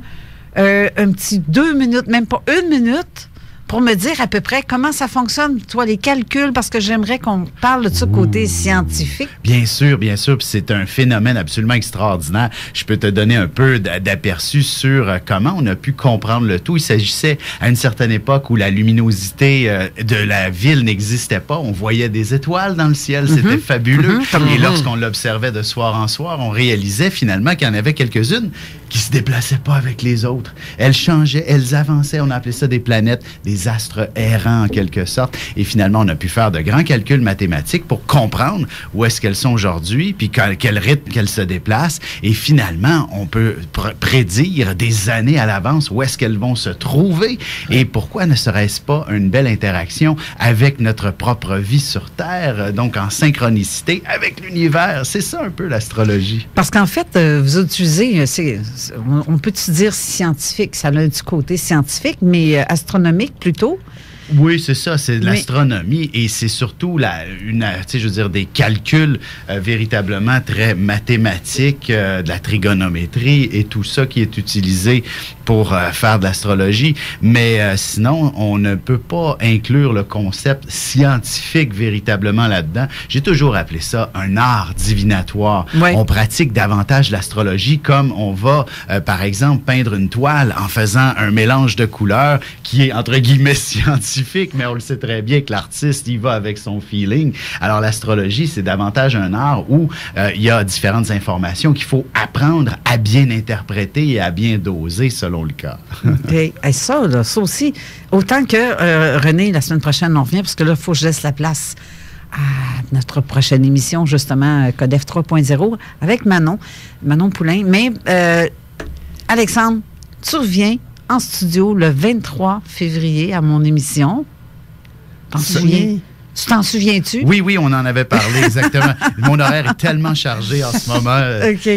un petit 2 minutes, même pas 1 minute, pour me dire à peu près comment ça fonctionne, toi, les calculs, parce que j'aimerais qu'on parle de ce côté scientifique. Bien sûr, puis c'est un phénomène absolument extraordinaire. Je peux te donner un peu d'aperçu sur comment on a pu comprendre le tout. Il s'agissait à une certaine époque où la luminosité de la ville n'existait pas. On voyait des étoiles dans le ciel, c'était fabuleux. Et lorsqu'on l'observait de soir en soir, on réalisait finalement qu'il y en avait quelques-unes qui se déplaçaient pas avec les autres. Elles changeaient, elles avançaient. On appelait ça des planètes, des astres errants en quelque sorte. Et finalement, on a pu faire de grands calculs mathématiques pour comprendre où est-ce qu'elles sont aujourd'hui, puis quel rythme qu'elles se déplacent. Et finalement, on peut prédire des années à l'avance où est-ce qu'elles vont se trouver. Et pourquoi ne serait-ce pas une belle interaction avec notre propre vie sur Terre, donc en synchronicité avec l'univers? C'est ça un peu l'astrologie. Parce qu'en fait, vous utilisez, on peut-se dire scientifique, ça a du côté scientifique, mais astronomique plutôt. Oui, c'est ça, c'est de l'astronomie et c'est surtout des calculs véritablement très mathématiques, de la trigonométrie et tout ça qui est utilisé pour faire de l'astrologie. Mais sinon, on ne peut pas inclure le concept scientifique véritablement là-dedans. J'ai toujours appelé ça un art divinatoire. Ouais. On pratique davantage l'astrologie comme on va, par exemple, peindre une toile en faisant un mélange de couleurs qui est, entre guillemets, scientifique. Mais on le sait très bien que l'artiste y va avec son feeling. Alors, l'astrologie, c'est davantage un art où il y a différentes informations qu'il faut apprendre à bien interpréter et à bien doser selon le cas. Et ça aussi, autant que René, la semaine prochaine, on revient, parce que là, il faut que je laisse la place à notre prochaine émission, justement, Codef 3.0, avec Manon Poulain. Mais, Alexandre, tu reviens en studio le 23 février à mon émission. Tu t'en souviens-tu? Oui, on en avait parlé, exactement. Mon horaire est tellement chargé en ce moment. OK.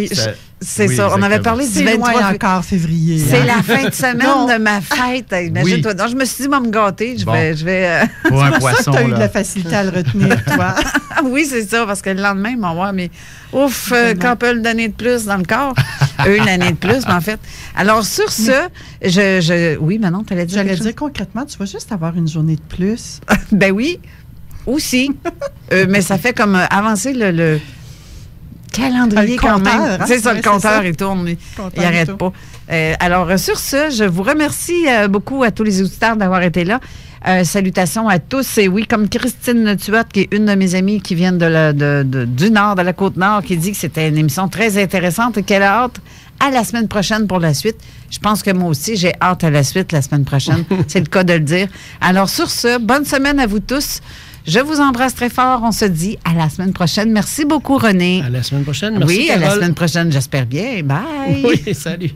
C'est ça. On avait parlé du 23 encore février. C'est la fin de semaine de ma fête. Imagine-toi. Donc, je me suis dit, me gâter. Je vais pour un poisson. C'est pour ça que tu as eu de là. la facilité à le retenir, toi. Oui, c'est ça. Parce que le lendemain, ils vont voir, mais ouf, qu'on peut le donner de plus dans le corps. Une année de plus, mais en fait. Alors, sur ce, oui, Manon, tu allais dire J'allais dire concrètement, tu vas juste avoir une journée de plus. Ben oui, aussi. Mais ça fait comme avancer le calendrier quand même. Hein? C'est ça, le compteur, il tourne, il n'arrête pas. Alors, sur ce, je vous remercie beaucoup à tous les auditeurs d'avoir été là. Salutations à tous. Et oui, comme Christine Tuat, qui est une de mes amies qui vient du Nord, de la Côte-Nord, qui dit que c'était une émission très intéressante et qu'elle a hâte à la semaine prochaine pour la suite. Je pense que moi aussi, j'ai hâte à la suite la semaine prochaine. C'est le cas de le dire. Alors, sur ce, bonne semaine à vous tous. Je vous embrasse très fort. On se dit à la semaine prochaine. Merci beaucoup, René. À la semaine prochaine. Merci, oui, Carole. À la semaine prochaine, j'espère bien. Bye. Oui, salut.